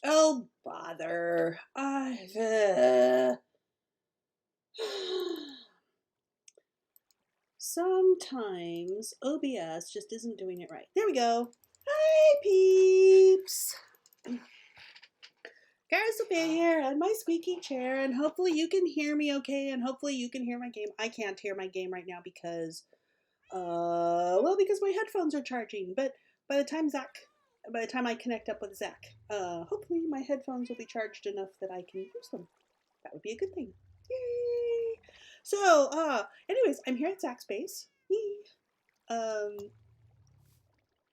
Oh, bother. Sometimes OBS just isn't doing it right. There we go. Hi, peeps. Garza here and my squeaky chair, and hopefully you can hear me okay, and hopefully you can hear my game. I can't hear my game right now because, because my headphones are charging, but by the time I connect up with Zach, hopefully my headphones will be charged enough that I can use them. That would be a good thing. Yay! So, anyways, I'm here at Zach's base.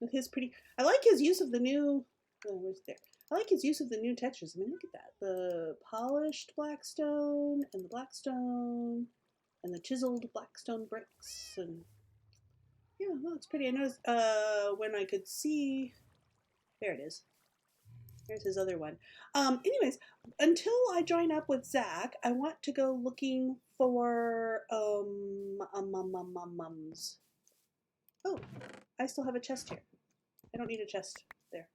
With his pretty, I like his use of the new, where's there? I like his use of the new textures. I mean, look at that. The polished blackstone and the blackstone and the chiseled blackstone bricks. And yeah, well, it's pretty. I noticed when I could see, there it is. There's his other one. Anyways, until I join up with Zach, I want to go looking for mums. Oh, I still have a chest here. I don't need a chest there.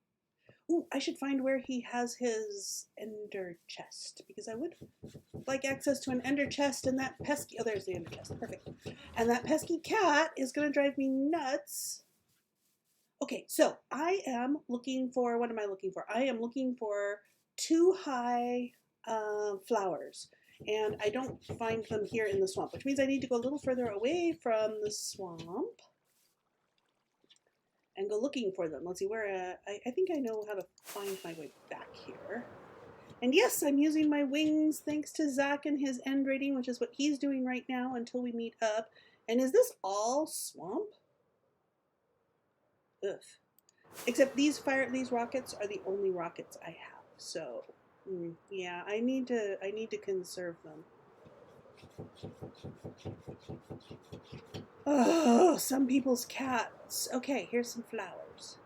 Ooh, I should find where he has his ender chest, because I would like access to an ender chest, and that pesky, oh, there's the ender chest, perfect. And that pesky cat is gonna drive me nuts. Okay, so I am looking for, what am I looking for? I am looking for 2 high flowers, and I don't find them here in the swamp, which means I need to go a little further away from the swamp and go looking for them. Let's see where, I think I know how to find my way back here. And yes, I'm using my wings thanks to Zach and his end rating, which is what he's doing right now until we meet up. And is this all swamp? Ugh. Except these rockets are the only rockets I have. So, yeah, I need to conserve them. Oh, some people's cats. Okay, here's some flowers.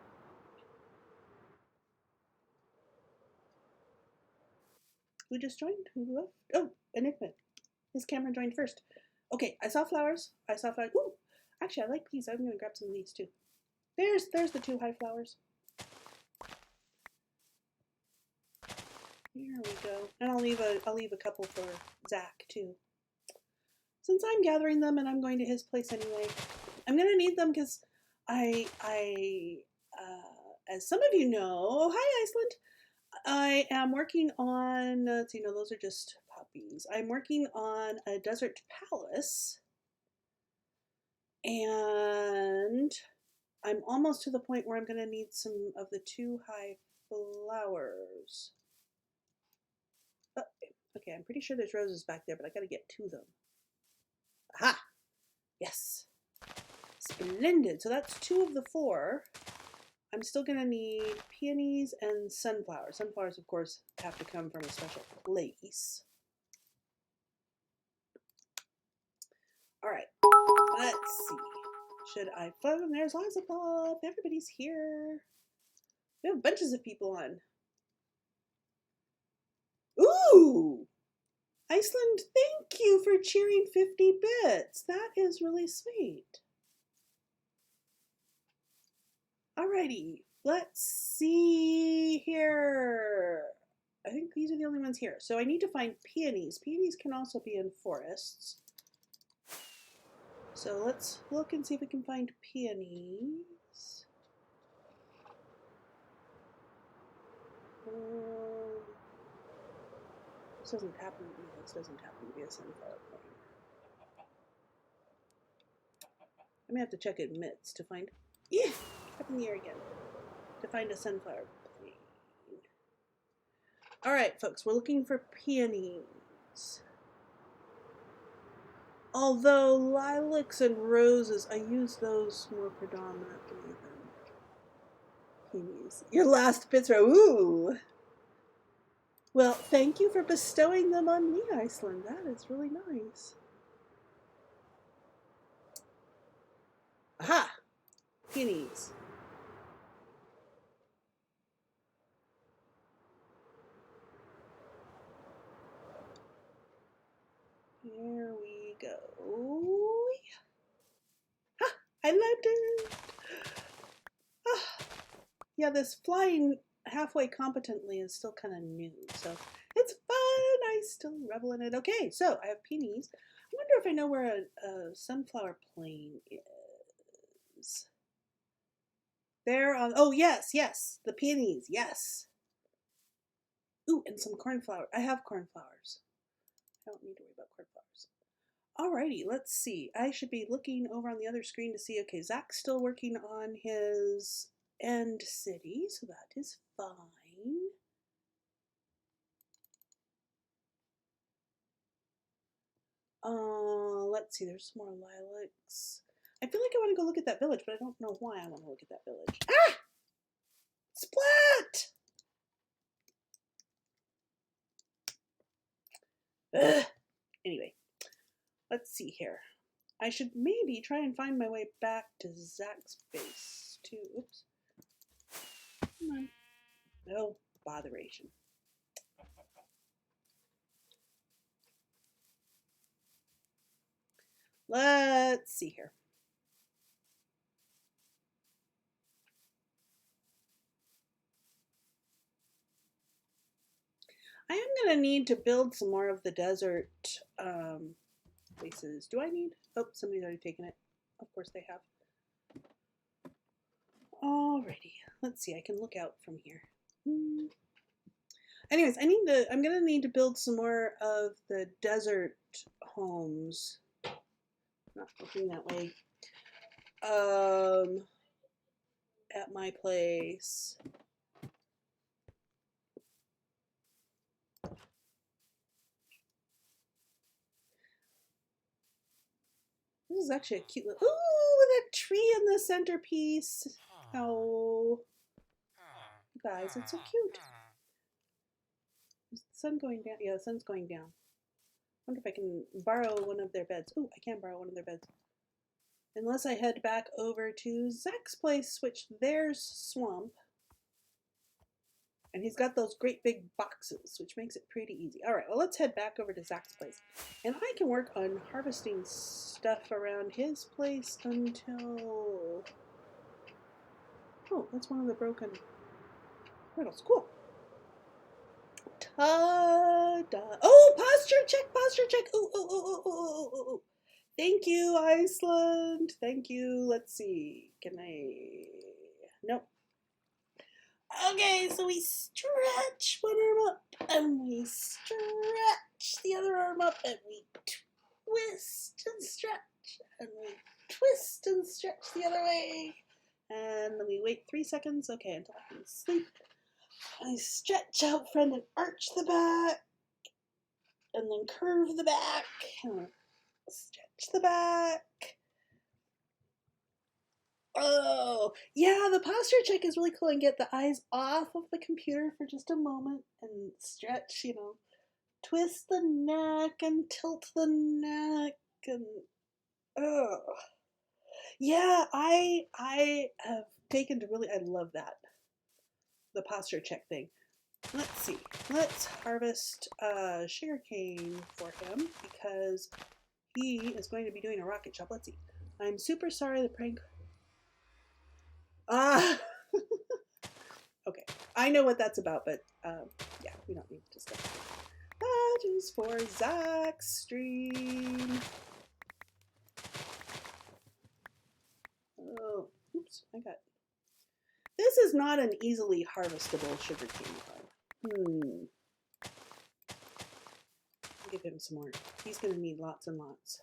Who just joined? Who left? Oh, Enigma. His camera joined first. Okay, I saw flowers. Ooh, actually, I like these. I'm gonna grab some of these too. There's the 2 high flowers. Here we go. And I'll leave a couple for Zach too. Since I'm gathering them and I'm going to his place anyway, I'm gonna need them because as some of you know, oh, hi Iceland. I am working on, let's see, no, those are just puppies. I'm working on a desert palace, and I'm almost to the point where I'm gonna need some of the 2 high flowers. Oh, okay, I'm pretty sure there's roses back there, but I gotta get to them. Aha! Yes. Splendid. So that's 2 of the 4. I'm still going to need peonies and sunflowers. Sunflowers, of course, have to come from a special place. All right. Let's see. Should I phone? There's Liza Pop. Everybody's here. We have bunches of people on. Ooh! Iceland, thank you for cheering 50 bits. That is really sweet. Alrighty, let's see here. I think these are the only ones here. So I need to find peonies. Peonies can also be in forests. So let's look and see if we can find peonies. This doesn't happen to be. This doesn't happen to be a sunflower plant. I may have to check in mitts to find. Yeah, up in the air again. To find a sunflower plant. All right, folks, we're looking for peonies. Although lilacs and roses, I use those more predominantly than peonies. Your last bits are ooh. Well, thank you for bestowing them on me, Iceland. That is really nice. Aha! Peonies. Here we go. Ha! I landed! Ah. Yeah, this flying halfway competently is still kind of new, so it's fun. I still revel in it. Okay, so I have peonies. I wonder if I know where a sunflower plain is. There on, oh yes, yes, the peonies, yes. Ooh, and some cornflower. I have cornflowers. I don't need to worry about cornflowers. Alrighty, let's see. I should be looking over on the other screen to see, okay, Zach's still working on his end city, so that is fine. Let's see, there's some more lilacs. I feel like I want to go look at that village, but I don't know why I want to look at that village. Ah! Splat! Ugh. Anyway, let's see here. I should maybe try and find my way back to Zach's base, too. Oops. Come on. No botheration. Let's see here. I am going to need to build some more of the desert places. Do I need? Oh, somebody's already taken it. Of course they have. Alrighty. Let's see. I can look out from here. Anyways, I'm going to need to build some more of the desert homes. Not looking that way. At my place. This is actually a cute little, ooh, with a tree in the centerpiece. Oh, you guys, it's so cute. Is the sun going down? Yeah, the sun's going down. I wonder if I can borrow one of their beds. Ooh, I can borrow one of their beds. Unless I head back over to Zach's place, which there's swamp. And he's got those great big boxes, which makes it pretty easy. All right, well, let's head back over to Zach's place. And I can work on harvesting stuff around his place until... Oh, that's one of the broken portals. Cool. Ta-da! Oh, posture check, posture check. Ooh, ooh, ooh, ooh, ooh, ooh, ooh. Thank you, Iceland. Thank you. Let's see. Can I... Nope. Okay, so we stretch one arm up, and we stretch the other arm up, and we twist and stretch, and we twist and stretch the other way. And then we wait 3 seconds, okay, until I can sleep. I stretch out front and arch the back, and then curve the back, and Stretch the back. Oh, yeah, the posture check is really cool, and get the eyes off of the computer for just a moment and stretch, you know, twist the neck and tilt the neck and oh. Yeah, I have taken to really, I love that. The posture check thing. Let's see. Let's harvest sugarcane for him because he is going to be doing a rocket shop. Let's see. I'm super sorry the prank. Ah! Okay. I know what that's about, but yeah, we don't need to stuff. Badges for Zach's stream. Oh, oops, I got. This is not an easily harvestable sugarcane farm. Give him some more. He's going to need lots and lots.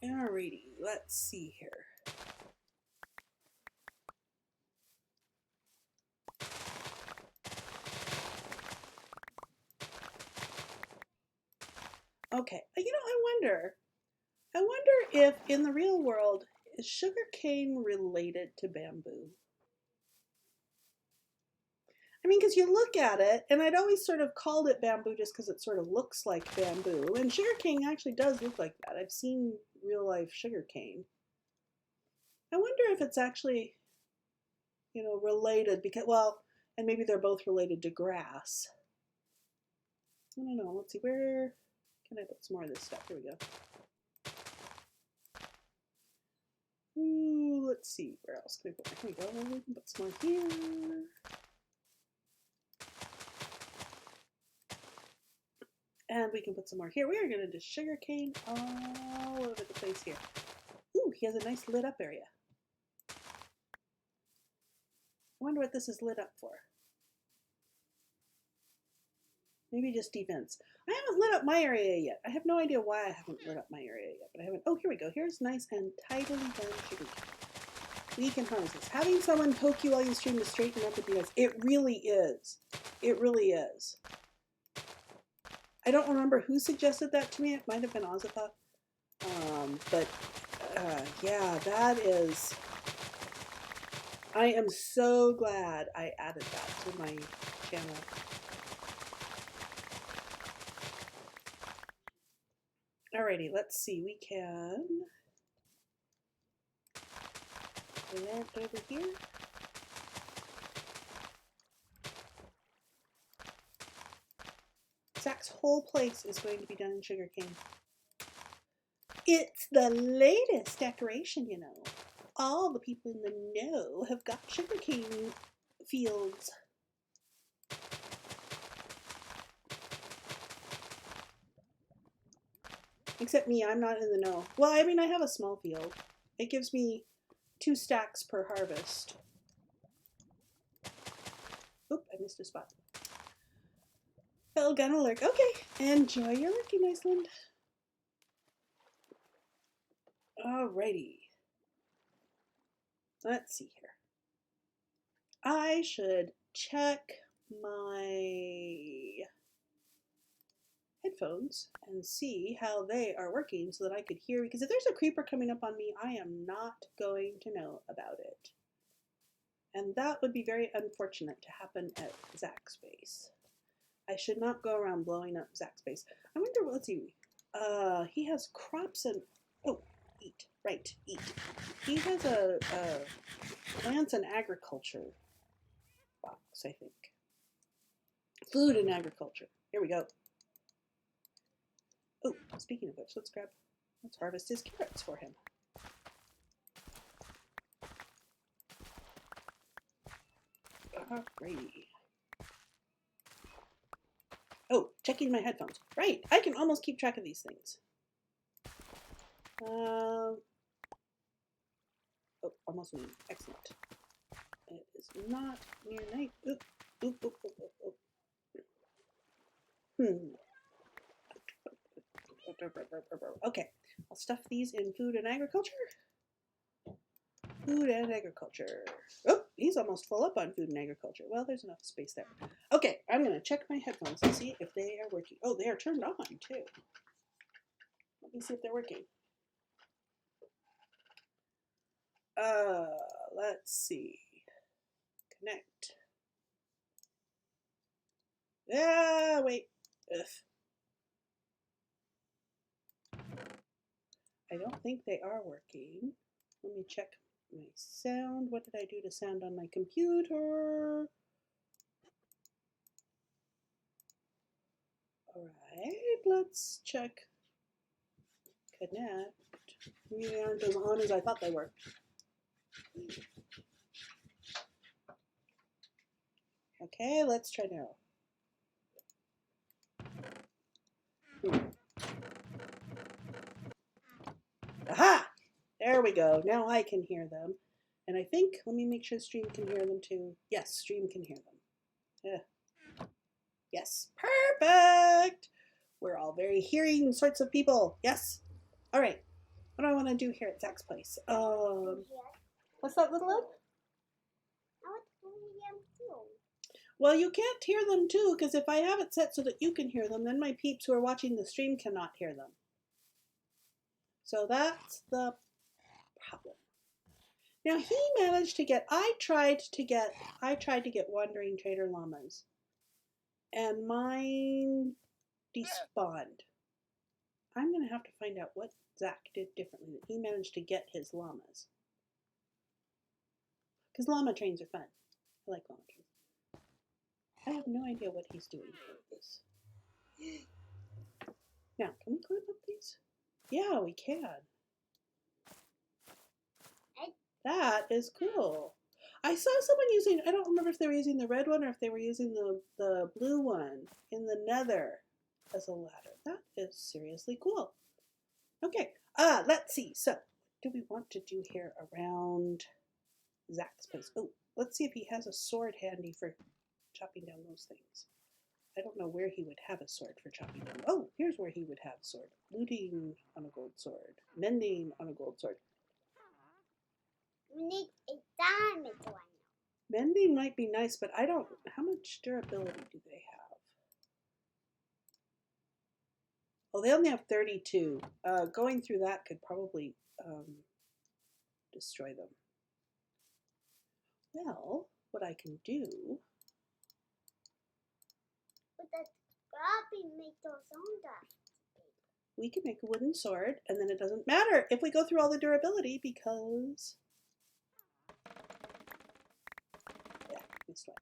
Alrighty, let's see here. Okay, you know, I wonder if in the real world, is sugarcane related to bamboo? I mean, because you look at it, and I'd always sort of called it bamboo just because it sort of looks like bamboo, and sugarcane actually does look like that. I've seen real life sugarcane. I wonder if it's actually, you know, related because, well, and maybe they're both related to grass. I don't know. Let's see, where can I put some more of this stuff? Here we go. Ooh, let's see, where else can we put more? Here we go. We can put some more here. And we can put some more here. We are going to do sugarcane all over the place here. Ooh, he has a nice lit up area. I wonder what this is lit up for. Maybe just defense. I haven't lit up my area yet. I have no idea why I haven't lit up my area yet, but I haven't. Oh, here we go. Here's nice and tidily done sugarcane. We can harvest this. Having someone poke you while you stream to straighten up would be nice. It really is. It really is. I don't remember who suggested that to me. It might have been Ozatha. But yeah, that is. I am so glad I added that to my channel. Alrighty, let's see. We can plant over here. Zach's whole place is going to be done in sugarcane. It's the latest decoration, you know. All the people in the know have got sugarcane fields. Except me, I'm not in the know. Well, I mean, I have a small field. It gives me 2 stacks per harvest. Oop, I missed a spot. Well, gonna lurk. Okay, enjoy your lurking, Iceland. Alrighty. Let's see here. I should check my headphones and see how they are working so that I could hear, because if there's a creeper coming up on me, I am not going to know about it. And that would be very unfortunate to happen at Zach's base. I should not go around blowing up Zach's base. I wonder, let's see, he has crops and, oh, eat, right, eat. He has a plants and agriculture box, I think. Food and agriculture. Here we go. Oh, speaking of which, let's harvest his carrots for him. Alrighty. Oh, checking my headphones. Right, I can almost keep track of these things. Oh, almost noon. Excellent. It is not near night. Oop, oop, oop, oop, oop, oop. Okay, I'll stuff these in food and agriculture. Food and agriculture. Oh, he's almost full up on food and agriculture. Well, there's enough space there. Okay, I'm going to check my headphones and see if they are working. Oh, they are turned on, too. Let me see if they're working. Let's see. Connect. Ah, wait. Ugh. I don't think they are working. Let me check my sound. What did I do to sound on my computer? All right, let's check. Connect. Maybe they aren't as on as I thought they were. Okay, let's try now. Aha! There we go. Now I can hear them. And I think, let me make sure Stream can hear them too. Yes, Stream can hear them. Yeah. Yes, perfect! We're all very hearing sorts of people. Yes. All right. What do I want to do here at Zach's place? What's that, little Ed? I want to hear them too. Well, you can't hear them too, because if I have it set so that you can hear them, then my peeps who are watching the stream cannot hear them. So that's the problem. Now he managed to get, I tried to get Wandering Trader Llamas, and mine despawned. I'm going to have to find out what Zach did differently that he managed to get his llamas. Because llama trains are fun. I like llama trains. I have no idea what he's doing with this. Now, can we climb up these? Yeah, we can. That is cool. I saw someone using, I don't remember if they were using the red one or if they were using the blue one in the nether as a ladder. That is seriously cool. Okay, let's see. So, what do we want to do here around Zach's place? Oh, let's see if he has a sword handy for chopping down those things. I don't know where he would have a sword for chopping down. Oh, here's where he would have a sword. Looting on a gold sword. Mending on a gold sword. We need a diamond one. Mending might be nice, but I don't... How much durability do they have? Oh, they only have 32. Going through that could probably destroy them. Well, what I can do... But the Bobby made those on that. We can make a wooden sword, and then it doesn't matter if we go through all the durability because... Yeah, this way.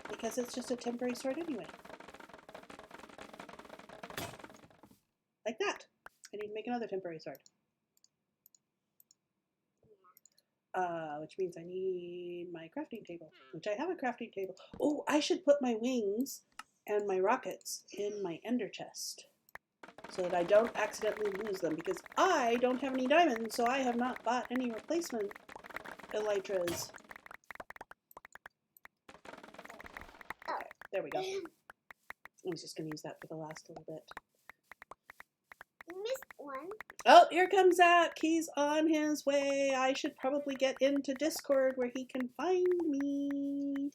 Because it's just a temporary sword anyway. Like that. I need to make another temporary sword. Which means I need my crafting table, which I have a crafting table. Oh, I should put my wings and my rockets in my ender chest so that I don't accidentally lose them, because I don't have any diamonds, so I have not bought any replacement elytras. Okay, there we go. I was just going to use that for the last little bit. You missed one. Oh, here comes Zach. He's on his way. I should probably get into Discord where he can find me.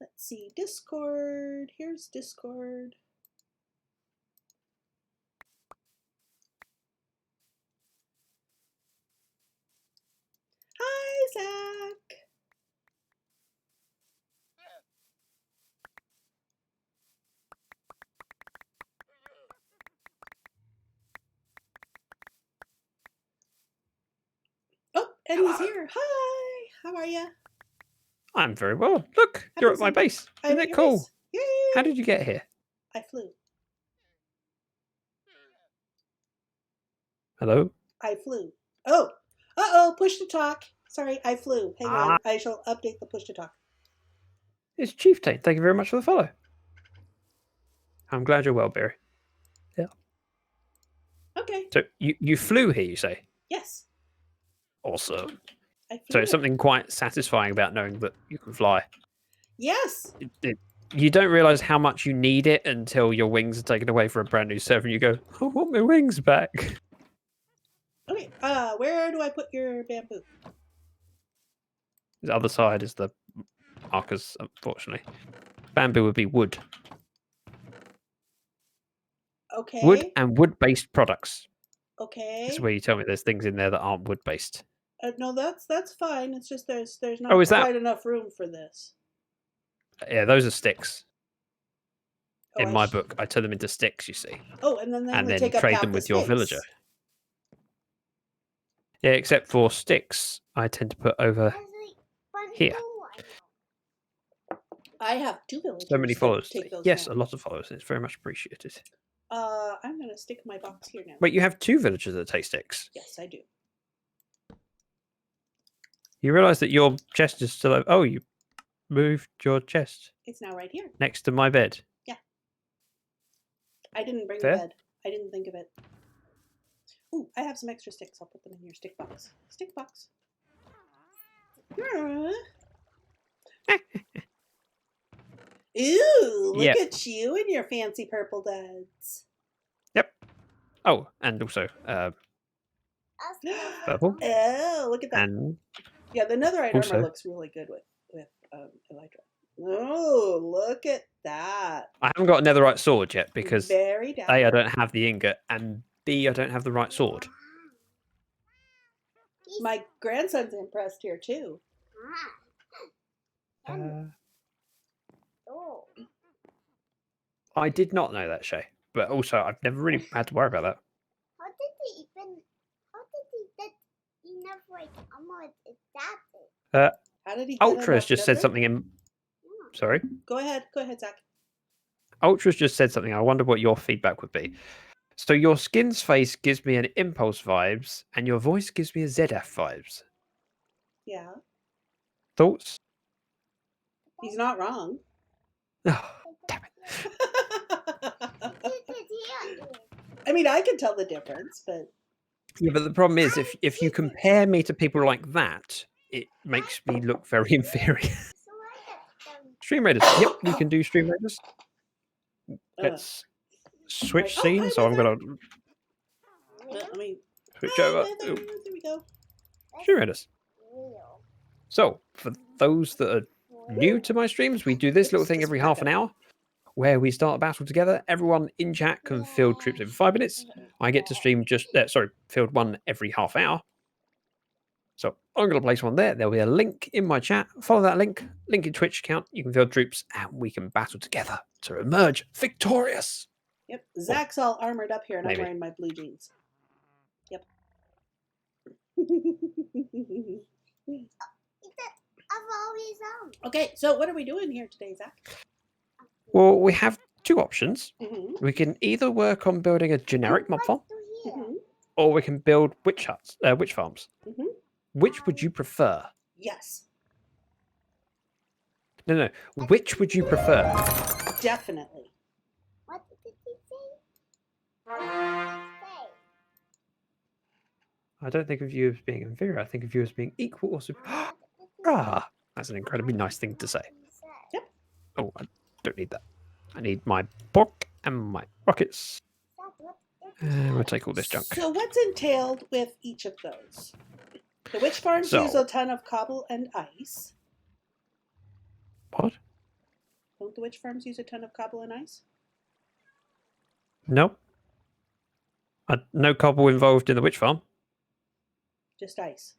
Let's see, Discord. Here's Discord. Hi, Zach. Oh, and he's here. Hi. How are you? I'm very well. Look, you're at my base. Isn't it cool? Yay! How did you get here? I flew. Hello? I flew. Oh, uh-oh, push to talk. Sorry, I flew. Hang on, I shall update the push to talk. It's Chieftain. Thank you very much for the follow. I'm glad you're well, Barry. Yeah. Okay. So you flew here, you say? Yes. Awesome. I flew. So it's something quite satisfying about knowing that you can fly. Yes. You don't realise how much you need it until your wings are taken away for a brand new server and you go, I want my wings back. Okay, where do I put your bamboo? The other side is the markers, unfortunately. Bamboo would be wood. Okay. Wood and wood-based products. Okay. This is where you tell me there's things in there that aren't wood-based. No, that's fine. It's just there's not Oh, is that- quite enough room for this. Yeah, those are sticks. Oh, In my book, I turn them into sticks, you see. Oh, and then they And only then take up trade half them the with your space. villager. Yeah, except for sticks, I tend to put over here. I have 2 villagers. So many that followers. Take those Yes, now. a lot of followers. It's very much appreciated. I'm gonna stick my box here now. Wait, you have 2 villagers that take sticks? Yes, I do. You realise that your chest is still... Oh, you moved your chest It's now right here. next to my bed. I didn't bring Fair. the bed. I didn't think of it. Ooh, I have some extra sticks. I'll put them in your stick box. Stick box. Ooh, look Yep. at you and your fancy purple duds. Yep. Oh, and also purple. Oh, look at that. And Yeah, the netherite also- armor looks really good with Elytra. Oh, look at that. I haven't got a netherite sword yet because Very dapper. A, I don't have the ingot, and B, I don't have the right sword. My grandson's impressed here too. I did not know that, Shay. But also, I've never really had to worry about that. How did he get enough like armor adapted? How did he get Ultra has enough just said netherite? something in... Sorry? Go ahead, Zach. Ultra's just said something. I wonder what your feedback would be. So your skin's face gives me an Impulse vibes, and your voice gives me a ZF vibes. Yeah, Thoughts? he's not wrong. Oh, damn it. I mean, I can tell the difference, but Yeah, but the problem is, if you compare me to people like that, it makes me look very inferior. Stream Raiders. Yep, we can do Stream Raiders. Let's switch Oh, scenes. hi, So I'm Wither. going to let me. switch Hi, over. Wither. Ooh, There we go. Stream Raiders. So, for those that are new to my streams, we do this little thing every half an hour where we start a battle together. Everyone in chat can field troops every 5 minutes. I get to stream field one every half hour. So I'm going to place one there. There'll be a link in my chat. Follow that link in Twitch account. You can field troops and we can battle together to emerge victorious. Yep, Zach's all armored up here, and Maybe. I'm wearing my blue jeans. Yep. I've always Okay, so what are we doing here today, Zach? Well, we have 2 options. Mm-hmm. We can either work on building a generic mob farm, Mm-hmm. or we can build witch farms. Mm-hmm. Which would you prefer? Yes, No. Which would you prefer? definitely. What did he say? I don't think of you as being inferior. I think of you as being equal or superior. Ah, that's an incredibly nice thing to say. Yep. Oh, I don't need that. I need my pork and my rockets. And we'll take all this junk. So what's entailed with each of those? The witch farms use So- a ton of cobble and ice. What? Don't the witch farms use a ton of cobble and ice? No. No cobble involved in the witch farm. Just ice.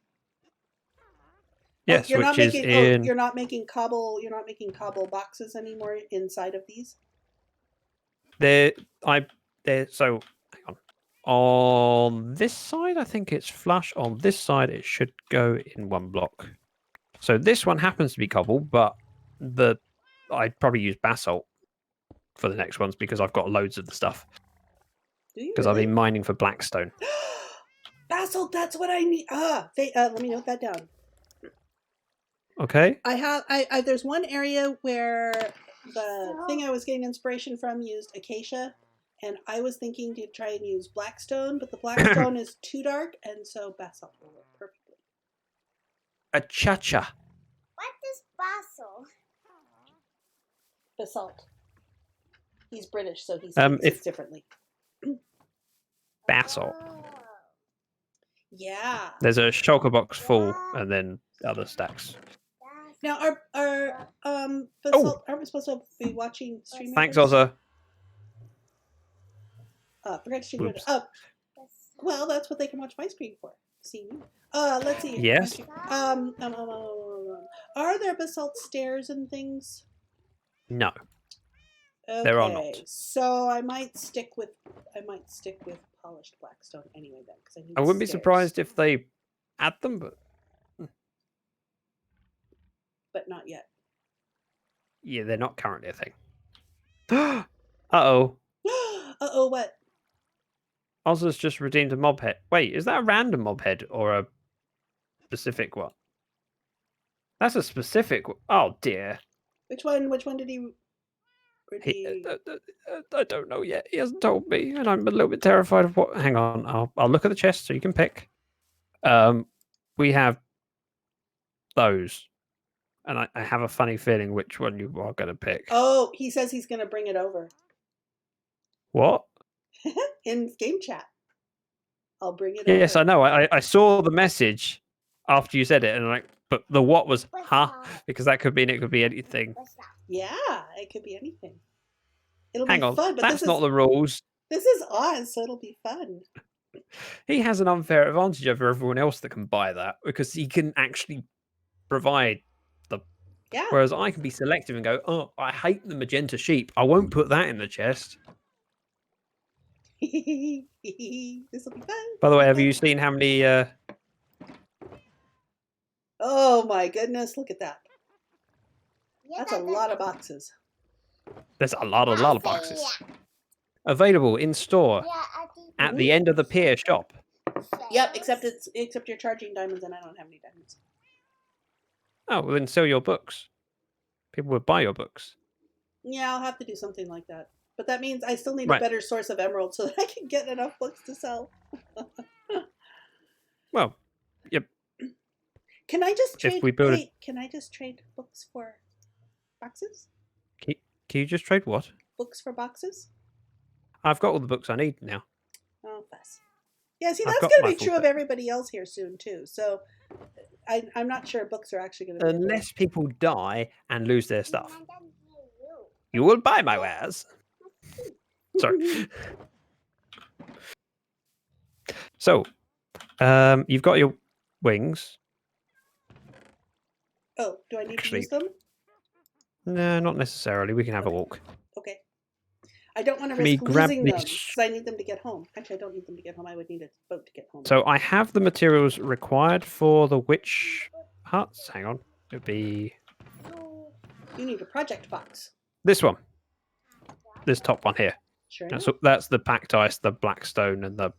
Yes, you're not which is making. in. Oh, you're not making cobble. You're not making cobble boxes anymore inside of these. So hang on. On this side, I think it's flush. On this side, it should go in one block. So this one happens to be cobble, but I'd probably use basalt for the next ones because I've got loads of the stuff. Do you? Because I've been mining for blackstone. Basalt. That's what I need. Let me note that down. Okay. I have. There's one area where the thing I was getting inspiration from used acacia, and I was thinking to try and use blackstone, but the blackstone is too dark, and so basalt will work perfectly. A cha-cha. What is basil? Basalt. He's British, so he Um, speaks if- it differently. Basalt. Oh. Yeah. There's a shulker box full and then other stacks. Now, basalt, aren't we supposed to be watching stream? Thanks, Members? Ozza. Forgot to stream. Oops. Well, that's what they can watch my screen for. See me. Let's see. Yes. Are there basalt stairs and things? No. Okay, There are not. so I might stick with polished blackstone anyway then, because I need. I wouldn't be stairs. surprised if they add them, but not yet. yeah, they're not currently a thing. Uh-oh. Uh-oh, what? Ozza's just redeemed a mob head. Wait, is that a random mob head or a specific one? That's a specific one. Oh, dear. Which one did he redeem? I don't know yet. He hasn't told me, and I'm a little bit terrified of what... Hang on, I'll look at the chest so you can pick. We have those. And I have a funny feeling which one you are going to pick. Oh, he says he's going to bring it over. What? In game chat. I'll bring it over. Yes, I know. I saw the message after you said it, and but the what was, because that could mean it could be anything. Yeah, it could be anything. It'll Hang be on, fun, but that's not the rules. This is Oz, so it'll be fun. He has an unfair advantage over everyone else that can buy that, because he can actually provide the... Yeah. Whereas I can be selective and go, oh, I hate the magenta sheep. I won't put that in the chest. This will be fun. By the way, have you seen how many... Oh my goodness, look at that. Yeah, That's a lot of boxes. There's a lot of boxes. Available in store at the end of the pier shop. Yep, except you're charging diamonds and I don't have any diamonds. Oh, well then sell your books. People would buy your books. Yeah, I'll have to do something like that. But that means I still need Right. a better source of emeralds so that I can get enough books to sell. Well, yep. Can I just trade? If we build can I just trade books for boxes? Can you just trade what? Books for boxes? I've got all the books I need now. Oh, fuss. Yeah, see, I've that's got going my to be full true of set. everybody else here soon too. So I'm not sure books are actually going to be Unless people die and lose their stuff. You will buy my wares. Sorry. So, you've got your wings. Oh, do I need Actually- to use them? No, not necessarily. We can have a walk. Okay. I don't want to Me risk grab losing me them because I need them to get home. Actually, I don't need them to get home. I would need a boat to get home. So I have the materials required for the witch huts. Hang on. It would be You need a project box. this one. This top one here. Sure. That's the packed ice, the blackstone, and the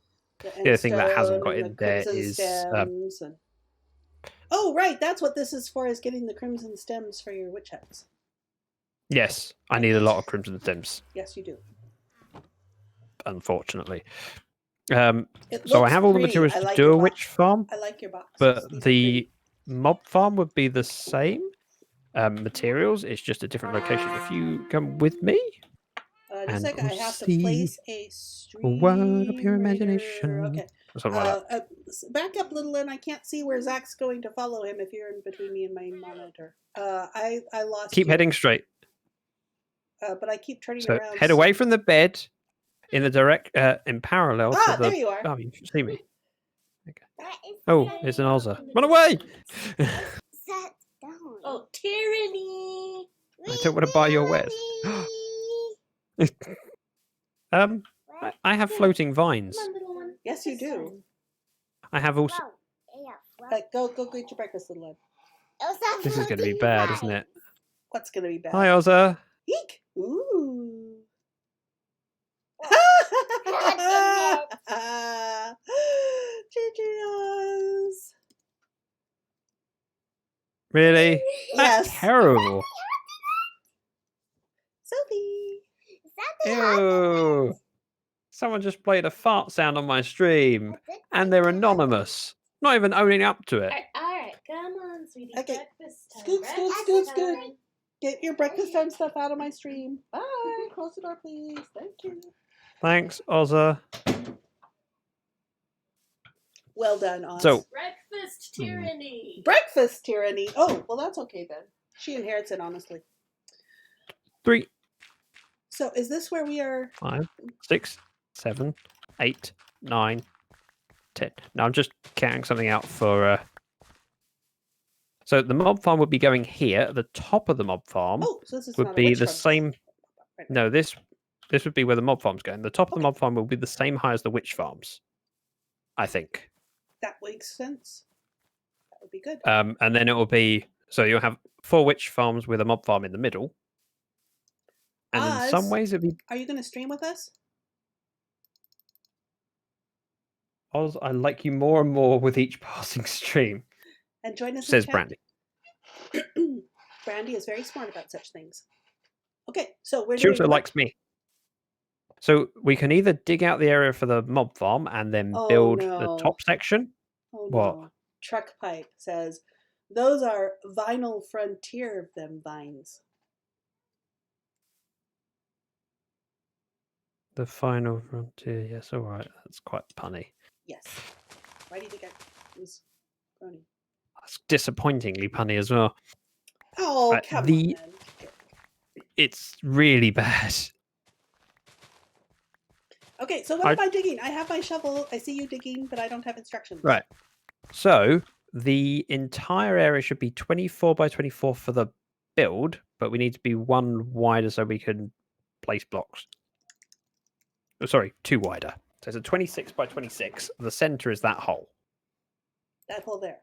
other thing that hasn't got endstone in and the there crimson is, stems and... Oh, right. That's what this is for, is getting the crimson stems for your witch huts. yes, I need a lot of crimson stems, Yes, you do. unfortunately. It So I looks have all the pretty. materials I to like do your a box. witch farm, I like your box. but the mob farm would be the same materials. It's just a different location. If you come with me, Just a and second, I we'll have to see place a stream world of your raider. imagination. Okay. or something like that. Back up, little, and I can't see where Zach's going to follow him if you're in between me and my monitor. I lost. Keep you. heading straight. But I keep turning So around. head away from the bed in the direct, in parallel to the. There you are. Oh, you should see me. That is Oh, so it's an Ozza. Run away! Set down. Oh, tyranny! I don't want to buy your wares. I have floating vines. Yes, you do. I have also. Go eat your breakfast, little one. This is going to be bad, isn't it? What's gonna be bad? Hi, Ozza. Eek! Ooh. GG's. Really? That's Yes. terrible. Sophie. Ew. Someone just played a fart sound on my stream, and they're anonymous. Not even owning up to it. Alright, come on, sweetie. Okay. Breakfast time. Scoot, scoot, breakfast scoot, scoot. time. Get your breakfast time stuff out of my stream. Bye. Close the door, please. Thank you. Thanks, Ozza. Well done, Oz. So Breakfast tyranny. breakfast tyranny. Oh, well, that's okay then. She inherits it, honestly. 3, So is this where we are? 5, 6, 7, 8, 9, 10. Now I'm just counting something out for. So the mob farm would be going here. At the top of the mob farm Oh, so this is would not a be witch the farm. same. Right. No, this would be where the mob farm's going. The top of the Okay. mob farm will be the same high as the witch farms, I think. That makes sense. That would be good. And then it will be so you'll have 4 witch farms with a mob farm in the middle. And in some Oz, ways, it'd be Are you going to stream with us? Oz. I like you more and more with each passing stream. And join us Says in Brandy. chat? Brandy is very smart about such things. Okay, so we're She doing also what? likes me. So we can either dig out the area for the mob farm and then Oh, build no. the top section. Oh, What? no. Truck Pipe says, those are vinyl frontier of them vines. The final frontier. Yes, all right. That's quite punny. Yes. Why do you think I was groaning? That's disappointingly punny as well. Oh, Right, come the- on. It's really bad. Okay, so what am I digging? I have my shovel. I see you digging, but I don't have instructions. Right. So the entire area should be 24 by 24 for the build, but we need to be 1 wider so we can place blocks. Oh, sorry, 2 wider. So it's a 26 by 26. The center is that hole. That hole there.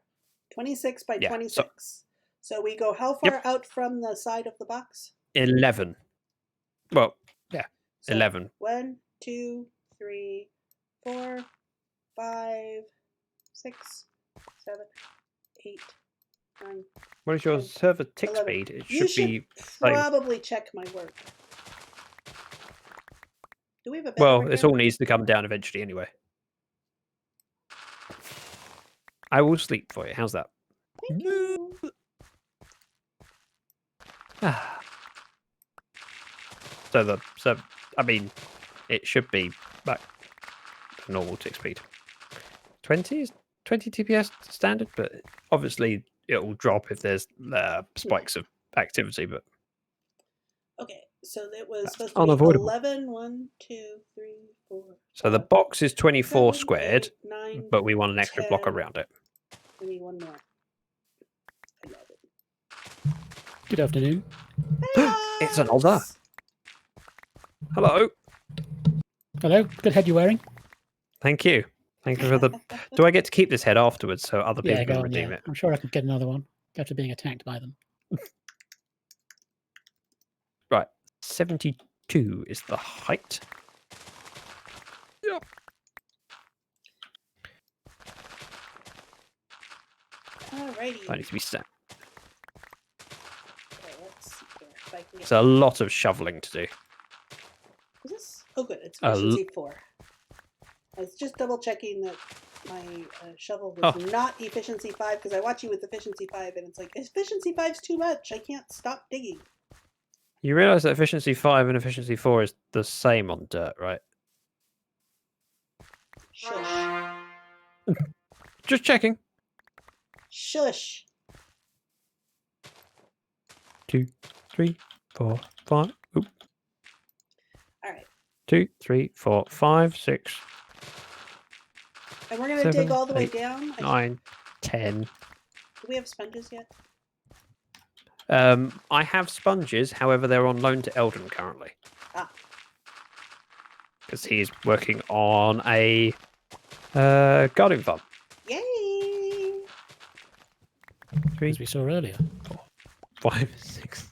26 by Yeah, 26. So we go how far out from the side of the box? 11. Well, yeah, So 11. 1, 2, 3, 4, 5, 6, 7, 8, 9. What is your 10, server tick 11. speed? It You should be. probably check my work. Do we have a bed Well, over this here? all needs to come down eventually anyway. I will sleep for you. How's that? Thank you. So I mean, it should be back to normal tick speed. 20 is 20 TPS standard, but obviously it will drop if there's spikes of activity. But Okay, so it was That's supposed to be unavoidable. 11, 1, 2, 3, 4. so the 5, box is 24 7, squared, 8, 9, but we want an extra block 10. around it. We need one more. 11. Good afternoon. It's an Alda. Hello. Hello. Good head you're wearing. Thank you. Thank you for the. Do I get to keep this head afterwards so other people Yeah, can go on, redeem yeah. it? I'm sure I can get another one after being attacked by them. Right. 72 is the height. Yep. Alrighty. That needs to be set. Okay, let's see here. If I can get... It's a lot of shoveling to do. Is this? Oh, good. It's A efficiency 4. I was just double checking that my shovel was not efficiency 5 because I watch you with efficiency 5 and it's like, efficiency 5's too much. I can't stop digging. You realise that efficiency 5 and efficiency 4 is the same on dirt, right? Shush. Just checking. Shush. 2, 3, 4, 5. Oop. All right. 2, 3, 4, 5, 6, And we're going to dig 7, all the way 8, down. 9, 10. Do we have sponges yet? I have sponges, however, they're on loan to Eldon currently. Ah. Because he's working on a garden farm. Yay! 3, As we saw earlier. 5, 6.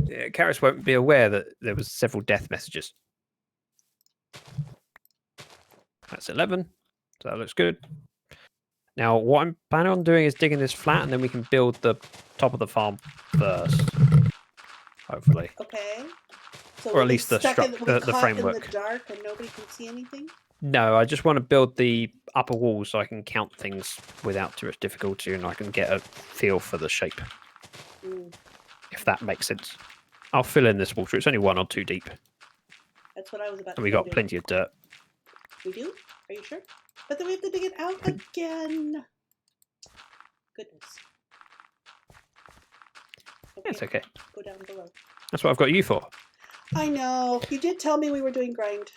Yeah, Karis won't be aware that there was several death messages. That's 11. So that looks good. Now, what I'm planning on doing is digging this flat, and then we can build the top of the farm first. Hopefully. Okay. So Or we'll at be least the stuck in, struct- we'll be the caught framework. in the dark and nobody can see anything? No, I just want to build the upper wall so I can count things without too much difficulty, and I can get a feel for the shape, Mm, if that makes sense. I'll fill in this water. It's only 1 or 2 deep, that's what I was about and we to got do. plenty of dirt. We do? Are you sure? But then we have to dig it out again. Goodness. It's okay. Go down below. That's what I've got you for. I know. You did tell me we were doing grind.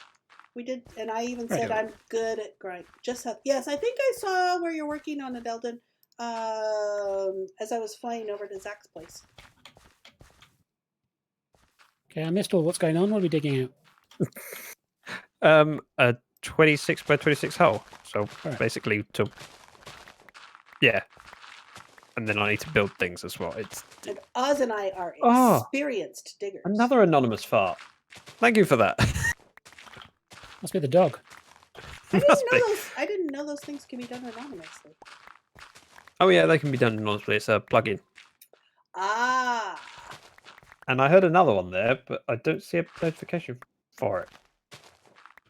We did, and I even said I'm good at grind. Just how, yes, I think I saw where you're working on it, Eldon, as I was flying over to Zach's place. Okay, I missed all what's going on. What are we digging out? A 26 by 26 hole. So Right. basically to, yeah. And then I need to build things as well. It's And Oz and I are Oh. experienced diggers. another anonymous fart. Thank you for that. Must be the dog. Must be. I didn't know those things can be done anonymously. Oh yeah, they can be done anonymously. It's a plugin. Ah. And I heard another one there, but I don't see a notification for it.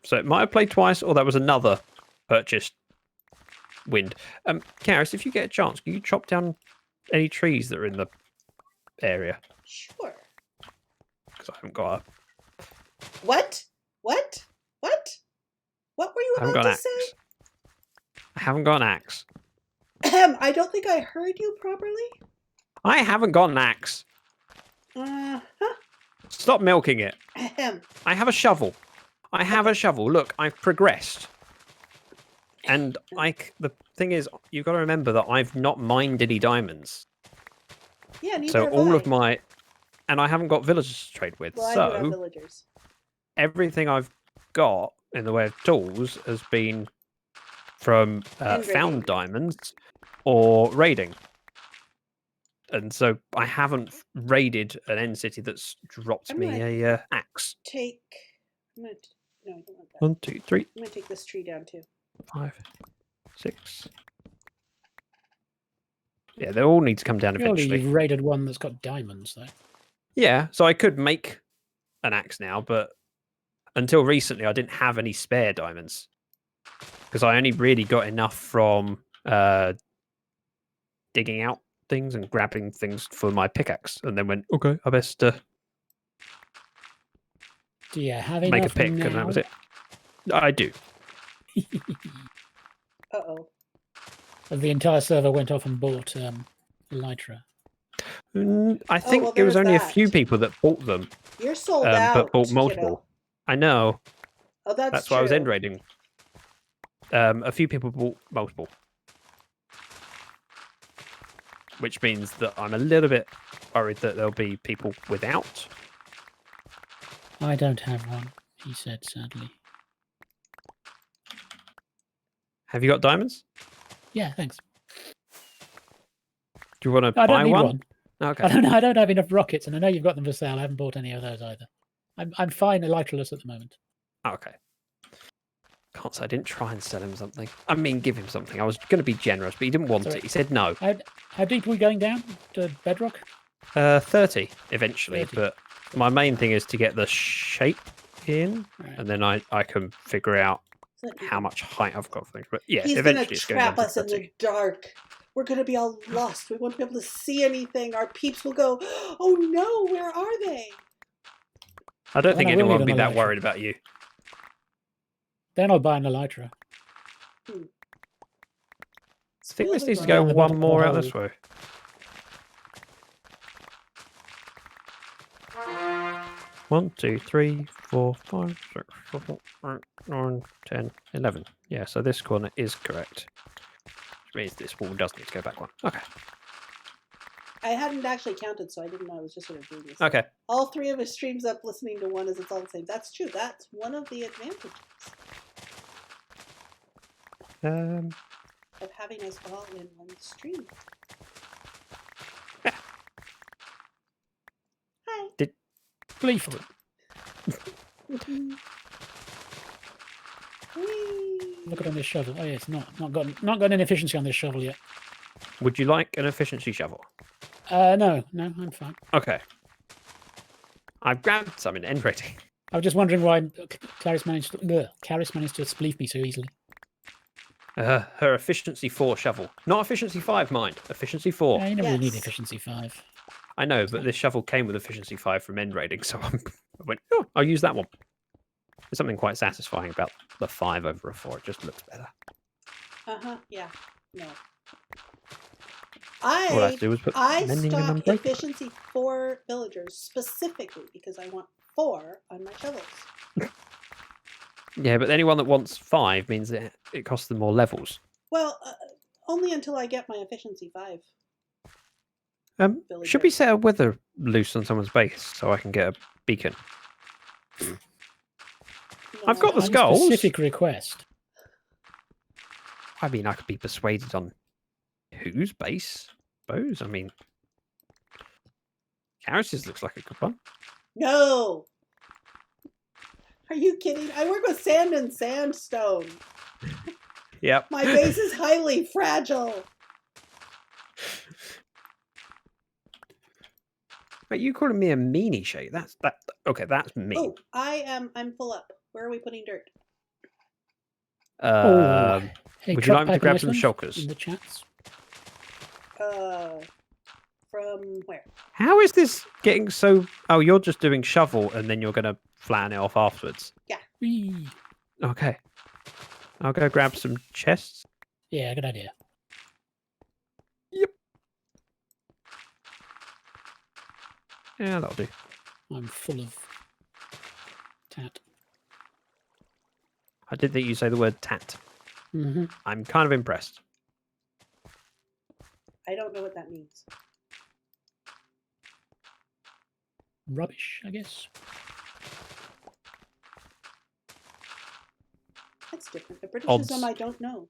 So it might have played twice, or that was another purchased wind. Karis, if you get a chance, can you chop down any trees that are in the area? Sure. Because I haven't got a... What? What? What? What were you I haven't about got to an axe. say? I haven't got an axe. I don't think I heard you properly. I haven't got an axe. Uh-huh. Stop milking it. Ahem. I have a shovel. I have a shovel. Look, I've progressed. And the thing is, you've got to remember that I've not mined any diamonds. Yeah, neither So have all I. of my... And I haven't got villagers to trade with. Well, I do have So villagers. everything I've got in the way of tools has been from And found raiding. diamonds or raiding. And so I haven't raided an end city that's dropped I'm me gonna a axe. Take. I'm gonna. No, I don't want that. 1, 2, 3, I'm gonna take this tree down too. 5, 6. Yeah, they all need to come down Surely eventually. you've raided one that's got diamonds, though. Yeah, so I could make an axe now, but until recently I didn't have any spare diamonds. Because I only really got enough from digging out things and grabbing things for my pickaxe, and then went, okay, I best Do you have make a enough pick, now? and that was it. I do. Uh-oh. The entire server went off and bought Elytra. I think well, it was there's only a that. few people that bought them, You're sold out. but bought kiddo. multiple. I know. Oh, that's why I was true. end raiding. A few people bought multiple. Which means that I'm a little bit worried that there'll be people without. I don't have one, he said sadly. Have you got diamonds? Yeah, thanks. Do you want to I don't buy need one? one. Okay. I don't have enough rockets, and I know you've got them for sale. I haven't bought any of those either. I'm fine Elytraless at the moment. Okay. Can't say I didn't try and sell him something. I mean, give him something. I was going to be generous, but he didn't want Sorry. it. He said no. How deep are we going down to bedrock? 30 eventually, 30. but my main thing is to get the shape in, Right. and then I can figure out So that how much height I've got for things. But yeah, He's gonna eventually it's going trap down us to in 30. the dark. We're gonna be all lost. We won't be able to see anything. Our peeps will go, "Oh no, where are they?" I don't Well, think I will anyone need would be an that Elytra. worried about you. Then I'll buy an Elytra. I think this Really needs to right. go On the one bottom more out hole. this way. 1, 2, 3, 4, 5, 6, 7, 8, 9, 10, 11. Yeah, so this corner is correct. Which means this wall does need to go back one. Okay. I hadn't actually counted, so I didn't know I was just sort of doing this. Okay. All three of us streams up listening to one as it's all the same. That's true. That's one of the advantages of having us all in one stream. Yeah. Hi. Gleeful. Whee! Look at on this shovel. Oh yeah, it's not got an efficiency on this shovel yet. Would you like an efficiency shovel? No, I'm fine. Okay. I've grabbed some in end rating. I was just wondering why Caris managed to spleef me so easily. Her efficiency 4 shovel. Not efficiency 5, mind. Efficiency 4. Yeah, you never really need Yes. efficiency 5. I know, but this shovel came with efficiency 5 from end rating, so I went, oh, I'll use that one. There's something quite satisfying about the 5 over a 4. It just looks better. Yeah. No. All I have to do is put I mending and stopped unbreakable. efficiency 4 villagers specifically because I want 4 on my shovels. Yeah, but anyone that wants 5 means that it costs them more levels. Well, only until I get my efficiency 5. Should we set a weather loose on someone's base so I can get a beacon? No. I've got the On skulls. specific request. I mean, I could be persuaded on whose base? Suppose. I mean, Karis's looks like a good one. No. Are you kidding? I work with sand and sandstone. Yep. My base is highly fragile. But you calling me a meanie shake? That's that. Okay, that's me. Oh, I'm full up. Where are we putting dirt? Hey, would you like me to Truck grab Pipe some Iceland shulkers? in the chats? From where? How is this getting so? Oh, you're just doing shovel and then you're going to flatten it off afterwards. Whee! Okay. I'll go grab some chests. Yeah, good idea. Yep. Yeah, that'll do. I'm full of tat. I did think you say the word tat. Mm-hmm. I'm kind of impressed. I don't know what that means. Rubbish, I guess. That's different. A Britishism Odds. I don't know.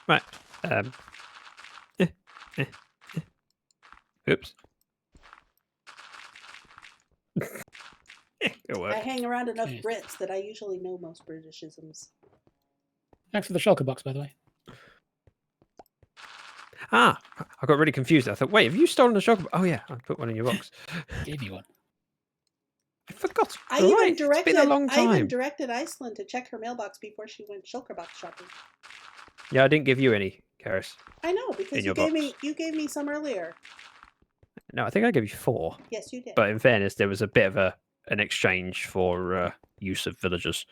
Right. Oops. It'll work. I hang around enough Okay. Brits that I usually know most Britishisms. Thanks for the shulker box, by the way. Ah, I got really confused. I thought, wait, have you stolen a shulker? Oh yeah, I put one in your box. Gave you one. I forgot. I You're even right, directed. It's been a long I even time. directed Iceland to check her mailbox before she went shulker box shopping. Yeah, I didn't give you any, Karis. I know because In you your gave me box. some earlier. No, I think I gave you 4. Yes, you did. But in fairness, there was a bit of an exchange for use of villagers.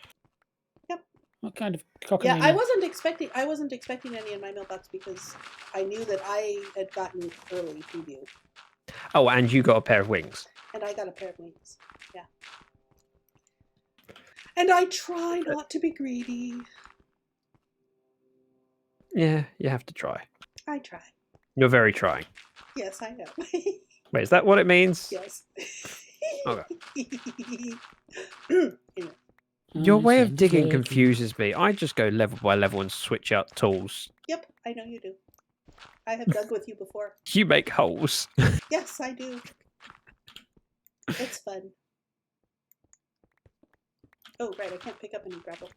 What kind of Yeah, cockamamie? I wasn't expecting any in my mailbox because I knew that I had gotten early preview, Oh, and you got a pair of wings. and I got a pair of wings. Yeah. And I try not to be greedy. Yeah, you have to try. I try. You're very trying. Yes, I know. Wait, is that what it means? Yes. Okay. Anyway, Your way of Iceland digging Turkey. confuses me. I just go level by level and switch out tools. yep, I know you do. I have dug with you before. You make holes. Yes, I do. It's fun. Oh, right, I can't pick up any gravel.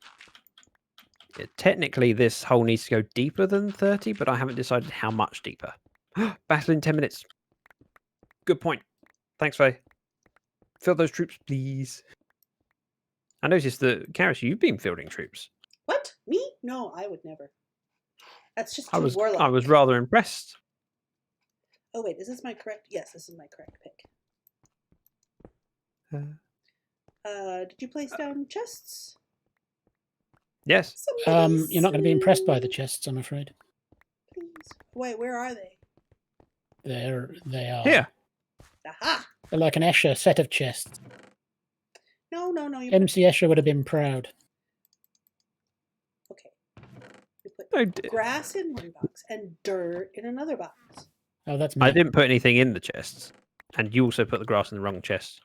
Technically, this hole needs to go deeper than 30, but I haven't decided how much deeper. Battle in 10 minutes. Good point. Thanks, Faye. Fill those troops, please. I noticed that, Karis, you've been fielding troops. What? Me? No, I would never. That's just I too was warlike. rather impressed. Oh wait, is this my correct? Yes, this is my correct pick. Did you place down chests? Yes. Somebody You're not going to be impressed by the sing, chests, I'm afraid. Please. Wait, where are they? They are. Here. Aha! They're like an Escher set of chests. No, you. MC Escher would have been proud. Okay. You put No, grass in one box and dirt in another box. Oh, that's me. I didn't put anything in the chests. And you also put the grass in the wrong chest.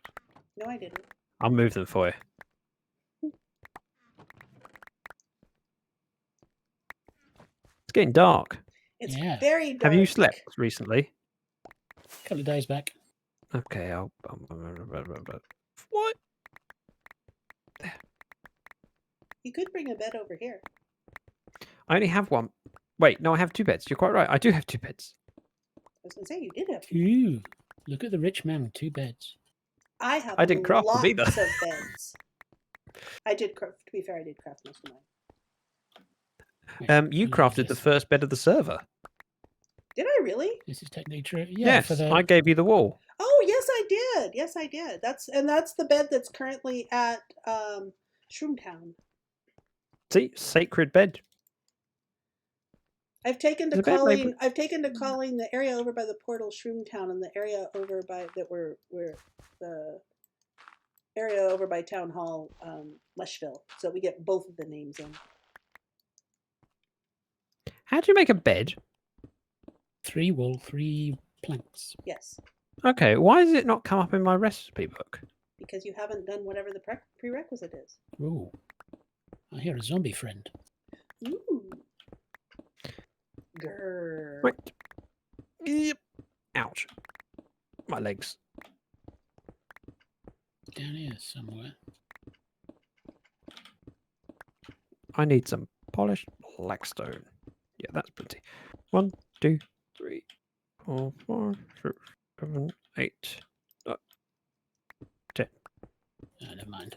No, I didn't. I'll move them for you. It's getting dark. It's Yeah. very dark. Have you slept recently? A couple of days back. Okay, what? You could bring a bed over here. I only have one. Wait, no, I have 2 beds. You're quite right. I do have 2 beds. I was going to say you did have. Ooh, look at the rich man with 2 beds. I have. I didn't craft them lots either. of beds. I did craft. To be fair, I did craft most of mine. Wait, You what is crafted the this? first bed of the server. Did I really? This is technically true. Yeah, Yes, for the I gave you the wall. Oh, yes, I did. Yes, I did. That's the bed that's currently at Shroomtown. See, sacred bed. I've taken to The bed may calling. I've taken to calling the area over by the portal Shroomtown, and the area over by where the area over by Town Hall, Lushville. So we get both of the names in. How do you make a bed? 3 wool, 3 planks. Yes, Okay, why does it not come up in my recipe book? because you haven't done whatever the prerequisite is. Ooh. I hear a zombie friend. Ooh. Grrr. Right. Yep. Ouch. My legs. Down here somewhere. I need some polished blackstone. Yeah, that's plenty. 1, 2, 3, 4, 5, 6, 7, 8, 10. Oh, never mind.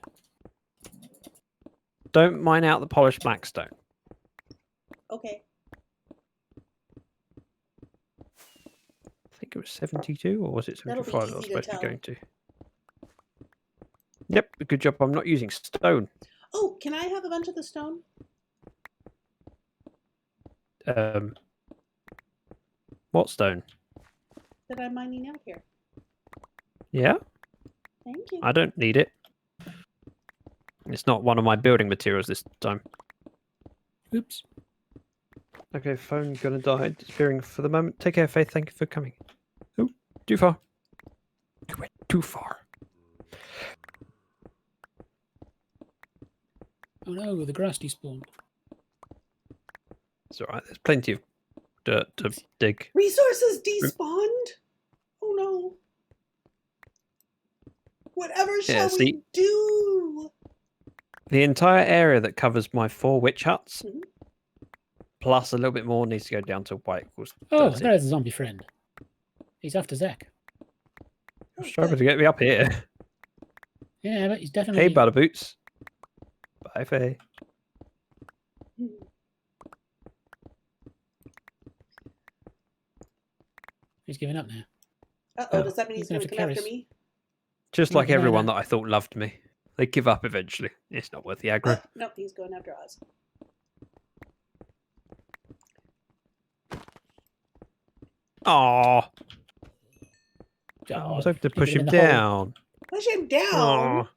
Don't mine out the polished blackstone. Okay. I think it was 72, or was it That'll be 75 I was easy to supposed to tell. be going to? Yep, good job I'm not using stone. Oh, can I have a bunch of the stone? What stone? That I'm mining out here. Yeah, Thank you. I don't need it. It's not one of my building materials this time. Oops. Okay, phone gonna die. Disappearing for the moment. Take care, Faith. Thank you for coming. Oh, too far. You went too far. Oh no, the grass despawned. It's alright, there's plenty of dirt to dig. Resources despawned? Oh no. Whatever shall we see- do? The entire area that covers my 4 witch huts, Mhm. plus a little bit more, needs to go down to white equals 30. Oh, there's a zombie friend. He's after Zach. Oh, Struggling good. to get me up here. Yeah, but he's definitely. Hey, Butterboots. Bye, Faye. He's giving up now. Uh-oh, Oh, does that mean he's he's gonna going to have come to after carry me? Just No, like no, everyone no. that I thought loved me. They give up eventually. It's not worth the aggro. Oh, no, he's going after Oz. Aww. I Oh, was hoping to keep push him him in the hole. down. Push him down! Aw.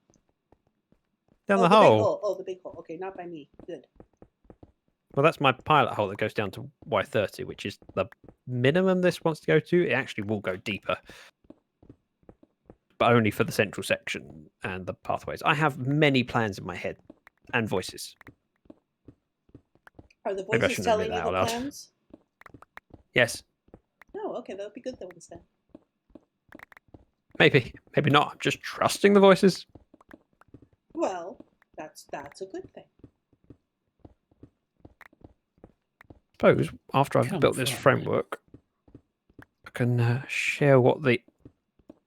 Down oh, the big hole. hole. Oh, the big hole. Okay, not by me. Good. Well, that's my pilot hole that goes down to Y30, which is the minimum this wants to go to. It actually will go deeper, but only for the central section and the pathways. I have many plans in my head and voices. Are the Maybe I voices shouldn't telling admit you that the out loud. plans? Yes, Oh, okay, that would be good ones then. maybe not. I'm just trusting the voices. Well, that's a good thing. Suppose after I've Come built this from. framework, I can share what the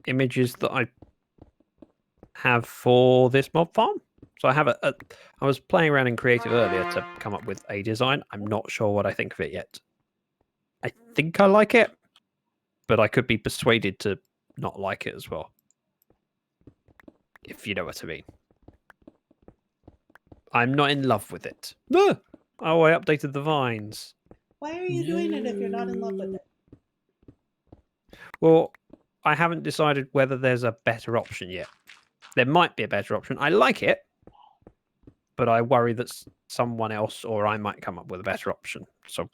images that I have for this mob farm. So I have I was playing around in creative earlier to come up with a design. I'm not sure what I think of it yet. I think I like it, but I could be persuaded to not like it as well. If you know what I mean. I'm not in love with it. No! Oh, I updated the vines. Why are you doing it if you're not in love with it? Well, I haven't decided whether there's a better option yet. There might be a better option. I like it, but I worry that someone else or I might come up with a better option. So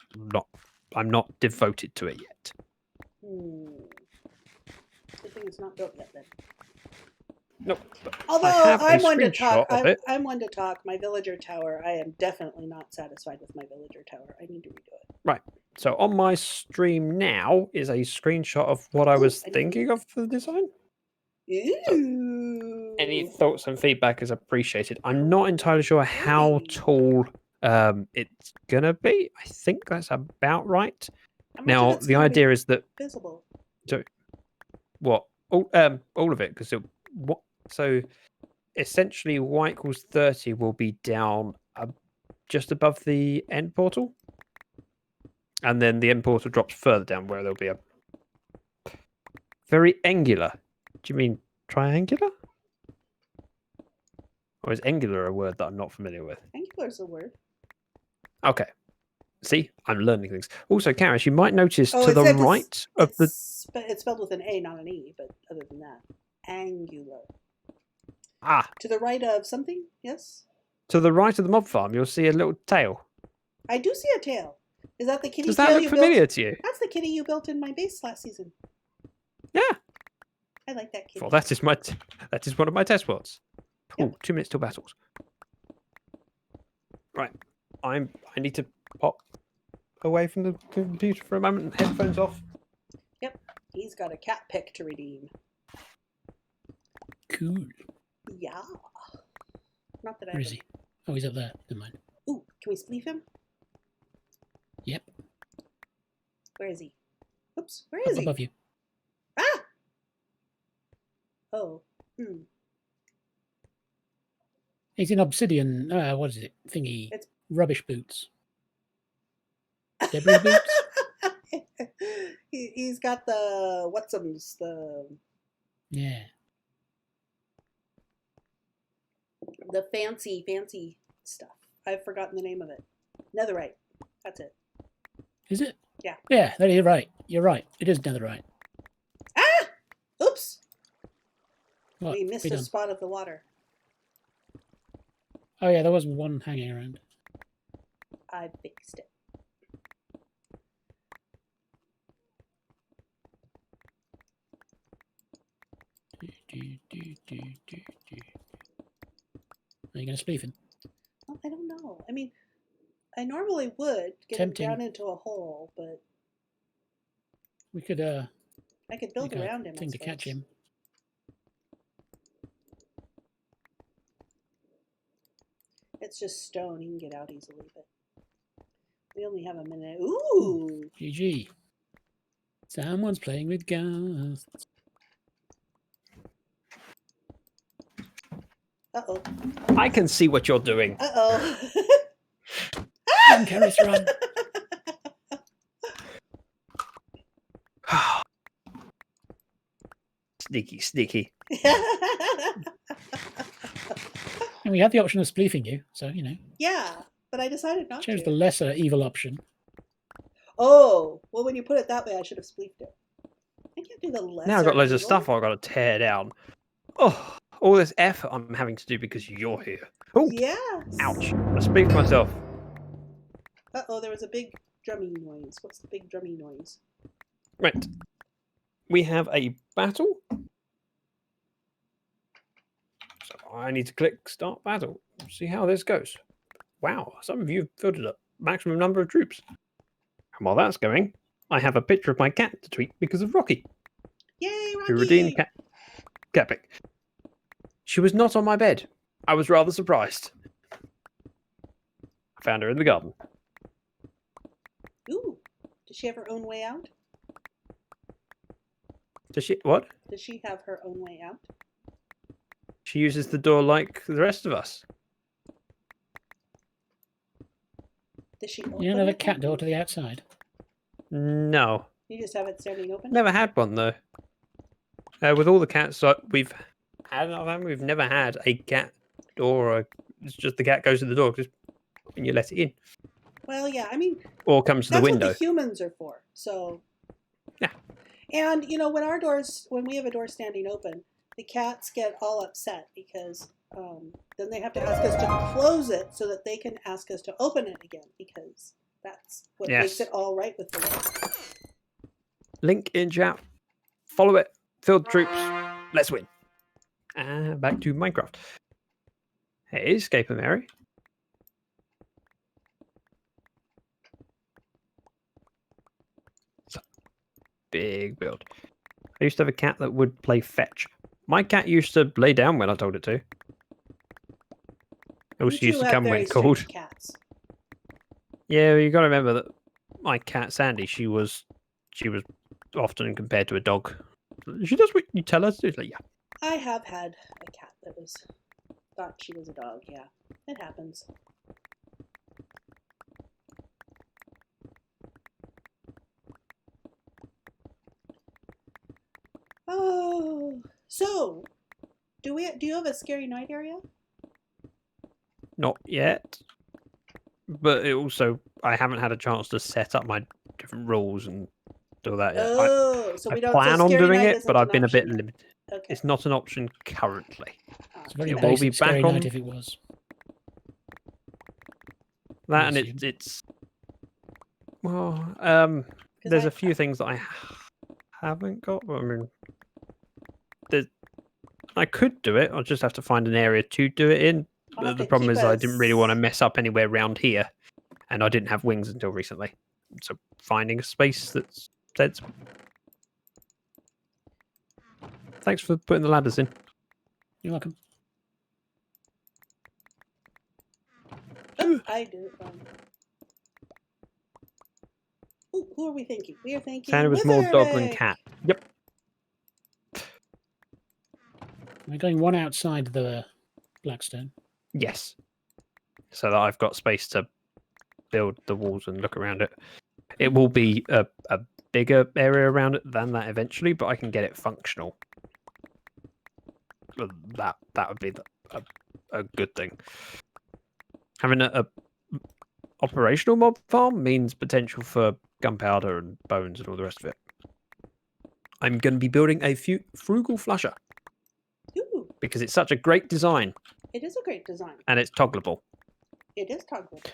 I'm not devoted to it yet. Good thing it's not built yet then. Nope. Although have a I'm one to screenshot talk, of it. I'm one to talk. My villager tower, I am definitely not satisfied with my villager tower. I need to redo it. Right. So on my stream now is a screenshot of what I Ooh, was I didn't thinking of for the design. Ooh. Any thoughts and feedback is appreciated. I'm not entirely sure how Hey. tall it's gonna be. I think that's about right. How much Now of it's the gonna be idea is that visible. what all of it, because what so essentially y equals 30 will be down just above the end portal. And then the end portal drops further down where there'll be a very angular. Do you mean triangular? Or is angular a word that I'm not familiar with? Angular's a word. Okay. See, I'm learning things. Also, Karis, you might notice Oh, to it the said to right of the. It's spelled with an A, not an E, but other than that. Angular. Ah, To the right of something? Yes? to the right of the mob farm, you'll see a little tail. I do see a tail. Is that the kitty Does that tail look you familiar built? to you? That's the kitty you built in my base last season. Yeah. I like that kitty. Well, that is one of my test plots. Yep. Oh, 2 minutes till battles. Right. I need to pop away from the computer for a moment. Headphones off. Yep. He's got a cat pick to redeem. Cool. Yeah. Not that I Where is he? Oh, he's up there. Never mind. Ooh, can we spleef him? Yep. Where is he? Oops, where Up is he? above you. Ah! Oh. Hmm. He's in obsidian. What is it? Thingy. It's- Rubbish boots. Debris boots? He's got the whatsums, Yeah. the fancy stuff. I've forgotten the name of it. Netherite. That's it. Is it? Yeah. Yeah, you're right. You're right. It is netherite. Ah! Oops. What? We missed We a done? spot of the water. Oh yeah, there was one hanging around. I fixed it. Are you going to spleef him? Well, I don't know. I mean, I normally would get Tempting. him down into a hole, but We could I could build make a around him. I thing to catch suppose. him. It's just stone. He can get out easily, but we only have a minute. Ooh! GG. Someone's playing with ghosts. Uh-oh. I can see what you're doing. Uh-oh. Run, Karis, run. Sneaky, sneaky. And we had the option of spleefing you, so, you know. Yeah, but I decided not Chose to. the lesser evil option. Oh, well, when you put it that way, I should have spleefed it. I can't do the lesser Now I've got loads of evil. stuff I've got to tear down. Oh, all this effort I'm having to do because you're here. Oh, Yes. ouch. I speak for myself. Uh-oh, there was a big drummy noise. What's the big drummy noise? Right. We have a battle. So I need to click start battle. See how this goes. Wow, some of you have filled it up. Maximum number of troops. And while that's going, I have a picture of my cat to tweet because of Rocky. Yay, Who Rocky! redeemed cat pick. She was not on my bed. I was rather surprised. I found her in the garden. Ooh, does she have her own way out? Does she? What? Does she have her own way out? She uses the door like the rest of us. Does she open You don't have a it cat then? door to the outside. No. You just have it standing open? Never had one though. With all the cats we've had in our family, we've never had a cat door. It's just the cat goes to the door just when you let it in, Well, yeah, I mean, or comes to the that's window. what the humans are for. So Yeah. And you know, when we have a door standing open, the cats get all upset because then they have to ask us to close it so that they can ask us to open it again, because that's what makes Yes. it all right with the door. Link in chat. Follow it. Field troops. Let's win. And back to Minecraft. Hey, Escape Mary. Big build. I used to have a cat that would play fetch. My cat used to lay down when I told it to. It also You used two to have come very when called. strange cats. Yeah, you got to remember that my cat Sandy, she was often compared to a dog. She does what you tell her to do. It's like, yeah. I have had a cat that thought she was a dog. Yeah, it happens. Oh, do you have a scary night area? Not yet. But it also, I haven't had a chance to set up my different rules and do that yet. Oh, so I we don't. plan so on scary doing night it, isn't but I've an been a bit option then. limited. Okay. It's not an option currently. Oh, It's a very It will be basic scary back night on- if it was. That I and assume. it's well, 'Cause there's a few things that I haven't got. But I mean, I could do it. I'll just have to find an area to do it in. I'll have The to problem keep is I didn't really want to us- mess up anywhere around here, and I didn't have wings until recently. So finding a space that's sensible. Thanks for putting the ladders in. You're welcome. Oh, I do. Ooh, who are we thinking? We are thinking. Sounded was more dog than Wizardic. cat. Yep. We're going one outside the Blackstone. Yes. So that I've got space to build the walls and look around it. It will be a bigger area around it than that eventually, but I can get it functional. Well, that would be a good thing. Having a operational mob farm means potential for gunpowder and bones and all the rest of it. I'm going to be building a frugal flusher Ooh, because it's such a great design it is a great design. and it's toggleable. It is toggleable.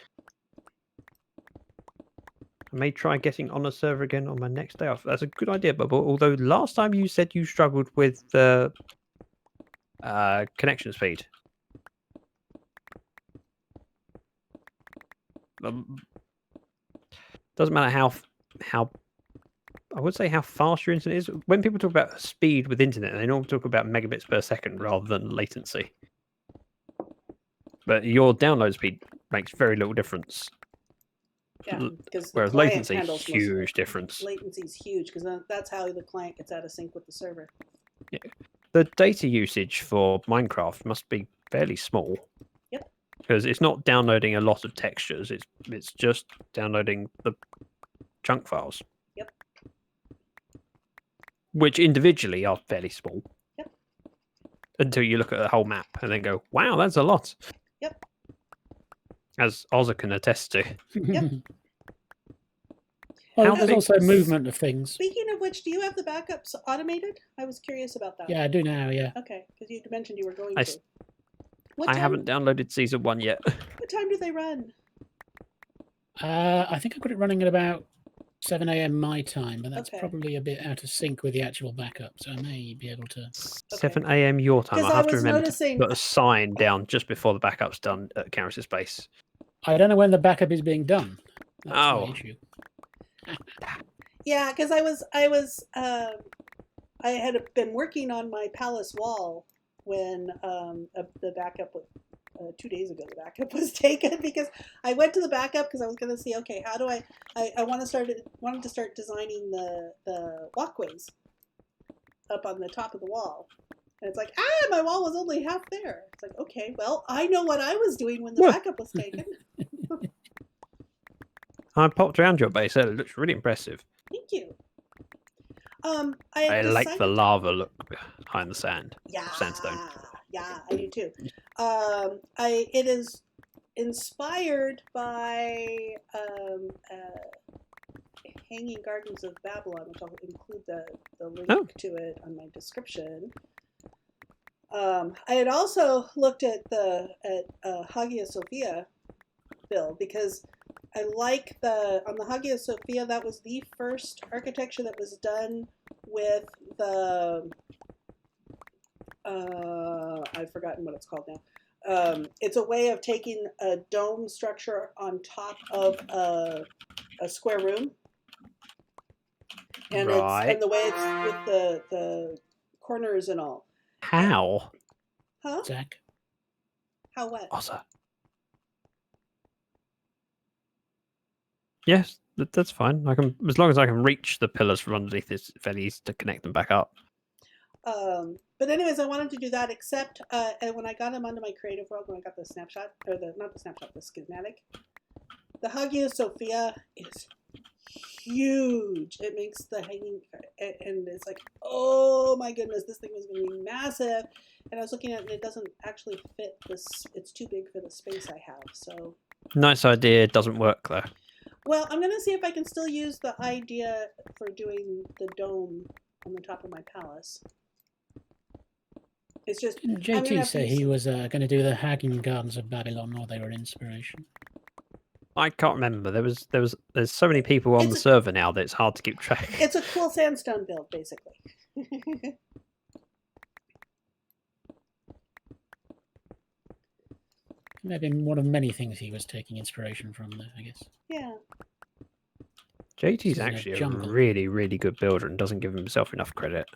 I may try getting on a server again on my next day off. That's a good idea, Bubble. Although last time you said you struggled with the connection speed. Doesn't matter how I would say how fast your internet is. When people talk about speed with internet, they normally talk about megabits per second rather than latency. But your download speed makes very little difference. Yeah, because the Whereas client latency, handles most of huge it. difference. Latency is huge because that's how the client gets out of sync with the server. Yeah. The data usage for Minecraft must be fairly small. Yep. Because it's not downloading a lot of textures. It's just downloading the chunk files. Yep. Which individually are fairly small. Yep. Until you look at the whole map and then go, wow, that's a lot. Yep. As Ozza can attest to. Yep. Well, How there's big- also movement of things. Speaking of which, do you have the backups automated? I was curious about that. Yeah, I do now, yeah. Okay, because you mentioned you were going I to. s- What I time, haven't downloaded season 1 yet. What time do they run? I think I got it running at about 7 a.m. my time, but that's Okay. probably a bit out of sync with the actual backup, so I may be able to... 7 a.m. your time. 'Cause I I have to was remember noticing- to put a sign down just before the backup's done at Karis's base. I don't know when the backup is being done. That's Oh. my issue. Yeah, because I had been working on my palace wall when the backup was 2 days ago. The backup was taken because I went to the backup because I was going to see, okay, how do I wanted to start designing the walkways up on the top of the wall. And it's like, my wall was only half there. It's like, okay, well, I know what I was doing when the Well- backup was taken. I popped around your base. It looks really impressive. Thank you. I I had like the decided- lava look behind the sand. Yeah, Sandstone. Yeah, I do too. It is inspired by Hanging Gardens of Babylon, which I'll include the link Oh. to it on my description. I had also looked at Hagia Sophia build because I like on the Hagia Sophia, that was the first architecture that was done with the I've forgotten what it's called now. It's a way of taking a dome structure on top of a square room, and Right. the way it's with the corners and all. How? Huh? Zach? How what? Ozza. Yes, that's fine. I can, as long as I can reach the pillars from underneath, it's fairly easy to connect them back up. But anyways, I wanted to do that, except and when I got them onto my creative world, when I got the snapshot, or not the snapshot, the schematic, the Hagia Sophia is huge. It makes the hanging, and it's like, oh my goodness, this thing was going to be massive. And I was looking at it, and it doesn't actually fit this. It's too big for the space I have. So Nice idea, doesn't work though. well, I'm going to see if I can still use the idea for doing the dome on the top of my palace. It's just Didn't I'm gonna JT have to say use he was going to do the Hanging Gardens of Babylon, or they were an inspiration? I can't remember. There's so many people on the server now that it's hard to keep track. It's a cool sandstone build, basically. Maybe one of many things he was taking inspiration from, though, I guess. Yeah. JT's This is a actually a jungle. really, really good builder and doesn't give himself enough credit.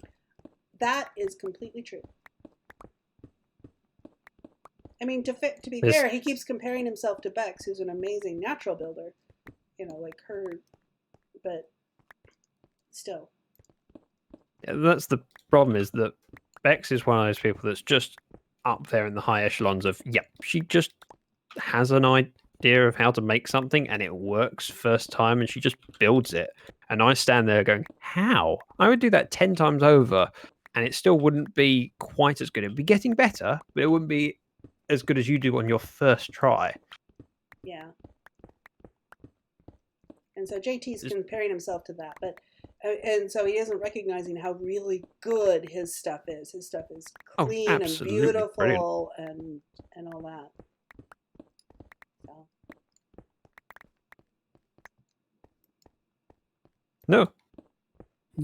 That is completely true. I mean, to be This- fair, he keeps comparing himself to Bex, who's an amazing natural builder. You know, like her, but still. Yeah, that's the problem, is that Bex is one of those people that's just up there in the high echelons of, yep, she just has an idea of how to make something and it works first time and she just builds it. And I stand there going, how? I would do that 10 times over and it still wouldn't be quite as good. It'd be getting better, but it wouldn't be as good as you do on your first try. Yeah. And so JT's comparing himself to that, but and so he isn't recognizing how really good his stuff is. His stuff is clean and absolutely beautiful brilliant. and all that. So. No,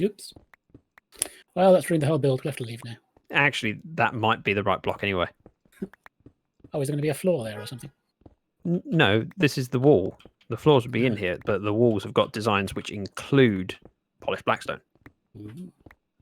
Oops. Well, that's ruined the whole build. We have to leave now. actually, that might be the right block anyway. Oh, is there going to be a floor there or something? No, this is the wall. The floors would be in here, but the walls have got designs which include polished blackstone. Ooh.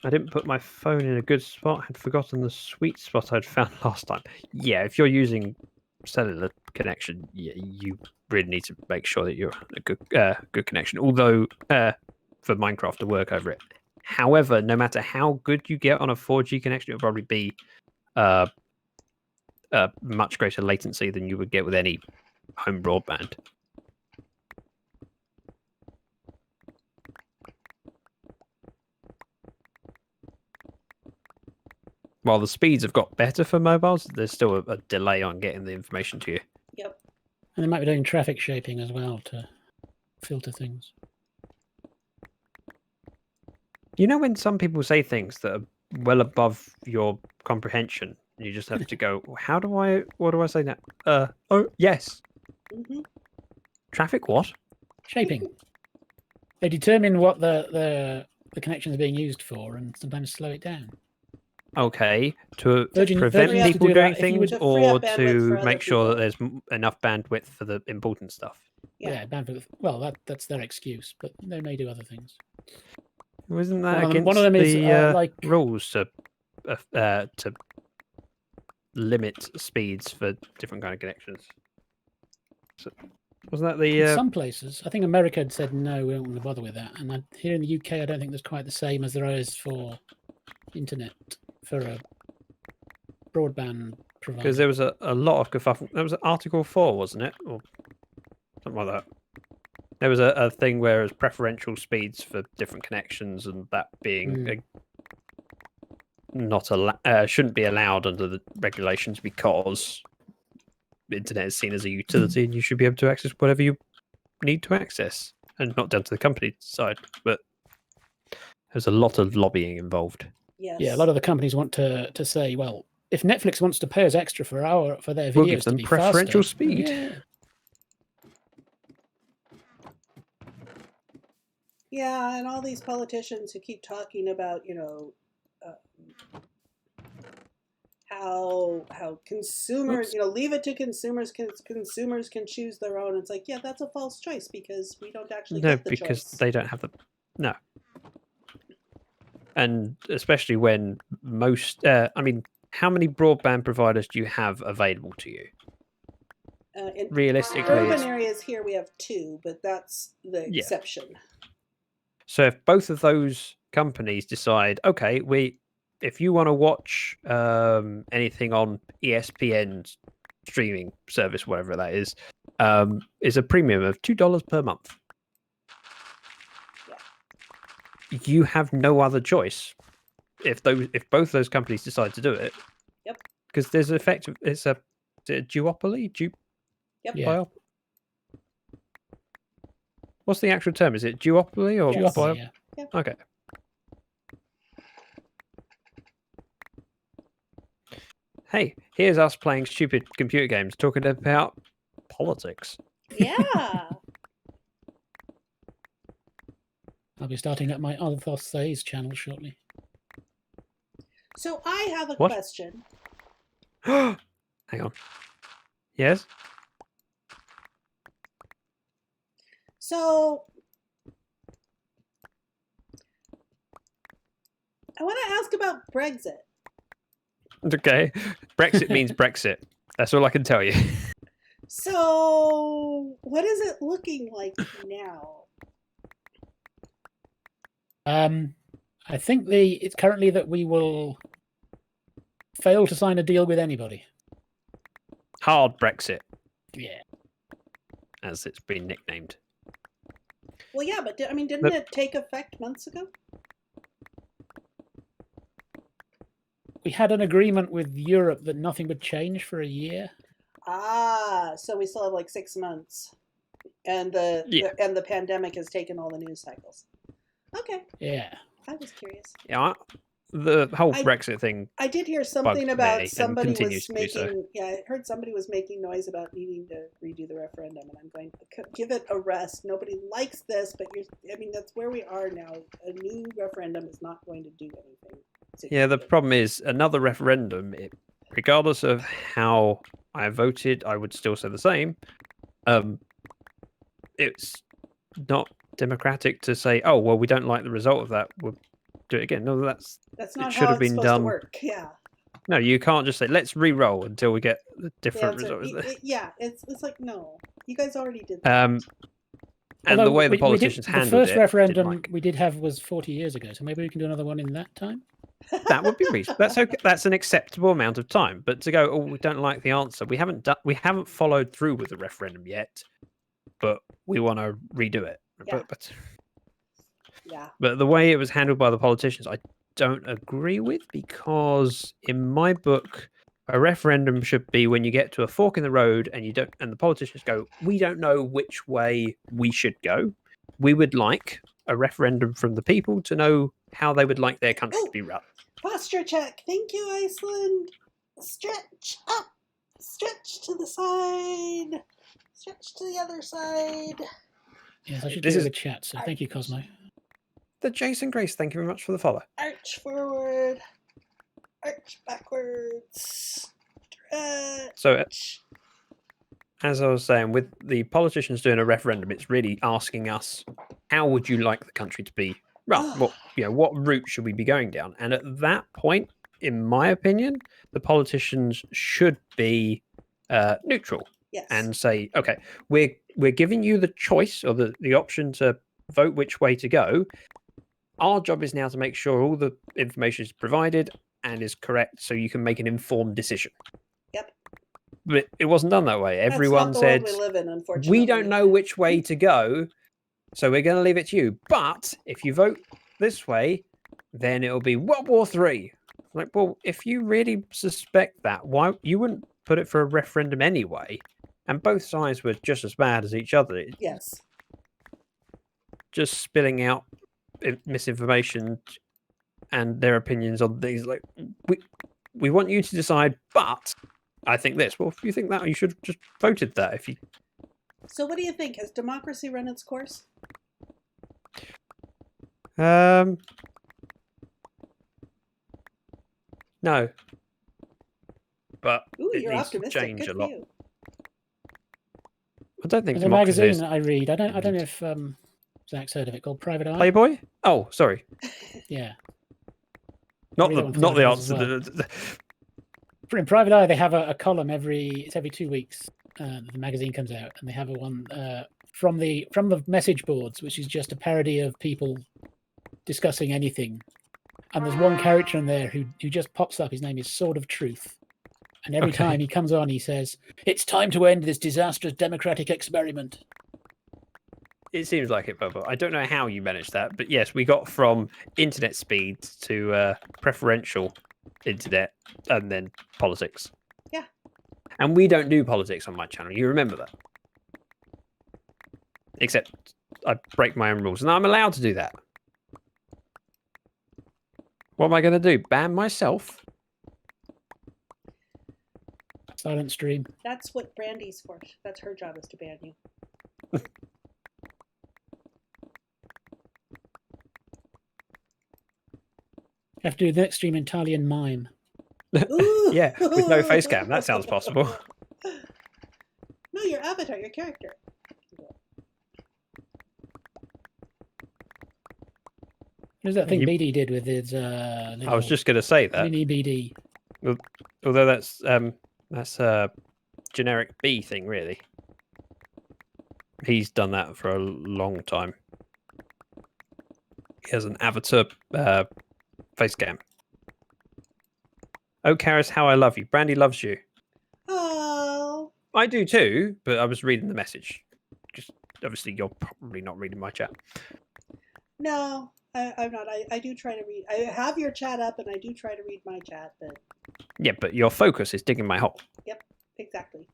I didn't put my phone in a good spot. I had forgotten the sweet spot I'd found last time. Yeah, if you're using cellular connection, you really need to make sure that you're a good connection. Although for Minecraft to work over it. However, no matter how good you get on a 4G connection, it'll probably be much greater latency than you would get with any home broadband. While the speeds have got better for mobiles, there's still a delay on getting the information to you. Yep. And they might be doing traffic shaping as well to filter things. You know when some people say things that are well above your comprehension, and you just have to go, what do I say now? Oh, yes. Mm-hmm. Traffic what? Shaping. They determine what the connections are being used for and sometimes slow it down. Okay, to Virgin prevent used to people do doing that if you things would- To free or up bandwidth to for other make sure that people. there's enough bandwidth for the important stuff. Yeah. Bandwidth. Well, that's their excuse, but they may do other things. Wasn't that One of them- against one of them is, the like- rules to limit speeds for different kind of connections? So, wasn't that the In some places, I think America had said no, we don't want to bother with that. And here in the UK, I don't think there's quite the same as there is for internet for a broadband provider. because there was a lot of kerfuffle. That was Article 4, wasn't it, or something like that? There was a thing where it was preferential speeds for different connections, and that being shouldn't be allowed under the regulations because the internet is seen as a utility, and you should be able to access whatever you need to access, and not down to the company side. But there's a lot of lobbying involved. Yes. Yeah, a lot of the companies want to say, well, if Netflix wants to pay us extra for their videos We'll give to them be preferential faster, speed. Yeah. Yeah, and all these politicians who keep talking about, how consumers, leave it to consumers. Consumers can choose their own. It's like, yeah, that's a false choice because we don't actually get the because choice. they don't have no. And especially when most, how many broadband providers do you have available to you? In Realistically, urban it's- areas here we have 2, but that's the Yeah. exception. So if both of those companies decide, okay, if you want to watch anything on ESPN's streaming service, whatever that is a premium of $2 per month. you have no other choice if both those companies decide to do it. Yep. Because there's an effect. Is it a duopoly? Yep. Yeah. What's the actual term? Is it duopoly or Duopoly, yeah. Okay. Hey, here's us playing stupid computer games, talking about politics. Yeah. I'll be starting up my Althos Says channel shortly. So I have a What? question. Hang on. Yes? So I want to ask about Brexit. Okay. Brexit means Brexit. That's all I can tell you. So what is it looking like now? I think it's currently that we will fail to sign a deal with anybody. Hard Brexit, Yeah. as it's been nicknamed. Well, yeah, but didn't it take effect months ago? We had an agreement with Europe that nothing would change for a year. Ah, so we still have like 6 months, and the pandemic has taken all the news cycles. Okay, Yeah. I was curious. Yeah, the whole Brexit thing. I did hear something bugged me about and somebody continues was to do so. making. Yeah, I heard somebody was making noise about needing to redo the referendum, and I'm going to give it a rest. Nobody likes this, but that's where we are now. A new referendum is not going to do anything. Yeah, the problem is another referendum. Regardless of how I voted, I would still say the same. It's not democratic to say, "Oh, well, we don't like the result of that. We'll do it again." No, That's not it should how have it's been supposed done. to work. Yeah. No, you can't just say, "Let's re-roll" until we get a different result. It's like no, you guys already did that. And Although the way the politicians handled the first it, referendum we did have was 40 years ago, so maybe we can do another one in that time. that would be reasonable. That's okay. That's an acceptable amount of time. But to go, "Oh, we don't like the answer. We haven't followed through with the referendum yet, but we want to redo it." Yeah. Yeah. But the way it was handled by the politicians, I don't agree with, because in my book, a referendum should be when you get to a fork in the road and the politicians go, "We don't know which way we should go. We would like a referendum from the people to know how they would like their country to be run." Posture check. Thank you, Iceland. Stretch up. Stretch to the side. Stretch to the other side. Yes, I should do the chat, so thank you, Cosmo. The Jason Grace, thank you very much for the follow. Arch forward. Arch backwards. Stretch. So, as I was saying, with the politicians doing a referendum, it's really asking us, how would you like the country to be run? What route should we be going down? And at that point, in my opinion, the politicians should be neutral. Yes. And say, okay, we're giving you the choice or the option to vote which way to go. Our job is now to make sure all the information is provided and is correct, so you can make an informed decision. Yep. But it wasn't done that way. Everyone That's not the said, world we live in, unfortunately. "We don't know which way to go, so we're going to leave it to you. But if you vote this way, then it'll be World War III." Like, well, if you really suspect that, why you wouldn't put it for a referendum anyway? And both sides were just as bad as each other. Yes. Just spilling out misinformation and their opinions on things. Like, we want you to decide, but I think this. Well, if you think that, you should have just voted that. So what do you think? Has democracy run its course? No. But it you're needs optimistic. to change Good a for lot. you. I don't think There's a democracy magazine is that I read. I don't know if Zach's heard of it, called Private Eye. Playboy. Oh, sorry. Yeah. Not read the it on not the Thursdays as answer. In Private Eye, they have a column every 2 weeks. The magazine comes out, and they have a one from the message boards, which is just a parody of people discussing anything. And there's one character in there who just pops up. His name is Sword of Truth. And every time he comes on, he says, "It's time to end this disastrous democratic experiment." It seems like it, Bubba. I don't know how you managed that, but yes, we got from internet speed to preferential internet and then politics. Yeah. And we don't do politics on my channel. You remember that? Except I break my own rules, and I'm allowed to do that. What am I going to do? Ban myself? Silent stream. That's what Brandy's for. That's her job, is to ban you. You have to do the next stream entirely in mime. Ooh. Yeah, with no face cam. That sounds possible. No, your avatar, your character. What is that thing You- BD did with his I was just going to say that. mini BD? Although that's a generic B thing, really. He's done that for a long time. He has an avatar face cam. Oh, Karis, how I love you. Brandy loves you. Oh. I do too, but I was reading the message. Just obviously, you're probably not reading my chat. No, I'm not. I do try to read. I have your chat up, and I do try to read my chat, but Yeah, but your focus is digging my hole. exactly.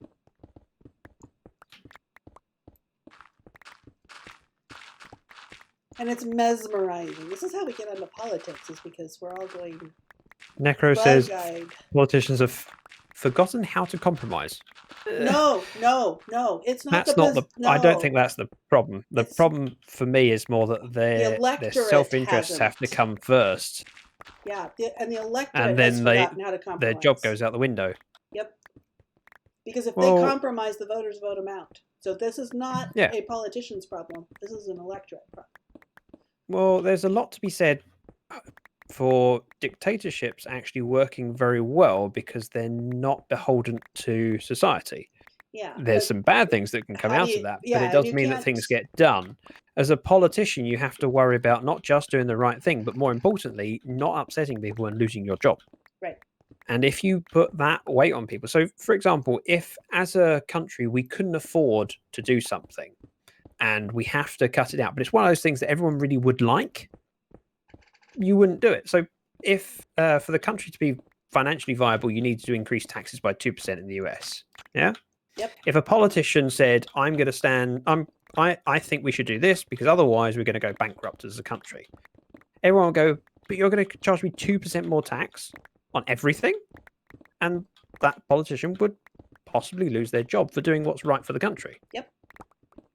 And it's mesmerizing. This is how we get into politics, is because we're all going Necro says bug-eyed. politicians have forgotten how to compromise. No, it's not. That's not the. I don't think no. that's the problem. The It's- problem for me is more that their electorate self-interests have to hasn't. come first, Yeah, and the electorate and then has they forgotten how to compromise. their job goes out the window. Yep. Because if Well- they compromise, the voters vote them out. So this is not Yeah. a politician's problem. This is an electorate problem. Well, there's a lot to be said for dictatorships actually working very well because they're not beholden to society. Yeah. There's but- some bad things that can come how out do you- of that, yeah, but it and does you mean that can't- things get done. As a politician, you have to worry about not just doing the right thing, but more importantly, not upsetting people and losing your job. Right. And if you put that weight on people, so for example, if as a country we couldn't afford to do something and we have to cut it out, but it's one of those things that everyone really would like, you wouldn't do it. So if for the country to be financially viable, you need to increase taxes by 2% in the US. Yeah. Yep. If a politician said, "I'm going to stand," I think we should do this because otherwise we're going to go bankrupt as a country. Everyone will go, "But you're going to charge me 2% more tax on everything," and that politician would possibly lose their job for doing what's right for the country. Yep.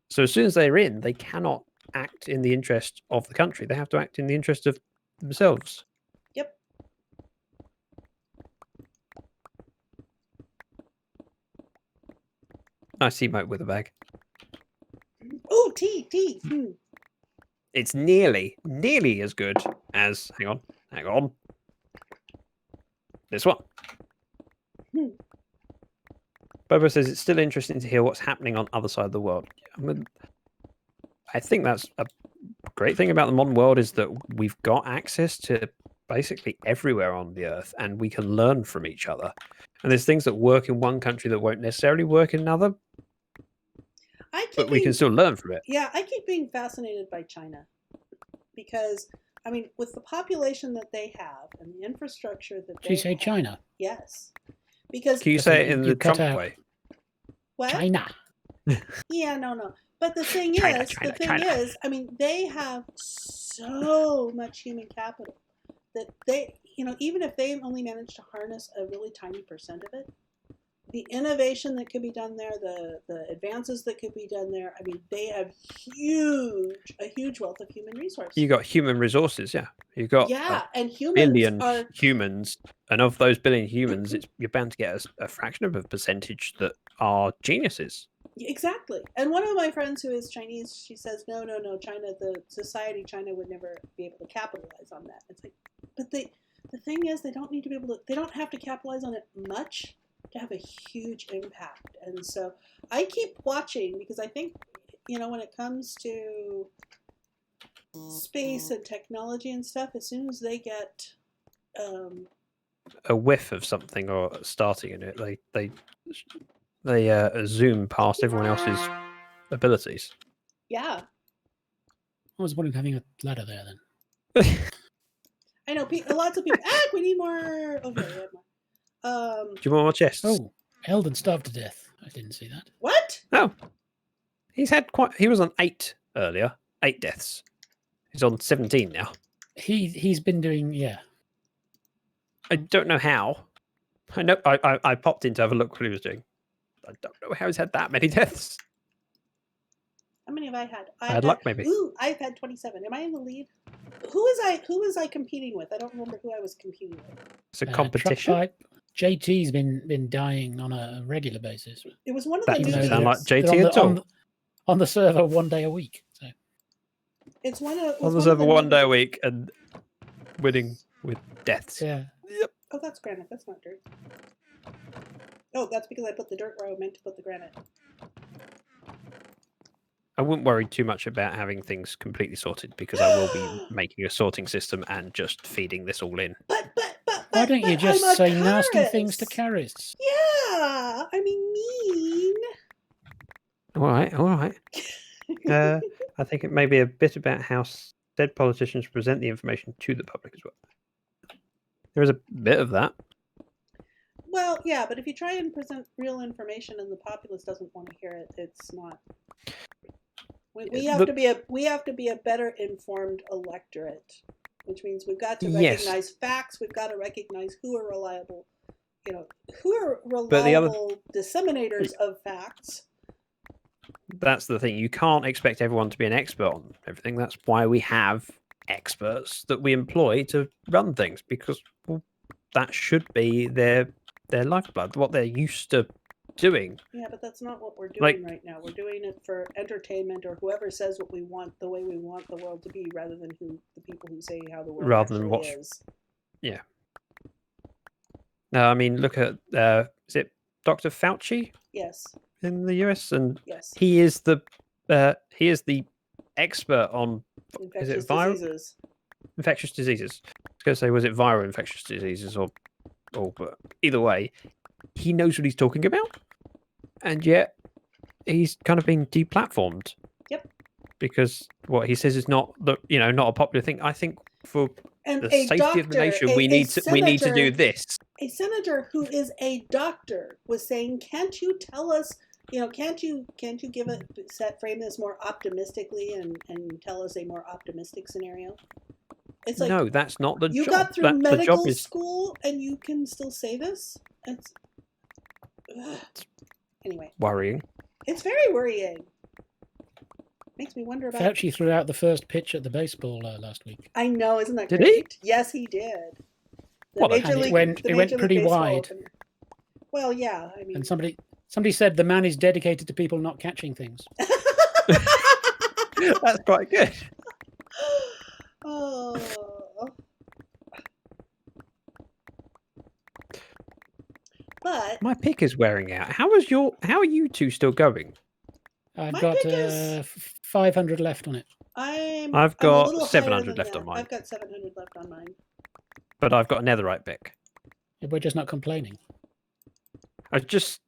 So as soon as they're in, they cannot act in the interest of the country. They have to act in the interest of themselves. Yep. Nice emote with a bag. Oh, tea. It's nearly as good as. Hang on. This one. Hmm. Bobo says it's still interesting to hear what's happening on the other side of the world. I think that's a great thing about the modern world is that we've got access to basically everywhere on the earth, and we can learn from each other. And there's things that work in one country that won't necessarily work in another, but we can still learn from it. Yeah, I keep being fascinated by China because, I mean, with the population that they have and the infrastructure that Did they you say have, China? Yes, because Can you That's say it, it in you the cut Trump out. way? what? China. Yeah, no. But the thing China, China is, I mean, they have so much human capital that they, even if they only manage to harness a really tiny percent of it, the innovation that could be done there, the advances that could be done there, I mean, they have a huge wealth of human resources. You got human resources, yeah. You got and humans billion are humans, and of those billion humans, you're bound to get a fraction of a percentage that are geniuses. exactly. And one of my friends who is Chinese, she says, no, China, China would never be able to capitalize on that. It's like, but the thing is, they don't have to capitalize on it much to have a huge impact. And so I keep watching because I think, when it comes to space and technology and stuff, as soon as they get A whiff of something or starting in it, they zoom past everyone else's abilities. yeah, was wondering having a ladder there then. I know lots of people. We need more. Okay, we have more. Do you want more chests? Oh, Eldon starved to death. I didn't see that. What? No. He was on 8 earlier. 8 deaths. He's on 17 now. He's been doing, yeah. I don't know how. I know I popped in to have a look what he was doing. I don't know how he's had that many deaths. How many have I had? I had luck, maybe. Ooh, I've had 27. Am I in the lead? Who was I competing with? I don't remember who I was competing with. It's a competition. JT's been dying on a regular basis. It was one of That the doesn't new sound like games. JT at all. On the server 1 day a week. So It's one of On the server 1 day a week and winning with deaths. yeah. Yep. Oh, that's granite. That's not dirt. Oh, that's because I put the dirt where I meant to put the granite. I wouldn't worry too much about having things completely sorted because I will be making a sorting system and just feeding this all in. But Why don't you just I'm a say nasty Karis. things to Karis? Yeah, I mean. All right. I think it may be a bit about how said politicians present the information to the public as well. There is a bit of that. Well, yeah, but if you try and present real information and the populace doesn't want to hear it, it's not. We have to be a better informed electorate, which means we've got to recognize facts. We've got to recognize who are reliable, who are reliable disseminators of facts. That's the thing. You can't expect everyone to be an expert on everything. That's why we have experts that we employ to run things, because that should be their lifeblood, what they're used to doing. Yeah, but that's not what we're doing right now. We're doing it for entertainment, or whoever says what we want, the way we want the world to be, rather than the people who say how the world actually is. Yeah. No, I mean, look at is it Dr. Fauci? Yes. In the US, and yes, he is the expert on infectious diseases. Infectious diseases. I was going to say, was it viral infectious diseases or but either way, he knows what he's talking about, and yet he's kind of being deplatformed. Yep. Because what he says is not not a popular thing. I think for the safety of the nation, we need to do this. A senator who is a doctor was saying, "Can't you tell us? Can't you frame this more optimistically and tell us a more optimistic scenario?" It's like, no, that's not the job. You got through medical school and you can still say this? Anyway. Worrying. It's very worrying. Makes me wonder about... Fauci threw out the first pitch at the baseball last week. I know, isn't that great? Did he? Yes, he did. It went pretty wide. Opener. Well, yeah, I mean... And somebody said the man is dedicated to people not catching things. That's quite good. Oh. But my pick is wearing out. How are you two still going? I've got 500 left on it. I've got 700 left on mine. I've got 700 left on mine. But I've got a netherite pick. We're just not complaining. I've used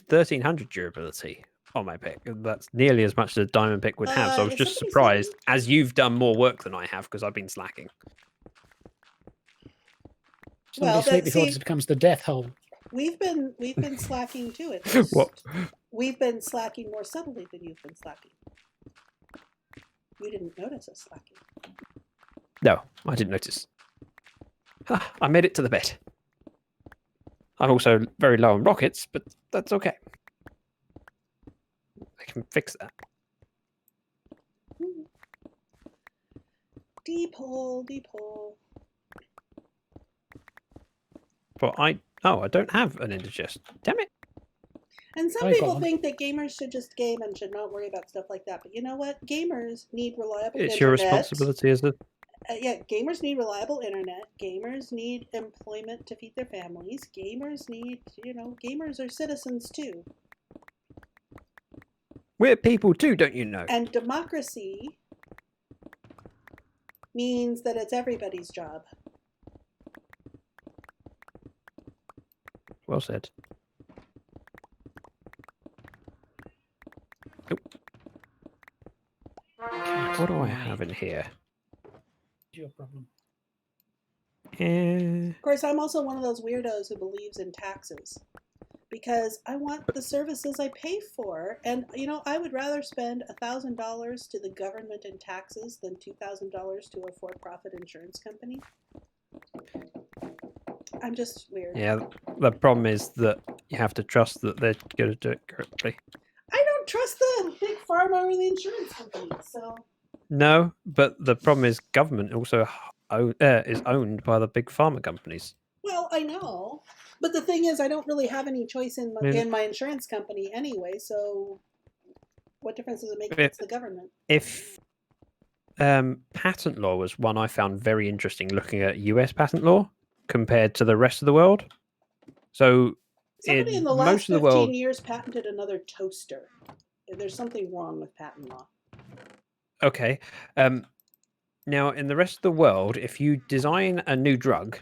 1300 durability on my pick. That's nearly as much as a diamond pick would have. So I was just surprised, as you've done more work than I have, because I've been slacking. Somebody sleep before this becomes the death hole. We've been slacking too. What? We've been slacking more subtly than you've been slacking. You didn't notice us slacking. No, I didn't notice. I made it to the bed. I'm also very low on rockets, but that's okay. I can fix that. Deep hole. But I don't have an ender chest. Damn it. And some people think that gamers should just game and should not worry about stuff like that. But you know what? Gamers need reliable internet. It's your responsibility as a... gamers need reliable internet. Gamers need employment to feed their families. Gamers need, gamers are citizens too. We're people too, don't you know? And democracy means that it's everybody's job. Well said. I have in here? Your problem. Of course, I'm also one of those weirdos who believes in taxes because I want the services I pay for. And, you know, I would rather spend $1,000 to the government in taxes than $2,000 to a for-profit insurance company. I'm just weird. Yeah, the problem is that you have to trust that they're going to do it correctly. I don't trust the big pharma or the insurance companies, so... No, but the problem is government also is owned by the big pharma companies. Well, I know. But the thing is, I don't really have any choice in my insurance company anyway, so what difference does it make if it's the government? If patent law was one I found very interesting looking at US patent law compared to the rest of the world. So somebody in the last 15 years patented another toaster. There's something wrong with patent law. Okay. Now, in the rest of the world, if you design a new drug,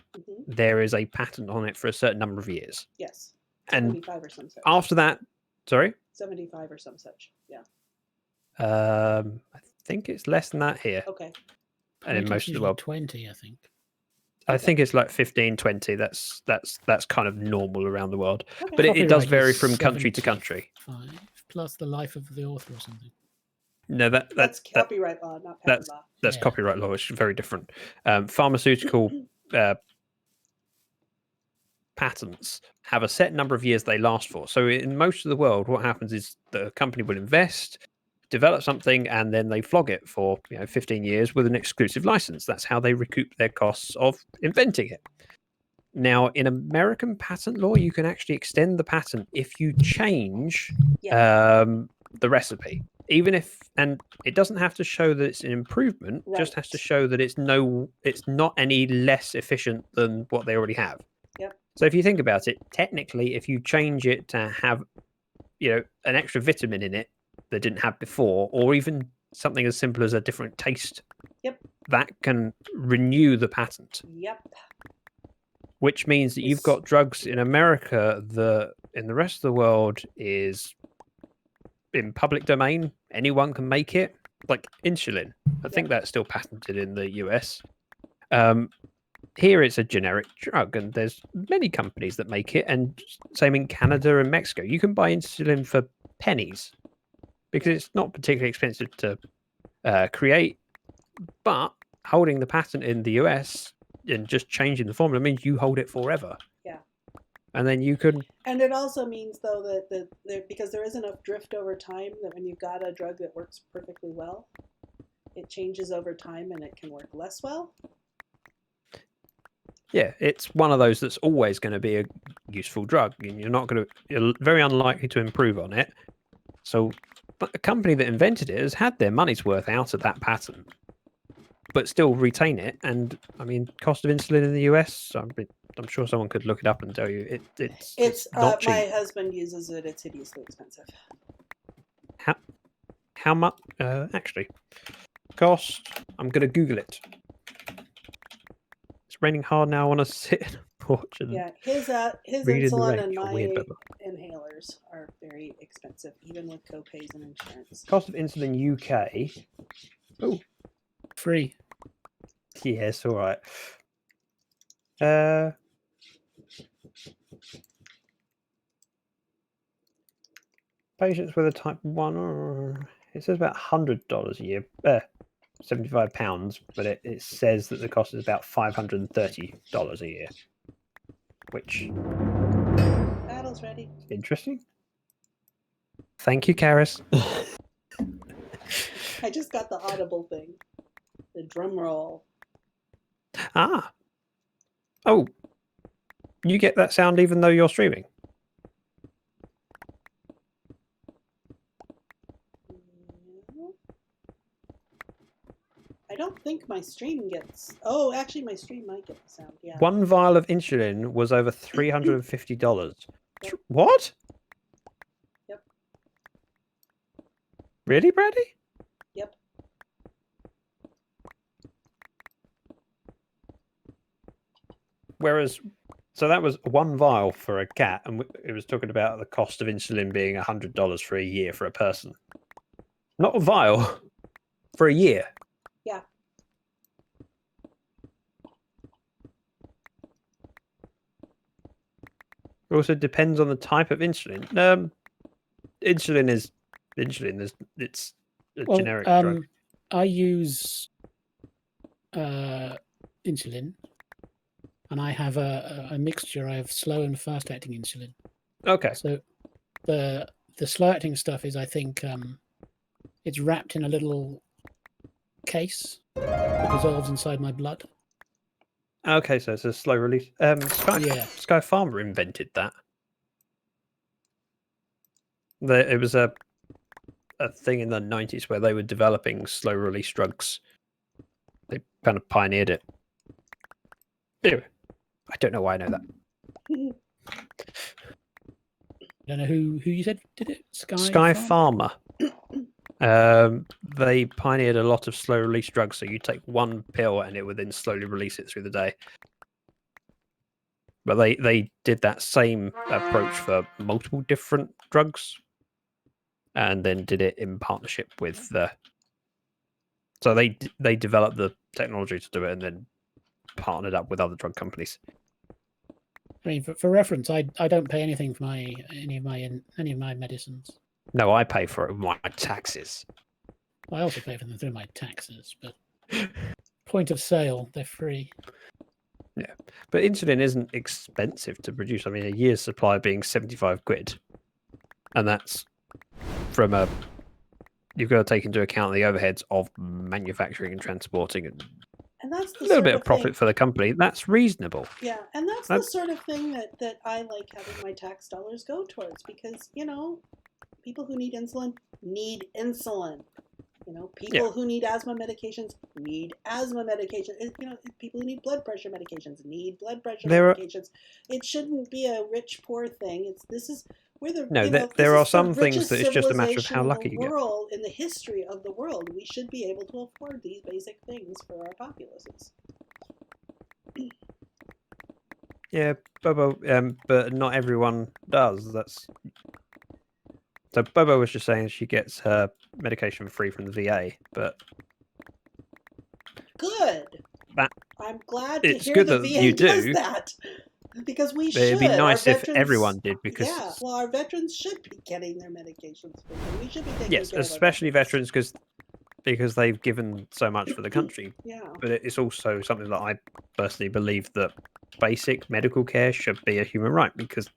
there is a patent on it for a certain number of years. Yes. 75 or some such. After that, sorry? 75 or some such, yeah. I think it's less than that here. Okay. And in most of the world. 20, I think. I think it's like 15, 20. That's kind of normal around the world. Okay. But it does vary from country to country. Plus the life of the author or something. No, that's copyright law, not patent law. That's copyright law, which is very different. Pharmaceutical patents have a set number of years they last for. So in most of the world, what happens is the company will invest, develop something, and then they flog it for 15 years with an exclusive license. That's how they recoup their costs of inventing it. Now, in American patent law, you can actually extend the patent if you change the recipe. Even if, and it doesn't have to show that it's an improvement, just has to show that it's not any less efficient than what they already have. Yep. So if you think about it, technically, if you change it to have, an extra vitamin in it that didn't have before, or even something as simple as a different taste, that can renew the patent. Yep. Which means that you've got drugs in America that in the rest of the world is in public domain. Anyone can make it, like insulin. I think that's still patented in the US. Here it's a generic drug, and there's many companies that make it, and same in Canada and Mexico. You can buy insulin for pennies because it's not particularly expensive to create, but holding the patent in the US and just changing the formula means you hold it forever. Yeah. And then you could... And it also means, though, that because there is enough drift over time, that when you've got a drug that works perfectly well, it changes over time and it can work less well. Yeah, it's one of those that's always going to be a useful drug. You're very unlikely to improve on it. So a company that invented it has had their money's worth out of that patent, but still retain it. And I mean, cost of insulin in the US, I'm sure someone could look it up and tell you it's not cheap. My husband uses it. It's hideously expensive. How much? Actually, cost. I'm going to Google it. It's raining hard now. I want to sit in a porch and his insulin and my inhalers are very expensive, even with co-pays and insurance. Cost of insulin UK. Oh, free. Yes, all right. Patients with a type 1, it says about $100 a year, £75, but it says that the cost is about $530 a year, which... Battle's ready. Interesting. Thank you, Karis. I just got the audible thing. The drum roll. Ah. Oh. You get that sound even though you're streaming? I don't think my stream gets... Oh, actually, my stream might get the sound, yeah. One vial of insulin was over $350. Yep. What? Yep. Really, Brady? Yep. Whereas... So that was one vial for a cat, and it was talking about the cost of insulin being $100 for a year for a person. Not a vial, for a year. Also depends on the type of insulin. Insulin is insulin. It's a Well, generic drug. I use insulin, and I have a mixture. I have slow and fast acting insulin. Okay. So the slow acting stuff is, I think, it's wrapped in a little case that dissolves inside my blood. Okay, so it's a slow release. Sky Pharma invented that. It was a thing in the 90s where they were developing slow release drugs. They kind of pioneered it. Anyway, I don't know why I know that. I don't know who you said did it. Sky Pharma. They pioneered a lot of slow release drugs, so you take one pill and it would then slowly release it through the day. But they did that same approach for multiple different drugs, and then did it in partnership with the. So they developed the technology to do it, and then partnered up with other drug companies. I mean, for reference, I don't pay anything for any of my medicines. No, I pay for it with my taxes. I also pay for them through my taxes, but point of sale, they're free. Yeah, but insulin isn't expensive to produce. I mean, a year's supply being 75 quid, and that's from a. You've got to take into account the overheads of manufacturing and transporting, and that's the a little sort bit of of profit thing, for the company. That's reasonable. Yeah, and that's the sort of thing that I like having my tax dollars go towards, because people who need insulin need insulin. People who need asthma medications need asthma medications. People who need blood pressure medications need blood pressure medications. It shouldn't be a rich poor thing. There are some things that it's just a matter of how lucky you get. In the history of the world, we should be able to afford these basic things for our populaces. Yeah, Bobo, but not everyone does. So Bobo was just saying she gets her medication free from the VA, but good. I'm glad to hear good the that VA you does do. that, because we should. It'd be nice Our if everyone did, because our veterans should be getting their medications free. We should be taking care of our especially veterans because they've given so much for the country. Yeah. But it's also something that I personally believe that basic medical care should be a human right, because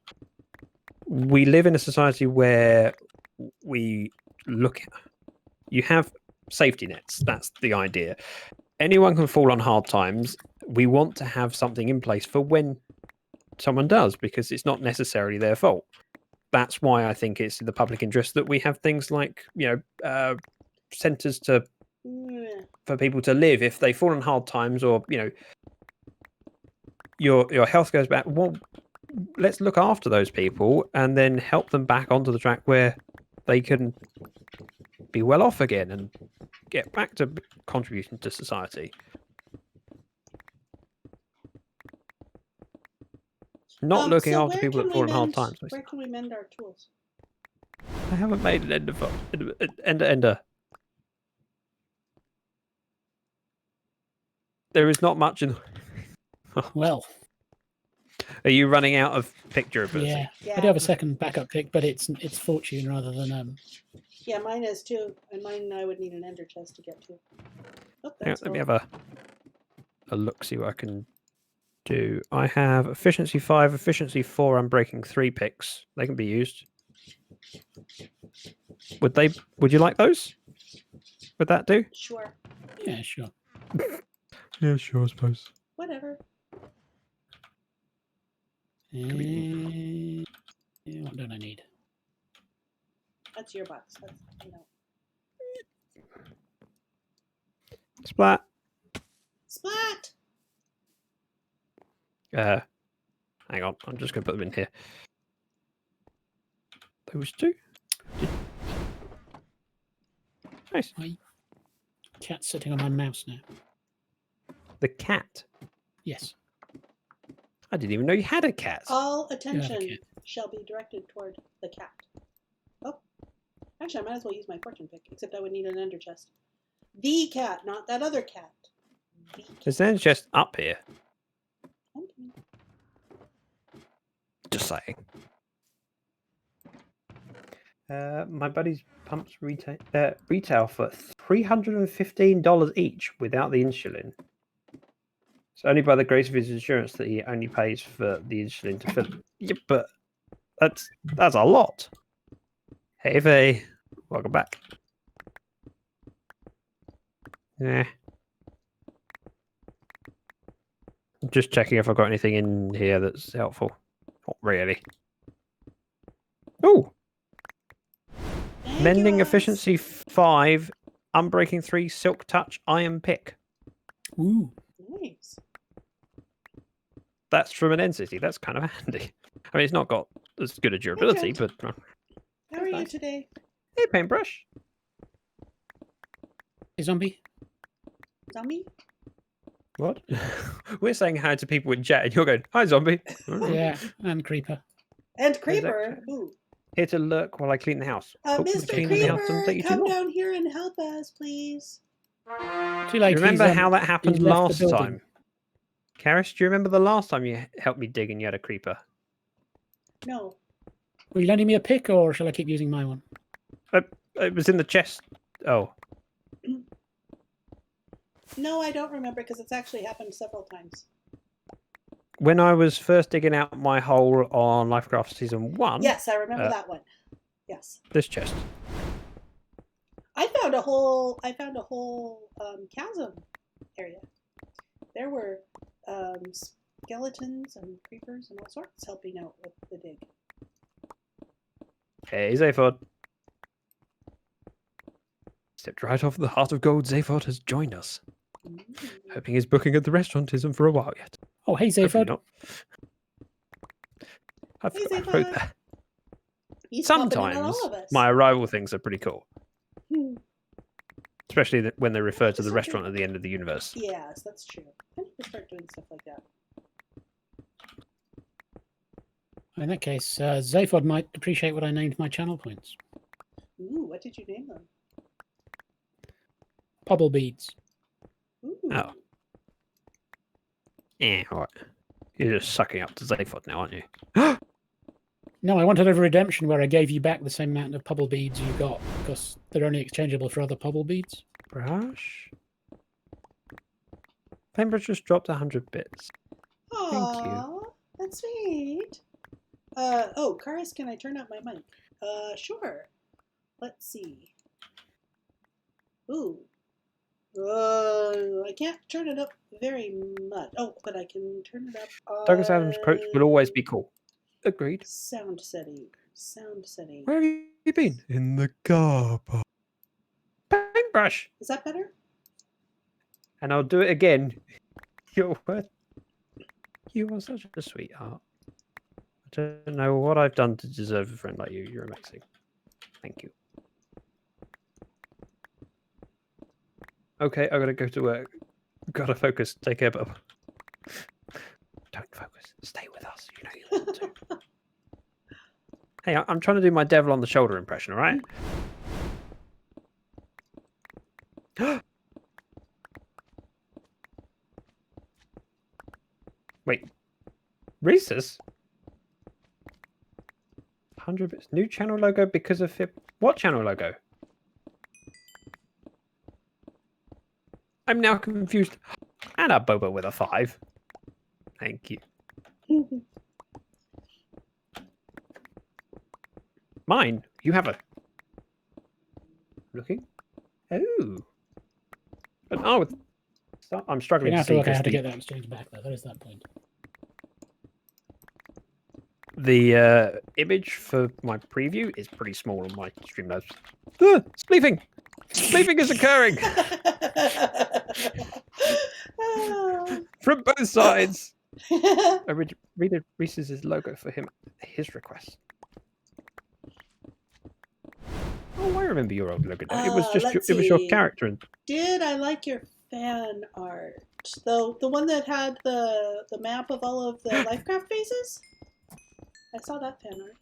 we live in a society where you have safety nets. That's the idea. Anyone can fall on hard times. We want to have something in place for when someone does, because it's not necessarily their fault. That's why I think it's in the public interest that we have things like centres for people to live if they fall on hard times, or your health goes back. Well, let's look after those people and then help them back onto the track where they can be well off again and get back to contributing to society. Not looking after people that fall on hard times. Where can we mend our tools? I haven't made an ender. There is not much in. Well, are you running out of picture ability? Yeah. I do have a second backup pick, but it's fortune rather than Yeah, mine is too, and mine I would need an ender chest to get to. Oh, let me have a look, see what I can do. I have efficiency 5, efficiency 4, and breaking 3 picks. They can be used. Would you like those? Would that do? Sure. Yeah, sure. Yeah, sure, I suppose. Whatever. What don't I need? That's your box. Splat. Splat. Hang on. I'm just going to put them in here. Those two. Nice. My cat's sitting on my mouse now. The cat. Yes. I didn't even know you had a cat. All attention shall be directed toward the cat. Oh, actually, I might as well use my fortune pick, except I would need an ender chest. The cat, not that other cat. There's an ender chest up here. Just saying. My buddy's pumps retail for $315 each without the insulin. It's only by the grace of his insurance that he only pays for the insulin to fill. Yeah, but that's a lot. Hey, Faye. Welcome back. Yeah. Just checking if I've got anything in here that's helpful. Not really. Oh! Mending efficiency 5, unbreaking 3, silk touch, iron pick. Ooh. Nice. That's from an entity. That's kind of handy. I mean, it's not got as good a durability, but... How are you today? Hey, paintbrush. Hey, zombie. Zombie? What? We're saying hi to people in chat, and you're going, hi, zombie. Yeah, and creeper. And Creeper. Ooh. Here to lurk while I clean the house. Hopefully Mr. cleaning the house doesn't Creeper, take you too come long. down here and help us, please. Too late. Do you remember he's, how that happened he's left the last building. time? Karis, do you remember the last time you helped me dig and you had a creeper? No. Were you lending me a pick, or shall I keep using my one? It was in the chest. Oh. No, I don't remember because it's actually happened several times. When I was first digging out my hole on LyfCraft Season 1... Yes, I remember that one. Yes. This chest. I found a whole chasm area. There were skeletons and creepers and all sorts helping out with the dig. Hey, Zaphod. Stepped right off the Heart of Gold. Zaphod has joined us. Hoping his booking at the restaurant isn't for a while yet. Oh, hey, Hopefully Zaphod. not. I Hey, forgot I wrote Zaphod. that. He's popping in on Sometimes all of us. my arrival things are pretty cool. Hmm. Especially when they refer to the That's restaurant true. at the end of the universe. Yes, that's true. I need to start doing stuff like that. In that case, Zaphod might appreciate what I named my channel points. Ooh, what did you name them? Pobble beads. Ooh. Oh. Alright. You're just sucking up to Zaphod now, aren't you? No, I wanted a redemption where I gave you back the same amount of pobble beads you got, because they're only exchangeable for other pobble beads. Brush. Paintbrush just dropped 100 bits. Aww, that's sweet. Oh, Karis, can I turn up my mic? Sure. Let's see. Ooh. I can't turn it up very much. Oh, but I can turn it up on... Douglas Adams' quotes will always be cool. Agreed. Sound setting. Sound setting. Where have you been? In the car park. Paintbrush! Is that better? And I'll do it again. You are such a sweetheart. I don't know what I've done to deserve a friend like you. You're amazing. Thank you. Okay, I gotta go to work. Gotta focus. Take care, Bub. Don't focus. Stay with us. You know you want to. Hey, I'm trying to do my devil on the shoulder impression, all right? Wait. Reese's? 100 bits. New channel logo because of Fib. What channel logo? I'm now confused. And a Boba with a 5. Thank you. Mine? You have a... Looking? Oh. But, oh, I'm struggling You're to going to have to see work out how to the, get that exchange back, though. That is that point. the image for my preview is pretty small on my Streamlabs. Spleefing! Spleefing is occurring! From both sides! I read Reese's logo for him, his request. Oh, I remember your old logo now. It was just let's it was your see. character. And Did I like your fan art? The one that had the map of all of the LyfCraft bases? I saw that fan art.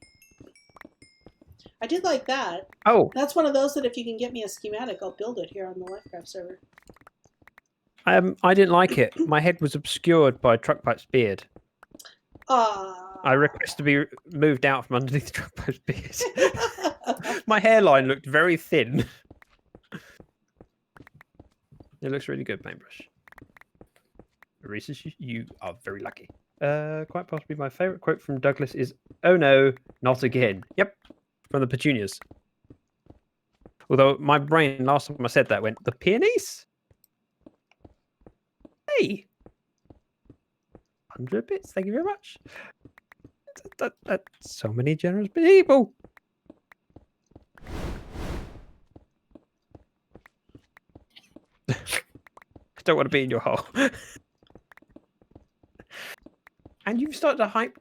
I did like that. oh, That's one of those that if you can get me a schematic, I'll build it here on the LyfCraft server. I didn't like it. My head was obscured by Truckpipe's beard. Ah, I request to be moved out from underneath the truck post because my hairline looked very thin. It looks really good, paintbrush. Reese's, you are very lucky. Quite possibly my favourite quote from Douglas is, "Oh no, not again." Yep, from the Petunias. Although my brain, last time I said that, went, "The peonies? Hey! 100 bits, thank you very much." That's so many generous people. I don't want to be in your hole. And you've started a hype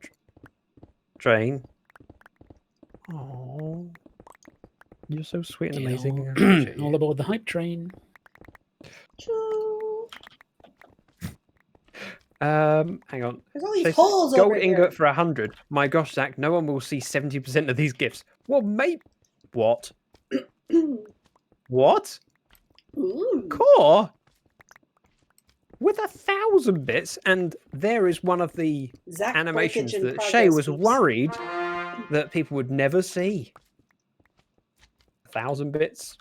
train. Oh, you're so sweet and amazing. I appreciate All you. aboard the hype train. Choo. Hang on. There's all these Chase, holes gold over ingot here. for 100. My gosh, Zach, no one will see 70% of these gifts. Well, mate, what? What? Ooh. Core? With 1,000 bits, and there is one of the Zach animations breakage in that Shay progress, was peeps. worried that people would never see. 1,000 bits.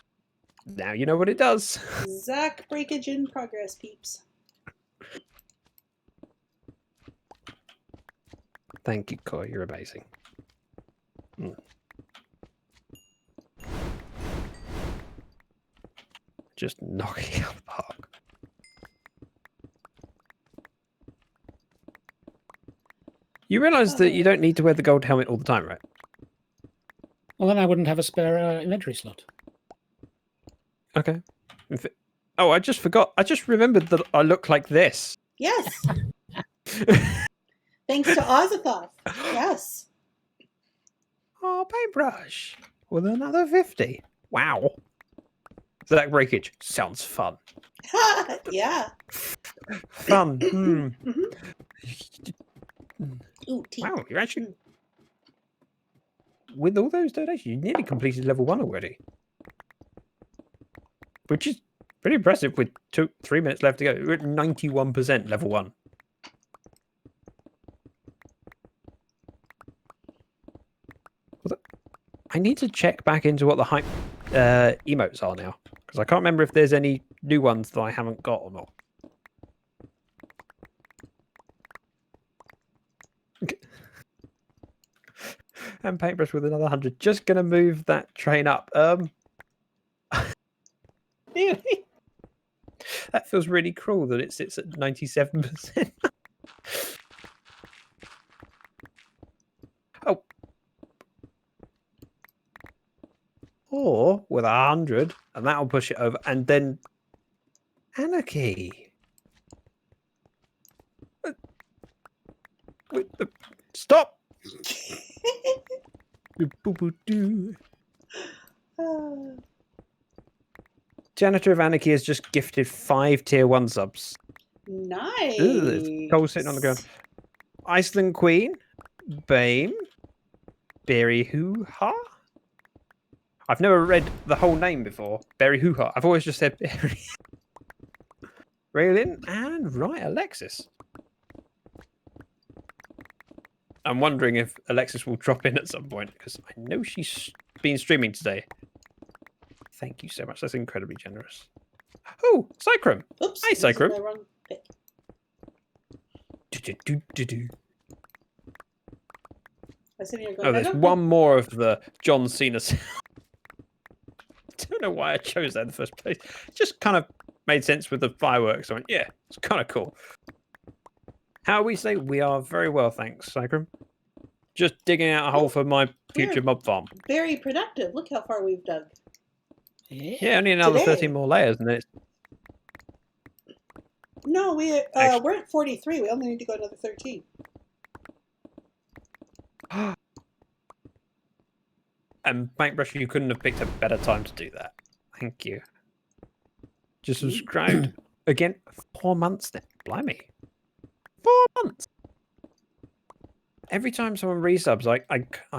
Now you know what it does. Zach breakage in progress, peeps. Thank you, Koi. You're amazing. Just knocking it out of the park. You realise that you don't need to wear the gold helmet all the time, right? Well, then I wouldn't have a spare inventory slot. Okay. Oh, I just forgot. I just remembered that I look like this. Yes. Thanks to Ozathoth. Yes. Oh, paintbrush. With another 50. Wow. Zach breakage. Sounds fun. Yeah. Fun. Ooh, teeth. Wow, you actually... With all those donations, you nearly completed level 1 already. Which is pretty impressive with 3 minutes left to go. We're at 91% level 1. I need to check back into what the hype emotes are now. Because I can't remember if there's any new ones that I haven't got or not. And paintbrush with another 100. Just going to move that train up. Really? That feels really cruel that it sits at 97%. Oh. Or with 100, and that'll push it over. And then anarchy. Stop. Janitor of Anarchy has just gifted 5 tier 1 subs. Nice. Ooh, there's coal sitting on the ground. Iceland Queen, Bame, Berry Hoo Ha. I've never read the whole name before. Berry Hoo Ha. I've always just said Berry. Raylin and right, Alexis. I'm wondering if Alexis will drop in at some point because I know she's been streaming today. Thank you so much. That's incredibly generous. Oh, Cycrum. Oops. Hi, this is Cycrum. my wrong bit. I was sitting here going, Oh, there's one more of the John Cena. I don't know why I chose that in the first place. It just kind of made sense with the fireworks. I went, yeah, it's kind of cool. How are we say? We are very well, thanks, Cycrum. Just digging out a hole for my future mob farm. Very productive. Look how far we've dug. Yeah, only another Today. 13 more layers, and then it's... No, we're at 43. We only need to go another 13. And Paintbrush, you couldn't have picked a better time to do that. Thank you. Just subscribed again. 4 months then. Blimey. 4 months. Every time someone resubs, I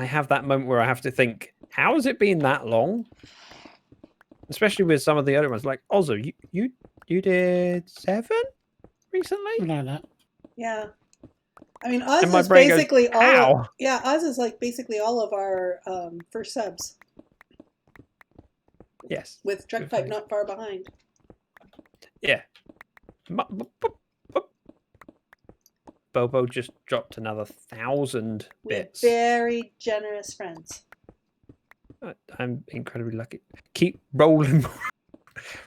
have that moment where I have to think, how has it been that long? Especially with some of the other ones, like Ozzo, you did 7 recently? I know that. Yeah. I mean, Oz And my is brain goes, basically all. how? Yeah, Oz is like basically all of our first subs, Yes. with Truck Pipe not far behind. Yeah. Bobo just dropped another 1,000 We have bits. very generous friends. I'm incredibly lucky. Keep rolling.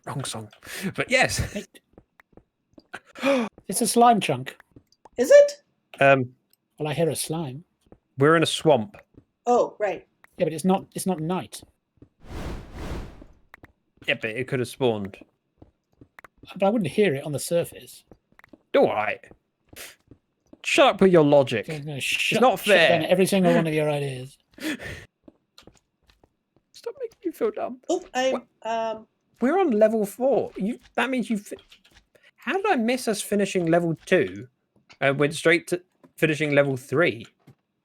Wrong song. But yes. It's a slime chunk. Is it? Well, I hear a slime. We're in a swamp. Oh, right. Yeah, but it's not night. Yeah, but it could have spawned. But I wouldn't hear it on the surface. All right. Shut up with your logic. I'm gonna It's not shut down fair. every single one of your ideas. Stop making me feel dumb. Oh, We're on level 4. That means you. How did I miss us finishing level 2? And went straight to finishing level 3.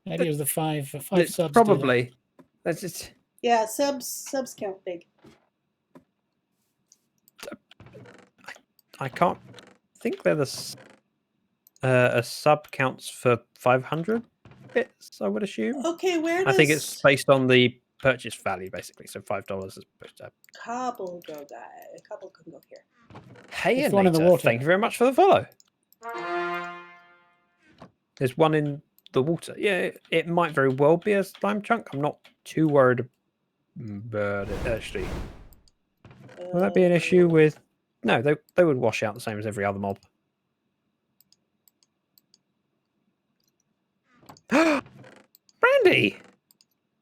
Maybe it was the five It's subs. probably. That's just. yeah, subs count big. I can't think they're a sub counts for 500 bits. I would assume. Okay, where does I think it's based on the purchase value, basically. So $5 is supposed to. Cobble go guy? Cobble can go here. Hey, There's one in the Anita, water. thank you very much for the follow. There's one in the water. Yeah, it might very well be a slime chunk. I'm not too worried about it, actually. Will that be an issue with... No, they would wash out the same as every other mob. Brandy!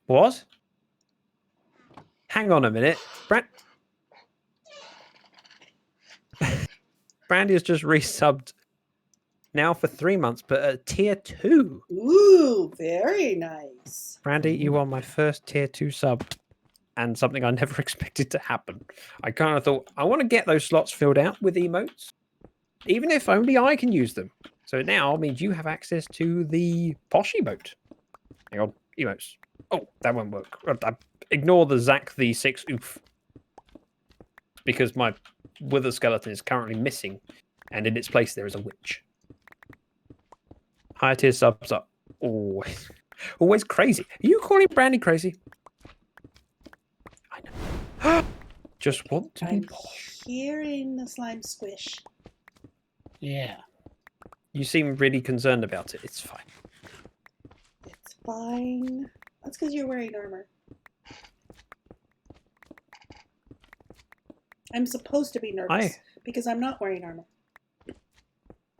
What? Hang on a minute. Brandy has just resubbed now for 3 months, but at tier 2. Ooh, very nice. Brandy, you are my first tier 2 sub. And something I never expected to happen. I kind of thought, I want to get those slots filled out with emotes, even if only I can use them. So now means you have access to the posh emote. Hang on, emotes. Oh, that won't work. Ignore the Zach the 6 oof. Because my wither skeleton is currently missing, and in its place there is a witch. Higher tier subs are always crazy. Are you calling Brandy crazy? Just want to be I'm posh. hearing the slime squish. Yeah. You seem really concerned about it. It's fine. It's fine. That's because you're wearing armor. I'm supposed to be nervous because I'm not wearing armor.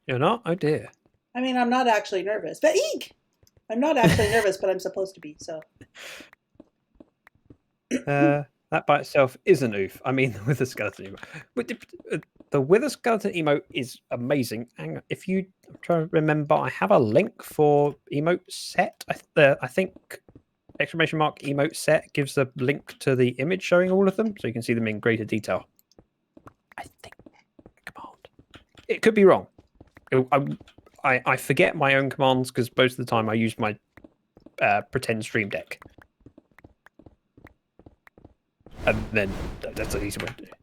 You're not? Oh dear. I mean, I'm not actually nervous, but eek! I'm not actually nervous, but I'm supposed to be, so. That by itself is an oof. I mean, the wither skeleton emote. The wither skeleton emote is amazing. Hang on. If you I'm trying to remember, I have a link for emote set. I think exclamation mark emote set gives a link to the image showing all of them, so you can see them in greater detail. I think command. It could be wrong. I forget my own commands because most of the time I use my pretend stream deck. And then that's an easy way to do it.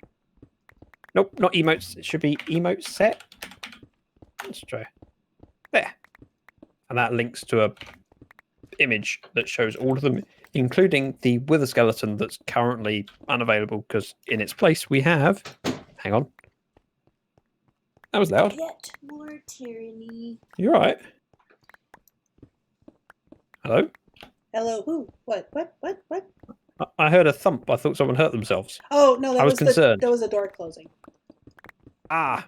Nope, not emotes. It should be emote set. Let's try. There. And that links to a image that shows all of them, including the wither skeleton that's currently unavailable because in its place we have... Hang on. That was loud. Yet more tyranny. You're right. Hello? Hello, who? What? I heard a thump. I thought someone hurt themselves. Oh, no, that I was was concerned. That was a door closing. Ah.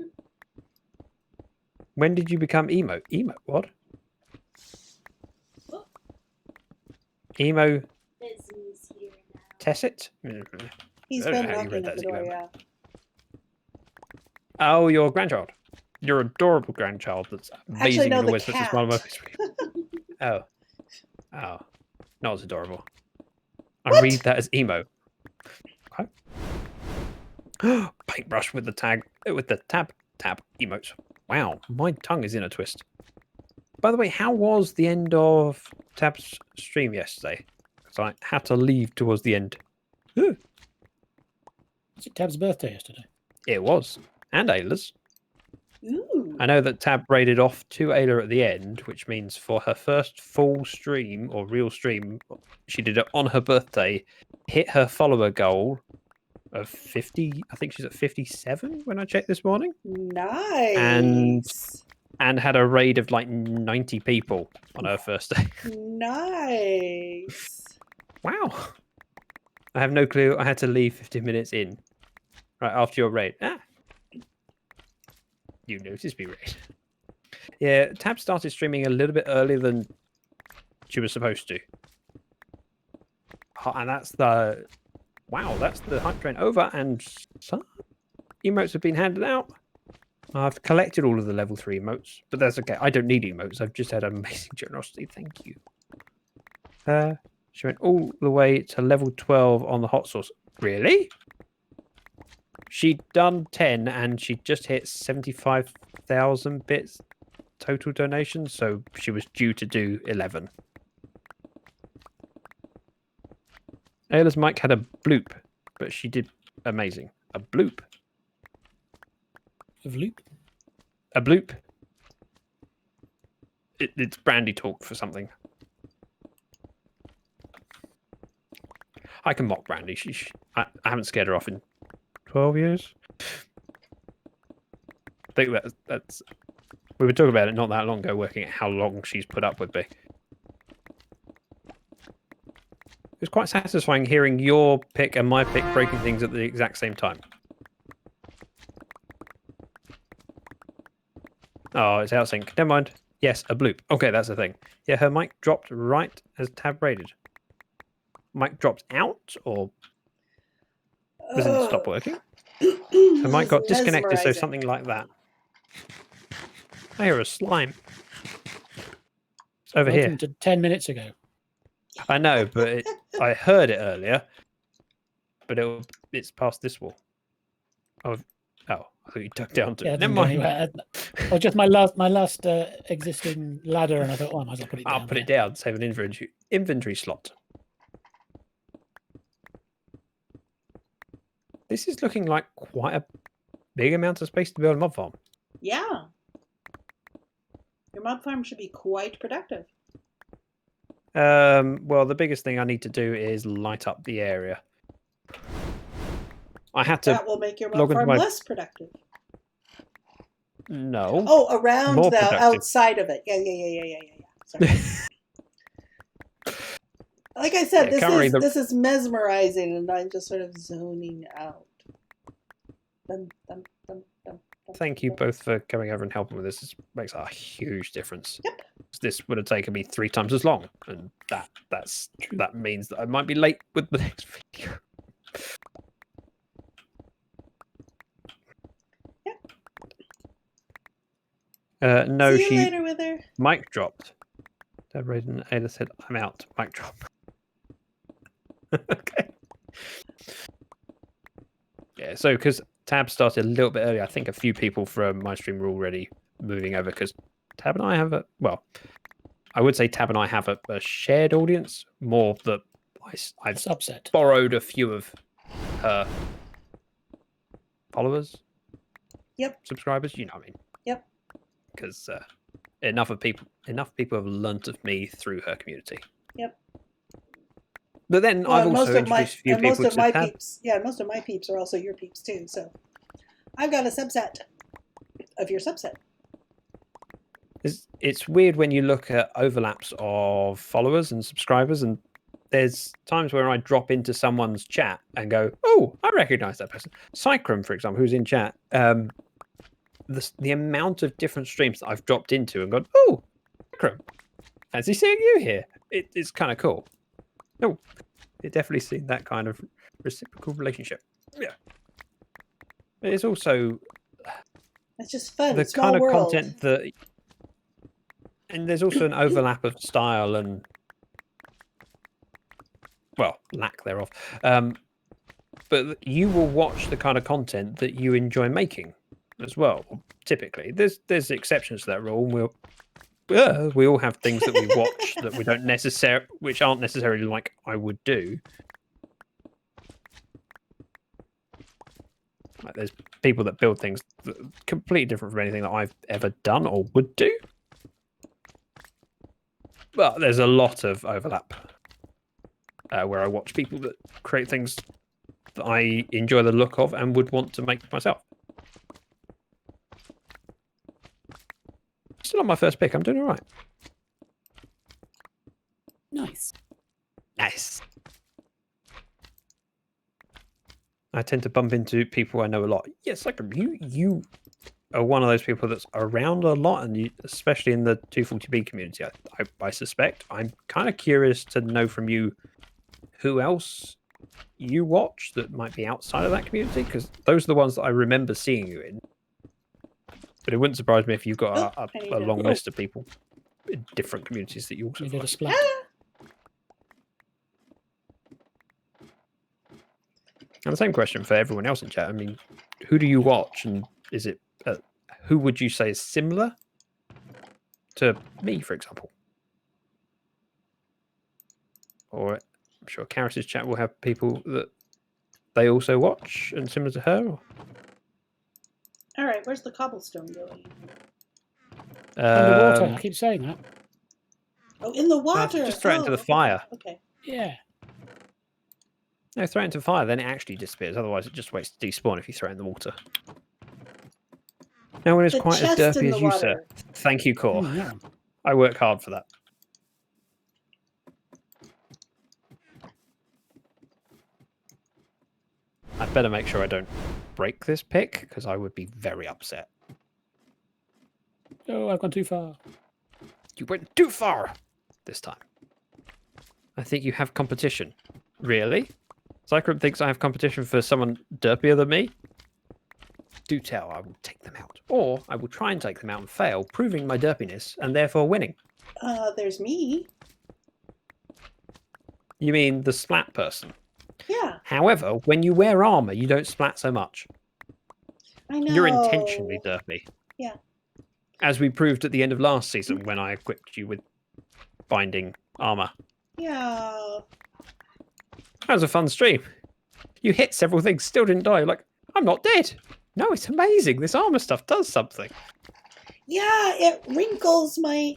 When did you become emo? Emo? What? Emo Disney's here now. Tessit? He's I don't been know how you knocking read at that, the door, Emo. yeah. Oh, your grandchild. Your adorable grandchild that's amazing no, and the always puts a cat. smile on my face. Oh. Oh. Not as adorable. I read that as emo. Okay. Paintbrush with the tab emotes. Wow, my tongue is in a twist. By the way, how was the end of Tab's stream yesterday? Because I had to leave towards the end. Was it Tab's birthday yesterday? It was. And Ayla's. Ooh. I know that Tab raided off to Ayla at the end, which means for her first full stream or real stream, she did it on her birthday, hit her follower goal of 50. I think she's at 57 when I checked this morning. Nice. And had a raid of like 90 people on her first day. Nice. Wow. I have no clue. I had to leave 15 minutes in. Right after your raid. You noticed me raid. Yeah, Tab started streaming a little bit earlier than she was supposed to. And that's the... Wow, that's the hype train over, and some emotes have been handed out. I've collected all of the level 3 emotes, but that's okay. I don't need emotes. I've just had amazing generosity. Thank you. She went all the way to level 12 on the hot sauce. Really? She'd done 10 and she just hit 75,000 bits total donations, so she was due to do 11. Ayla's mic had a bloop, but she did amazing. A bloop. Of loop. A bloop. It's brandy talk for something. I can mock Brandy. I haven't scared her off in 12 years. I think that's... We were talking about it not that long ago, working at how long she's put up with me. It was quite satisfying hearing your pick and my pick breaking things at the exact same time. Oh, it's out sync. Never mind. Yes, a bloop. Okay, that's the thing. Yeah, her mic dropped right as Tab raided. Mic dropped out, or does it stop working? Her mic got disconnected, so something like that. I hear a slime. It's over Welcome here. to 10 minutes ago. I know, but I heard it earlier. But it's past this wall. Oh, I thought you dug down to it. Never mind. Oh, just my last existing ladder, and I thought, oh, I might as well put it down. I'll put it down, save an inventory slot. This is looking like quite a big amount of space to build a mob farm. Yeah. Your mob farm should be quite productive. Well, the biggest thing I need to do is light up the area. I had to. That will make your mob farm less productive. No. Oh, around outside of it. Yeah. Sorry. Like I said, this is mesmerizing, and I'm just sort of zoning out. Thank you both for coming over and helping with this. This makes a huge difference. Yep. This would have taken me 3 times as long, and that means that I might be late with the next video. No, See you later, Wither. Mic dropped. Deb and Ada said, "I'm out." Mic drop. Okay. Yeah, so because Tab started a little bit early, I think a few people from my stream were already moving over because Tab and I have I would say Tab and I have a shared audience, more that I've subset. Borrowed a few of her followers. Yep. Subscribers, you know what I mean. Yep. Because enough people have learnt of me through her community. Yep. But then I've also introduced a few people most of my Tab. peeps. Yeah, most of my peeps are also your peeps too. So I've got a subset of your subset. It's weird when you look at overlaps of followers and subscribers, and there's times where I drop into someone's chat and go, "Oh, I recognise that person." Cycrum, for example, who's in chat. The amount of different streams that I've dropped into and gone, "Oh, Cycrum, fancy seeing you here." It's kind of cool. No, it definitely seen that kind of reciprocal relationship. Yeah, but it's also it's just fun. The Small kind of world. content that. And there's also an overlap of style and, well, lack thereof. But you will watch the kind of content that you enjoy making as well. Typically, there's exceptions to that rule. We all have things that we watch that we don't which aren't necessarily like I would do. Like, there's people that build things that are completely different from anything that I've ever done or would do. But there's a lot of overlap where I watch people that create things that I enjoy the look of and would want to make myself. Still on my first pick. I'm doing all right. Nice. Nice. I tend to bump into people I know a lot. Yes, like you are one of those people that's around a lot, and you, especially in the 240B community, I suspect. I'm kind of curious to know from you who else you watch that might be outside of that community, because those are the ones that I remember seeing you in. But it wouldn't surprise me if you've got a long list of people in different communities that you also You did a find. splat. And the same question for everyone else in chat. I mean, who do you watch, and is it who would you say is similar to me, for example? Or I'm sure Karis's chat will have people that they also watch and similar to her. Or... All right, where's the cobblestone going? Underwater. I keep saying that. Oh, in the water. Just throw it into the fire. Okay. Yeah. No, throw it into fire, then it actually disappears. Otherwise, it just waits to despawn if you throw it in the water. No one is The quite as chest in derpy the as you, sir. water. Thank you, Core. Yeah. I work hard for that. I'd better make sure I don't break this pick, because I would be very upset. Oh, I've gone too far. You went too far this time. I think you have competition. Really? Zycram thinks I have competition for someone derpier than me? Do tell, I will take them out. Or I will try and take them out and fail, proving my derpiness and therefore winning. There's me. You mean the splat person? Yeah. However, when you wear armor, you don't splat so much. I know. You're intentionally derpy. Yeah. As we proved at the end of last season when I equipped you with binding armor. Yeah. That was a fun stream. You hit several things, still didn't die. Like, I'm not dead. No, it's amazing. This armor stuff does something. Yeah, it wrinkles my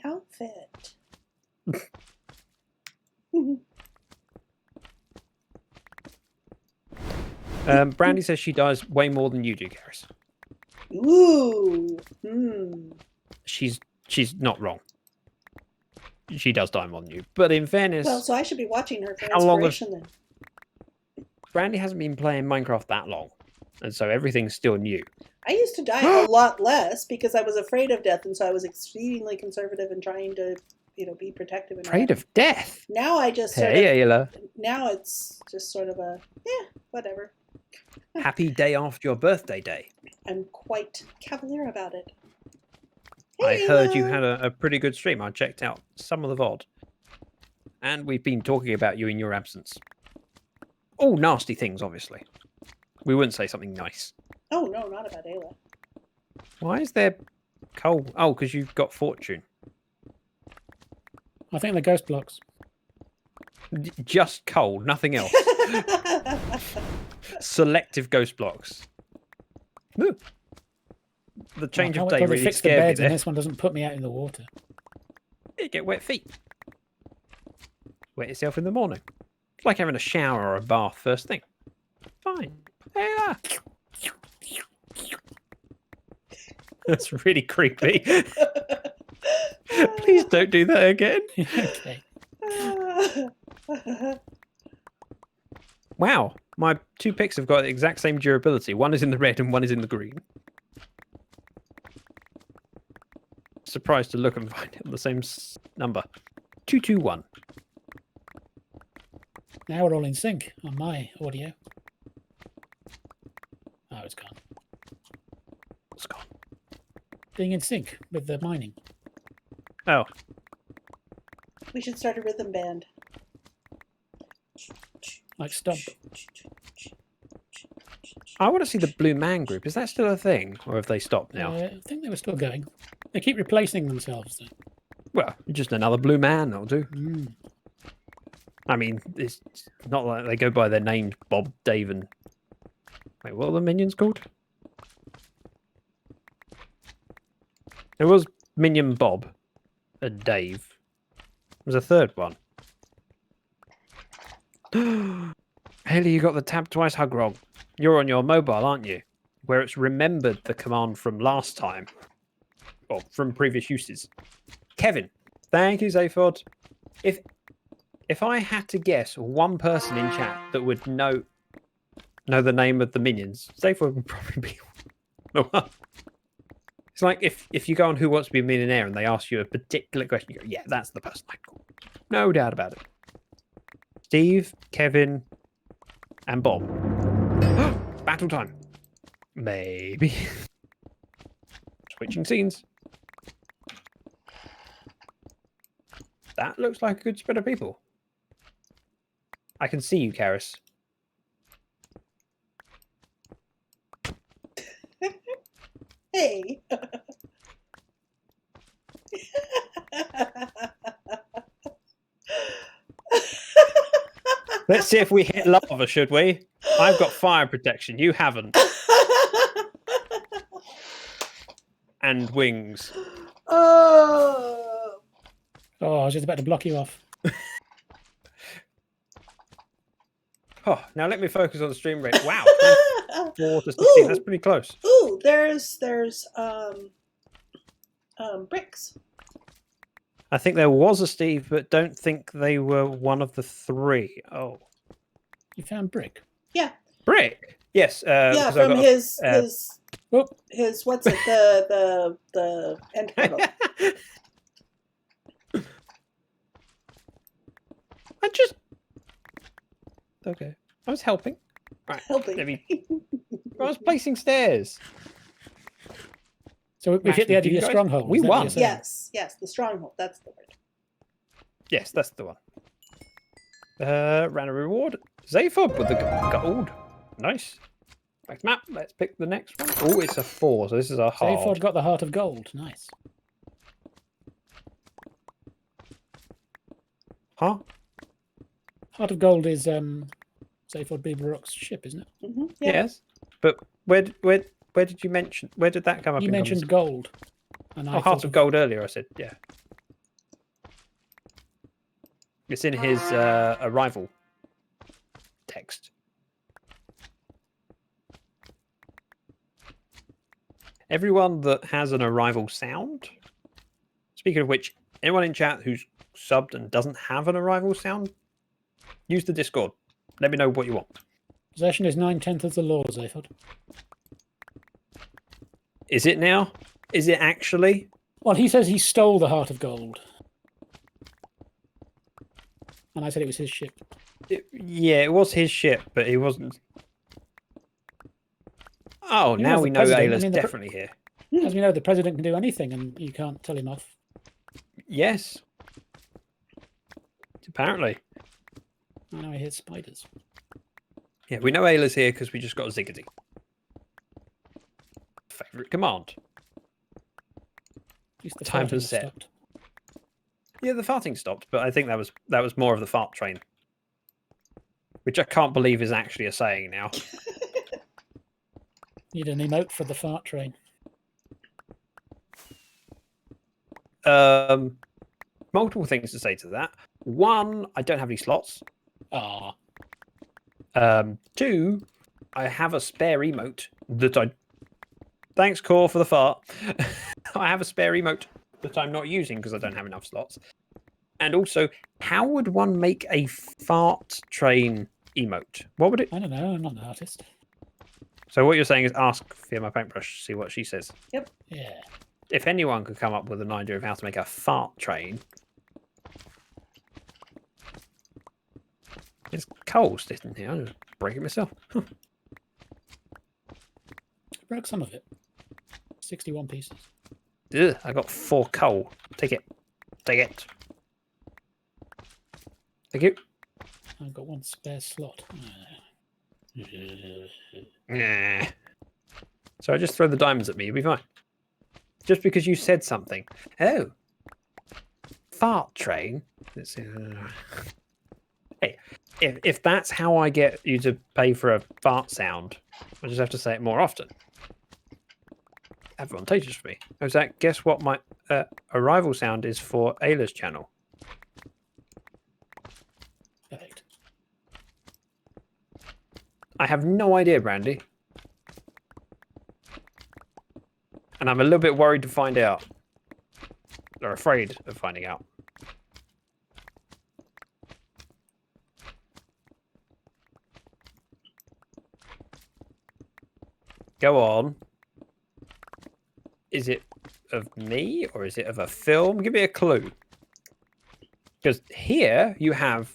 outfit. Brandy says she does way more than you do, Karis. Ooh. She's not wrong. She does die more than you. But in fairness, Well, so I should be watching her for How long inspiration then. Brandy hasn't been playing Minecraft that long. And so everything's still new. I used to die a lot less because I was afraid of death, and so I was exceedingly conservative and trying to, be protective. And Afraid of death? Now I just sort Hey, Ayla. now it's just sort of a whatever. Happy day after your birthday day. I'm quite cavalier about it. I heard you Ayla! had a pretty good stream. I checked out some of the VOD. And we've been talking about you in your absence. All nasty things, obviously. We wouldn't say something nice. Oh no, not about Ayla. Why is there coal? Oh, because you've got fortune. I think they're ghost blocks. Just coal, nothing else. Selective ghost blocks. No. The change of day They really fix the scared me beds, and there. this one doesn't put me out in the water. You get wet feet. Wet yourself in the morning. It's like having a shower or a bath first thing. Fine. Yeah. That's really creepy. Please don't do that again. Okay. Wow. My two picks have got the exact same durability. One is in the red and one is in the green. Surprised to look and find it on the same number. 221. Now we're all in sync on my audio. Oh, it's gone. It's gone. Being in sync with the mining. Oh, We should start a rhythm band. Like Stomp. I want to see the Blue Man Group. Is that still a thing? Or have they stopped now? I think they were still going. They keep replacing themselves. Though. Well, just another Blue Man, that'll do. Mm. I mean, it's not like they go by their names, Bob, Dave, and Wait, what are the minions called? There was Minion Bob and Dave. There was a third one. Haley, you got the tab twice hug wrong. You're on your mobile, aren't you? Where it's remembered the command from last time. Or from previous uses. Kevin. Thank you, Zaphod. If I had to guess one person in chat that would know the name of the minions, Zaphod would probably be the one. It's like if you go on Who Wants to Be a Millionaire and they ask you a particular question, you go, yeah, that's the person I'd call. No doubt about it. Steve, Kevin, and Bob. Battle time. Maybe. Switching scenes. That looks like a good spread of people. I can see you, Karis. Hey. Let's see if we hit lava, should we? I've got fire protection. You haven't. And wings. Oh. Oh, I was just about to block you off. Oh, now let me focus on the stream rate. Wow. 4 to 16. That's pretty close. Ooh, there's bricks. I think there was a Steve, but don't think they were one of the 3. Oh. You found brick. Yeah. Brick? Yes. Yeah, 'cause I've from got his what's it, the end portal. I just... Okay. I was helping. Right. Helping. Let me... I was placing stairs. So we've hit the edge of your stronghold. We is that what won. you're saying? Yes, the stronghold. That's the word. Yes, that's the one. Ran a reward. Zaphod with the gold. Nice. Back to map. Let's pick the next one. Oh, it's a 4, so this is a hard. Zaphod got the heart of gold. Nice. Huh? Heart of gold is Zaphod Beaverrock's ship, isn't it? Mm-hmm. Yeah. Yes. But where did you mention? Where did that come up? You in mentioned conversation? gold. And I Oh, thought Heart of Gold earlier. I said, yeah. It's in his arrival text. Everyone that has an arrival sound. Speaking of which, anyone in chat who's subbed and doesn't have an arrival sound, use the Discord. Let me know what you want. Possession is 9/10 of the law, Zaphod. Is it now? Is it actually? Well, he says he stole the heart of gold. And I said it was his ship. Yeah, it was his ship, but he wasn't. Oh, He now was we the know president. I Ayla's mean, definitely here. As we know, the president can do anything, and you can't tell him off. Yes. Apparently. I know he hits spiders. Yeah, we know Ayla's here because we just got a ziggity. Favorite command. At least the Time farting to has set. stopped. Yeah, the farting stopped, but I think that was more of the fart train. Which I can't believe is actually a saying now. Need an emote for the fart train. Multiple things to say to that. 1, I don't have any slots. Ah, 2, I have a spare emote that I... Thanks, Core, for the fart. I have a spare emote that I'm not using because I don't have enough slots. And also, how would one make a fart train emote? What would it... I don't know. I'm not an artist. So what you're saying is ask Fear My Paintbrush, see what she says. Yeah. If anyone could come up with an idea of how to make a fart train... It's coal sitting here. I'm just breaking myself. I broke some of it. 61 pieces. Ugh, I got 4 coal. Take it. Take it. Thank you. I've got 1 spare slot. Nah. So I just throw the diamonds at me, you'll be fine. Just because you said something. Oh. Fart train. Let's see. Hey, if that's how I get you to pay for a fart sound, I just have to say it more often. Advantageous for me. Oh, Zach, guess what my arrival sound is for Ayla's channel? Perfect. I have no idea, Brandy. And I'm a little bit worried to find out. Or afraid of finding out. Go on. Is it of me or is it of a film? Give me a clue. Because here you have...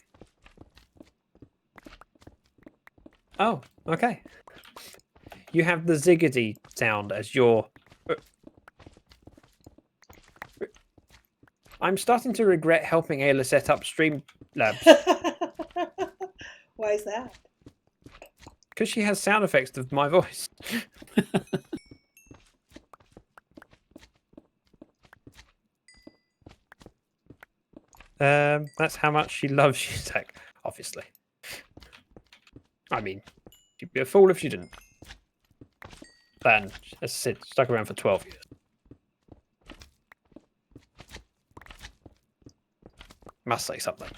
Oh, okay. You have the ziggity sound as your... I'm starting to regret helping Ayla set up Streamlabs. Why is that? Because she has sound effects of my voice. That's how much she loves you, Zach. Obviously. I mean, she'd be a fool if she didn't. Dan, as I said, stuck around for 12 years. Must say something.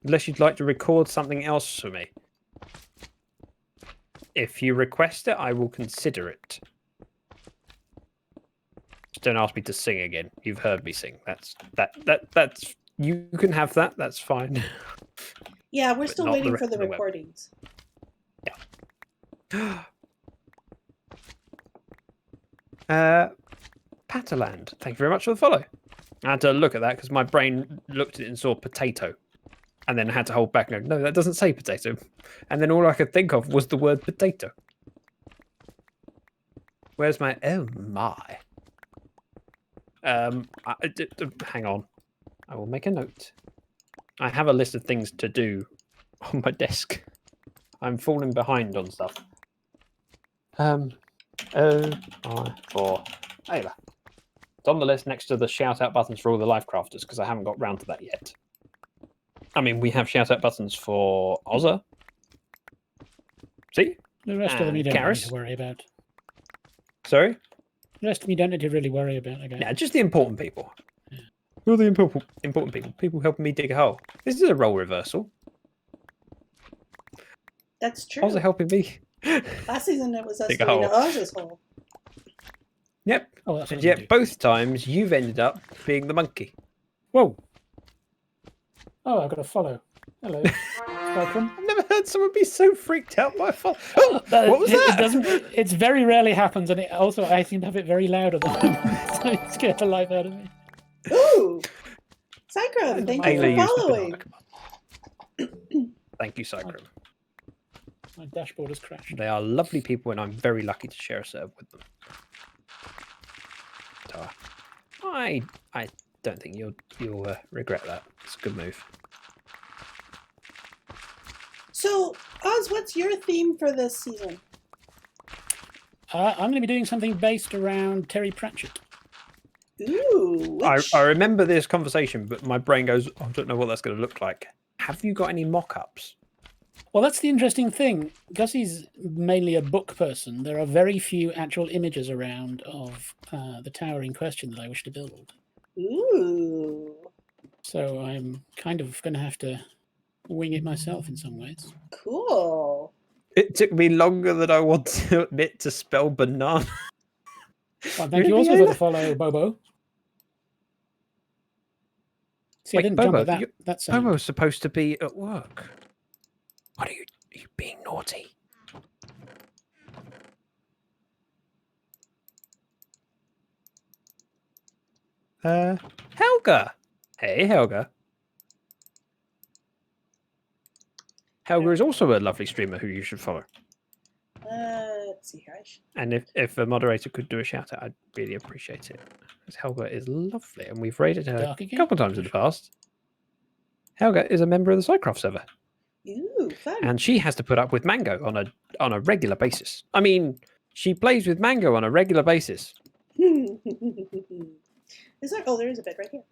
Unless you'd like to record something else for me. If you request it, I will consider it. Just don't ask me to sing again. You've heard me sing. That's you can have that. That's fine. Yeah, we're But still not the waiting rest for the of the web. recordings. Pataland, thank you very much for the follow. I had to look at that because my brain looked at it and saw potato. And then had to hold back and go, no, that doesn't say potato. And then all I could think of was the word potato. Where's my... Oh, my. Hang on. I will make a note. I have a list of things to do on my desk. I'm falling behind on stuff. For Ayla. It's on the list next to the shout-out buttons for all the LyfCrafters because I haven't got round to that yet. I mean, we have shout-out buttons for Ozza. See? The rest of them you don't need Karis. to worry about. Sorry? The rest of them you don't need to really worry about, I guess. Yeah, just the important people. Yeah. Who are the important people? People helping me dig a hole. This is a role reversal. That's true. Ozza helping me. Last season it was us Dig a going to hole. Oz's hole. Yep. Oh, that's And what you yet do. both times you've ended up being the monkey. Whoa. Oh, I've got to follow. Hello. Welcome. I've never heard someone be so freaked out by a follow. Oh, what was that? It doesn't. It's very rarely happens, and it also I seem to have it very loud at the moment, so it scared the life out of me. Ooh! Cycrone, thank Ayla you for used the following. banana command. Thank you, Cycrone. My dashboard has crashed. They are lovely people, and I'm very lucky to share a serve with them. So, I don't think you'll regret that. It's a good move. So, Oz, what's your theme for this season? I'm going to be doing something based around Terry Pratchett. Ooh, which... I remember this conversation, but my brain goes, I don't know what that's going to look like. Have you got any mock-ups? Well, that's the interesting thing. Because he's mainly a book person, there are very few actual images around of the tower in question that I wish to build. Ooh. So I'm kind of going to have to wing it myself in some ways. Cool. It took me longer than I want to admit to spell banana. Well, thank you also for the follow, Bobo. See, I Wait, didn't Bobo, jump at that sound. Bobo's supposed to be at work. What are you being naughty? Helga. Hey, Helga. Helga is also a lovely streamer who you should follow. Let's see here. And if a moderator could do a shout out, I'd really appreciate it. Because Helga is lovely, and we've rated her Dark a again? couple of times in the past. Helga is a member of the Cycroft server, Ooh, fun. and she has to put up with Mango on a regular basis. I mean, she plays with Mango on a regular basis. Is there? Oh, there is a bed right here.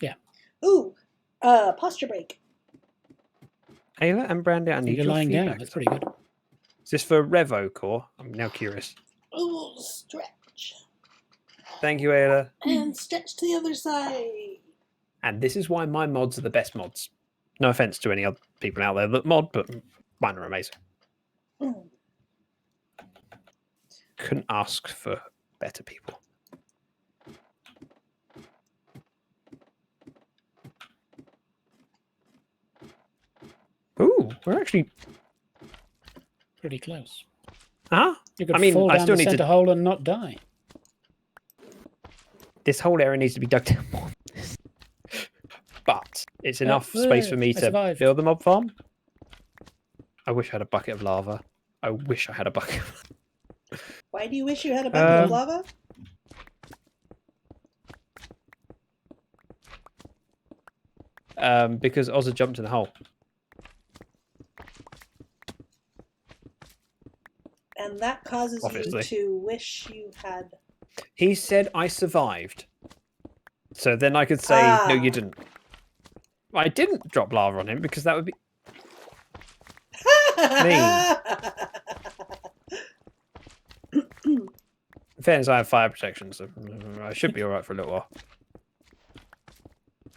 Yeah. Ooh, posture break. Ayla and Brandy, I need You're your lying feedback. down. That's pretty good. Is this for Revo Core? I'm now curious. Oh, stretch. Thank you, Ayla. And stretch to the other side. And this is why my mods are the best mods. No offense to any other people out there that mod, but mine are amazing. Mm. Couldn't ask for better people. Ooh, we're actually... Pretty close. Huh? You could I mean, fall I down still the need center to... hole and not die. This whole area needs to be dug down more. But it's enough space for me I to survived. build the mob farm. I wish I had a bucket of lava. I wish I had a bucket. Why do you wish you had a bucket of lava? Because Ozza jumped in the hole. And that causes Obviously. you to wish you had... He said I survived. So then I could say, no, you didn't. I didn't drop lava on him because that would be... In fairness, I have fire protection, so I should be alright for a little while.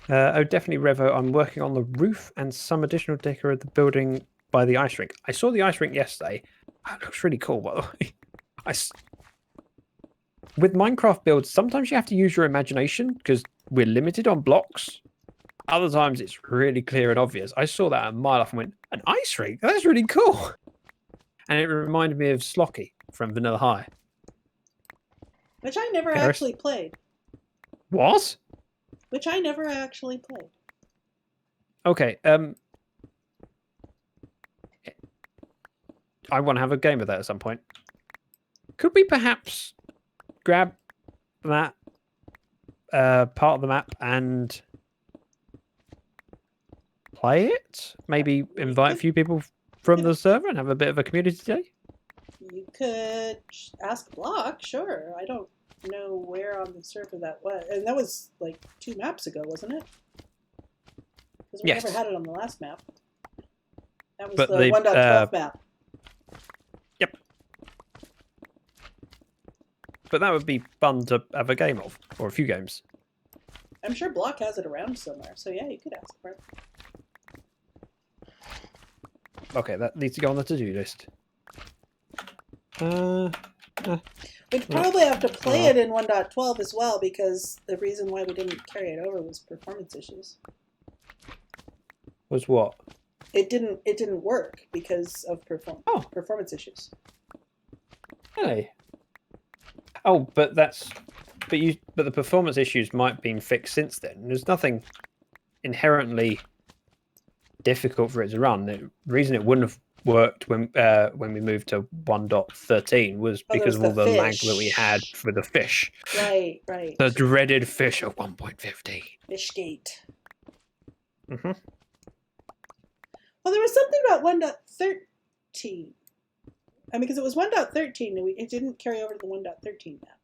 Oh, definitely, Revo. I'm working on the roof and some additional decor of the building by the ice rink. I saw the ice rink yesterday. It looks really cool, by the way. With Minecraft builds, sometimes you have to use your imagination because we're limited on blocks. Other times it's really clear and obvious. I saw that a mile off and went, an ice rink? That's really cool. And it reminded me of Slocky from Vanilla High. Which I never Garrus? actually played. What? Which I never actually played. Okay, I want to have a game of that at some point. Could we perhaps grab that part of the map and play it? Maybe invite a few people from the server and have a bit of a community day? You could ask Block, sure. I don't know where on the server that was. And that was like 2 maps ago, wasn't it? Because we Yes. never had it on the last map. That was But the they, 1.12 map. Yep. But that would be fun to have a game of, or a few games. I'm sure Block has it around somewhere, so yeah, you could ask for it. Okay, that needs to go on the to-do list. We'd probably have to play it in 1.12 as well, because the reason why we didn't carry it over was performance issues. Was what? It didn't work because of performance issues. Hey. Oh, but the performance issues might have been fixed since then. There's nothing inherently difficult for it to run. The reason it wouldn't have worked when we moved to 1.13 was because of all the lag that we had for the fish. Right. The dreaded fish of 1.15. Fishgate. Mm-hmm. Well, there was something about 1.13. I mean, because it was 1.13 and it didn't carry over to the 1.13 map.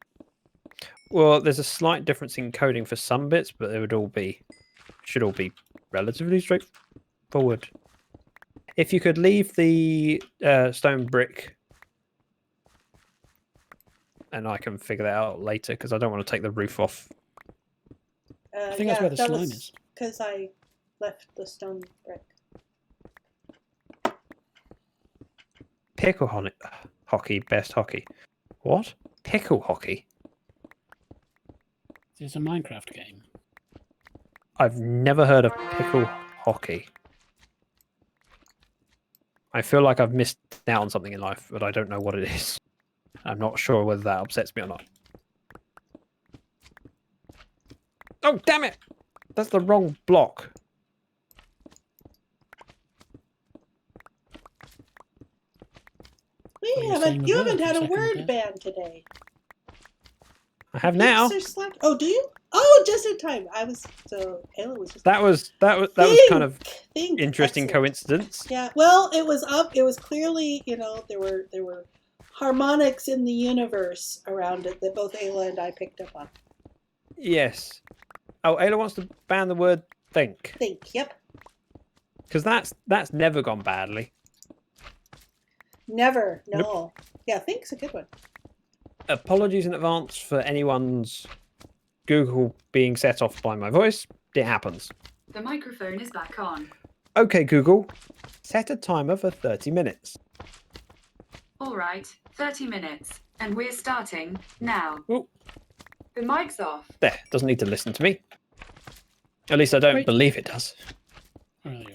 Well, there's a slight difference in coding for some bits, but they should all be relatively straightforward. If you could leave the stone brick, and I can figure that out later because I don't want to take the roof off. I think that's where the slime is. Because I left the stone brick. Pickle hockey, best hockey. What? Pickle hockey? It's a Minecraft game. I've never heard of pickle hockey. I feel like I've missed out on something in life, but I don't know what it is. I'm not sure whether that upsets me or not. Oh, damn it! That's the wrong block. You haven't had a word ban today. I have now. Oh, do you? Oh, just in time. Ayla was just. That was kind of interesting coincidence. Yeah. Well, it was up. It was clearly, there were harmonics in the universe around it that both Ayla and I picked up on. Yes. Oh, Ayla wants to ban the word think. Think. Yep. Because that's never gone badly. Never. No. Nope. Yeah, think's a good one. Apologies in advance for anyone's Google being set off by my voice. It happens. The microphone is back on. Okay, Google, set a timer for 30 minutes. All right, 30 minutes. And we're starting now. Ooh. The mic's off. There, doesn't need to listen to me. At least I don't Wait. believe it does. Oh, there you are.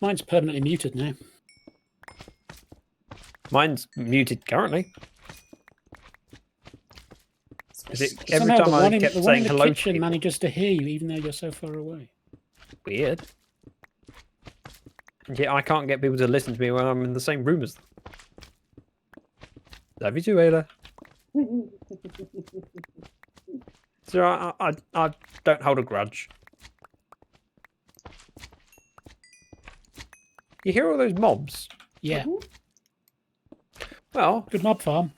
Mine's permanently muted now. Mine's muted currently. Is it every Somehow time the I one in, kept the one saying in the hello to kitchen people? manages to hear you even though you're so far away. Weird. And yet I can't get people to listen to me when I'm in the same room as them. Love you too, Ayla. So I don't hold a grudge. You hear all those mobs? Yeah, Well, good mob farm.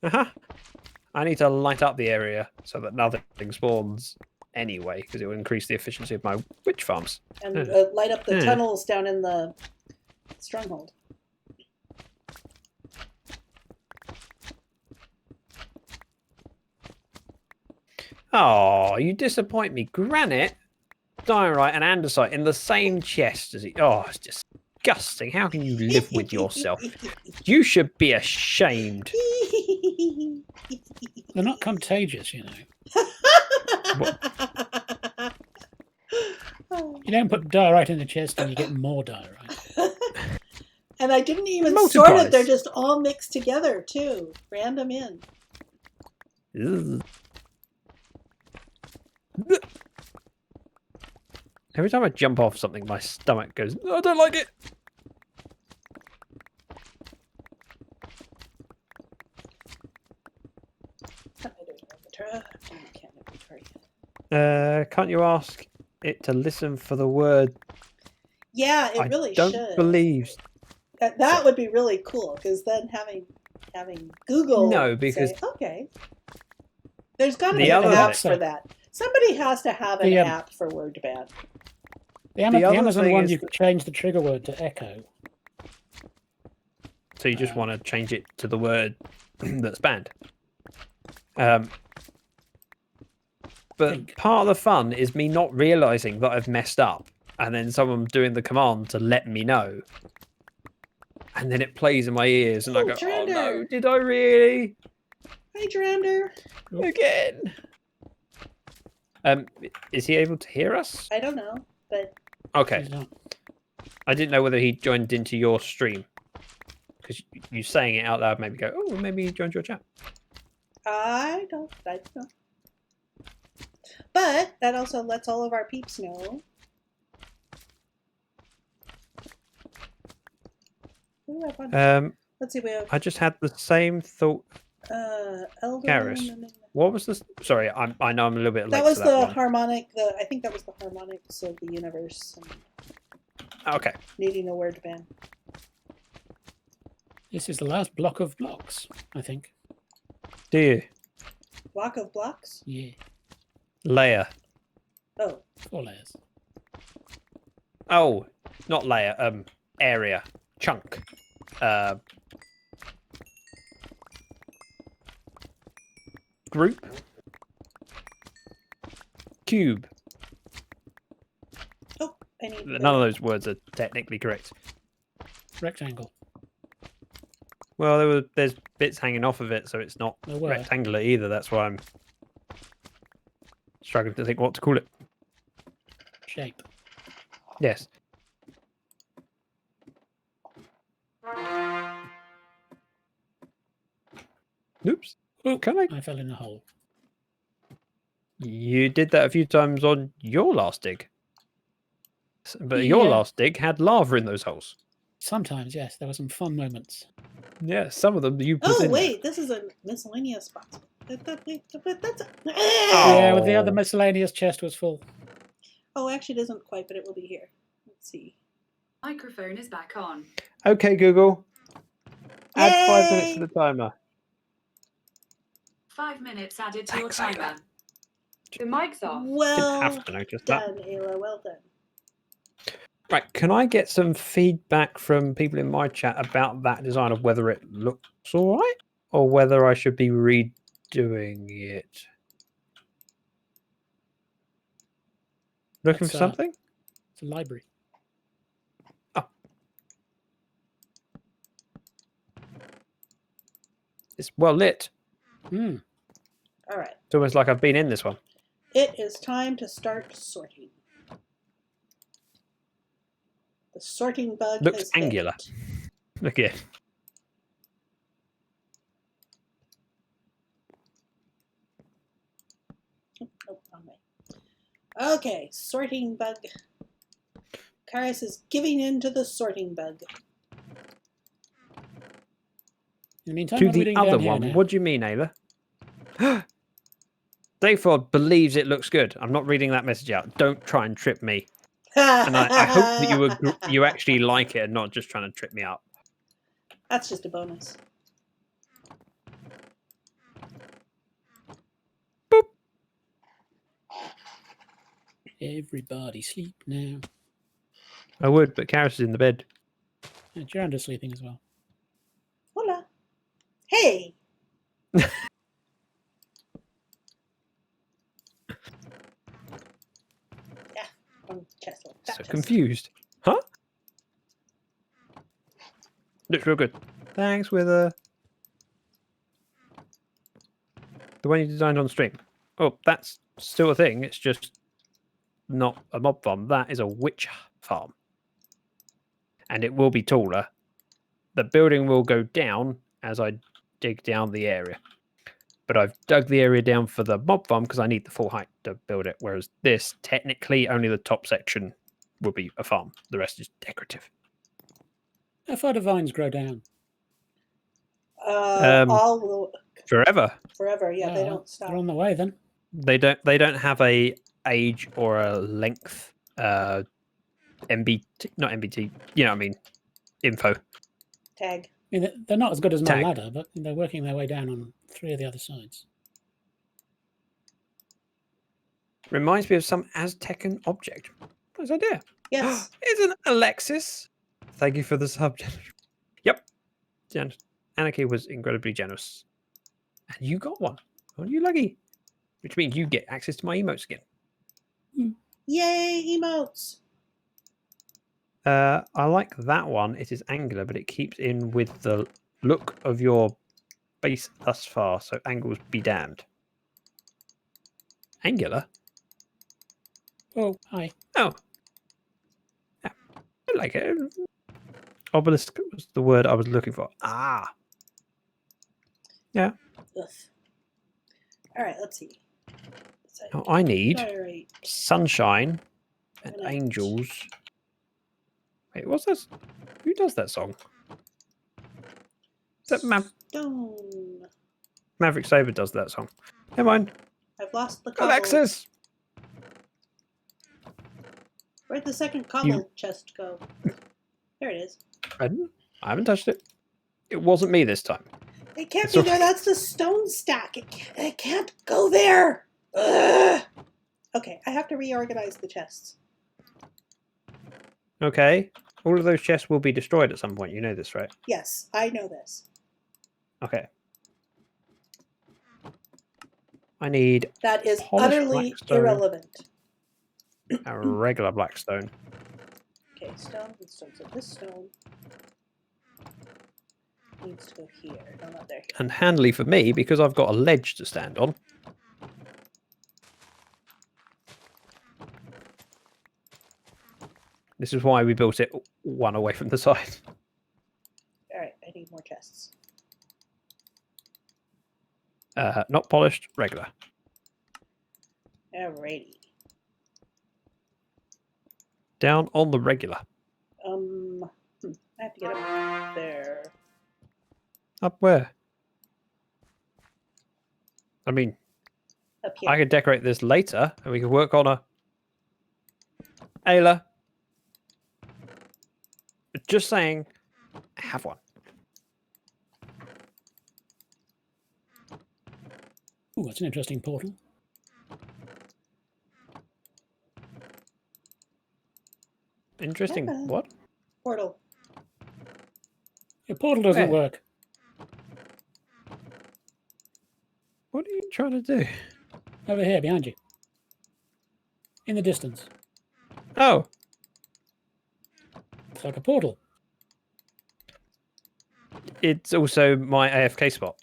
I need to light up the area so that nothing spawns anyway, because it will increase the efficiency of my witch farms. And Yeah. light up the Yeah. tunnels down in the stronghold. Oh, you disappoint me. Granite, diorite, and andesite in the same chest as it. Oh, it's disgusting. How can you live with yourself? You should be ashamed. They're not contagious, you know. You don't put diorite in the chest and you get more diorite. And I didn't even Multiplies. sort it. They're just all mixed together, too. Random in. Ugh. Every time I jump off something, my stomach goes, "Oh, I don't like it." What am I doing, inventory? I can't inventory. Can't you ask it to listen for the word? Yeah, it I really don't should. believe. That would be really cool, because then having Google No, because- say, okay. There's got to The be an other app thing- for that. Somebody has to have an The, app for word ban. The, The the other Amazon thing one, is you could change the trigger word to echo. So you just want to change it to the word that's banned. But Think. part of the fun is me not realizing that I've messed up, and then someone doing the command to let me know. And then it plays in my ears, and I Oh, go, "Oh no, Drander. did I really Hi, Drander. again?" Is he able to hear us? I don't know, but Okay, She's not. I didn't know whether he joined into your stream because you saying it out loud made me go, "Oh, maybe he joined your chat." I don't know. But that also lets all of our peeps know. Who do I have on? Let's see, we have I just had the same thought. Elder. Karis. What was this? Sorry, I know I'm a little bit late. That was to the that one. harmonic. I think that was the harmonics of the universe. And Okay. needing a word ban. This is the last block of blocks, I think. Do you? Block of blocks? Yeah, Layer. Oh. 4 layers. Oh, not layer. Area. Chunk. Group. Cube. Oh, I need. None of those words are technically correct. Rectangle. Well, there's bits hanging off of it, so it's not There were. rectangular either. That's why I'm struggling to think what to call it. Shape. Yes. Oops. Oh, Can I? I fell in a hole. You did that a few times on your last dig. But your Yeah. last dig had lava in those holes. Sometimes, yes, there were some fun moments. Yeah, some of them you put Oh in wait, this is a miscellaneous box. But that's. Yeah, well, the other Oh. miscellaneous chest was full. Oh, actually, it isn't quite, but it will be here. Let's see. Microphone is back on. there. Okay, Google. Add 5 minutes Yay! to the timer. 5 minutes added to Thanks, your Ayla. timer. The mic's off. Well Didn't have to notice that. done, Ayla. Well done. Right, can I get some feedback from people in my chat about that design of whether it looks all right or whether I should be redoing it? Looking That's, for something? It's a library. Oh. It's well lit. Hmm. All right. It's almost like I've been in this one. It is time to start sorting. The sorting bug Looks has angular. hit. Look at it. Oh, wrong way. Okay, sorting bug. Karis is giving in to the sorting bug. In the meantime, To what are we the doing other down here one. now? What do you mean, Ayla? Dayford believes it looks good. I'm not reading that message out. Don't try and trip me. And I hope that you actually like it and not just trying to trip me up. That's just a bonus. Everybody sleep now. I would, but Karis is in the bed. And Giranda's sleeping as well. Hola. Hey. Yeah, one chest. That So chest. confused. Huh? Looks real good. Thanks, Wither. The one you designed on stream. Oh, that's still a thing. It's just not a mob farm. That is a witch farm. And it will be taller. The building will go down as I dig down the area. But I've dug the area down for the mob farm because I need the full height to build it. Whereas this, technically, only the top section will be a farm. The rest is decorative. How far do vines grow down? All Forever. forever. Yeah, they Ah, don't stop. They're on the way then. They don't have a age or a length MBT, not MBT, you know what I mean, info. Tag. I mean, they're not as good as my Tag. ladder, but they're working their way down on 3 of the other sides. Reminds me of some Aztecan object. Nice idea. Yes. It's an Alexis. Thank you for the sub. Yep. Anarchy was incredibly generous. And you got one. Aren't you lucky? Which means you get access to my emotes again. Yay, emotes. I like that one. It is angular, but it keeps in with the look of your base thus far, so angles be damned. Angular? Oh, hi. Oh. Yeah, I like it. Obelisk was the word I was looking for. Ah. Yeah. Ugh. All right, let's see. Now I need Diorite. sunshine and Granite. angels. Wait, what's this? Who does that song? Is that Stone. Maverick Saber does that song? Never mind. I've lost the cobble. Alexis! Where'd the second cobble chest go? There it is. I haven't touched it. It wasn't me this time. It can't It's be all there. right. That's the stone stack. It can't go there. Ugh. Okay, I have to reorganize the chests. Okay. All of those chests will be destroyed at some point. You know this, right? Yes, I know this. Okay. I need That is Polished utterly blackstone. irrelevant. a regular blackstone. Okay, stone and stone. So this stone needs to go here. No, not there. And handy for me because I've got a ledge to stand on. This is why we built it one away from the side. All right, I need more chests. Not polished, regular. Alrighty. Down on the regular. I have to get up there. Up where? I mean, Up here. I could decorate this later and we could work on a... Ayla. Just saying, I have one. Ooh, that's an interesting portal. Interesting. Yeah. What? Portal. Your portal doesn't Where? work. What are you trying to do? Over here, behind you. In the distance. Oh, It's like a portal. it's also my AFK spot.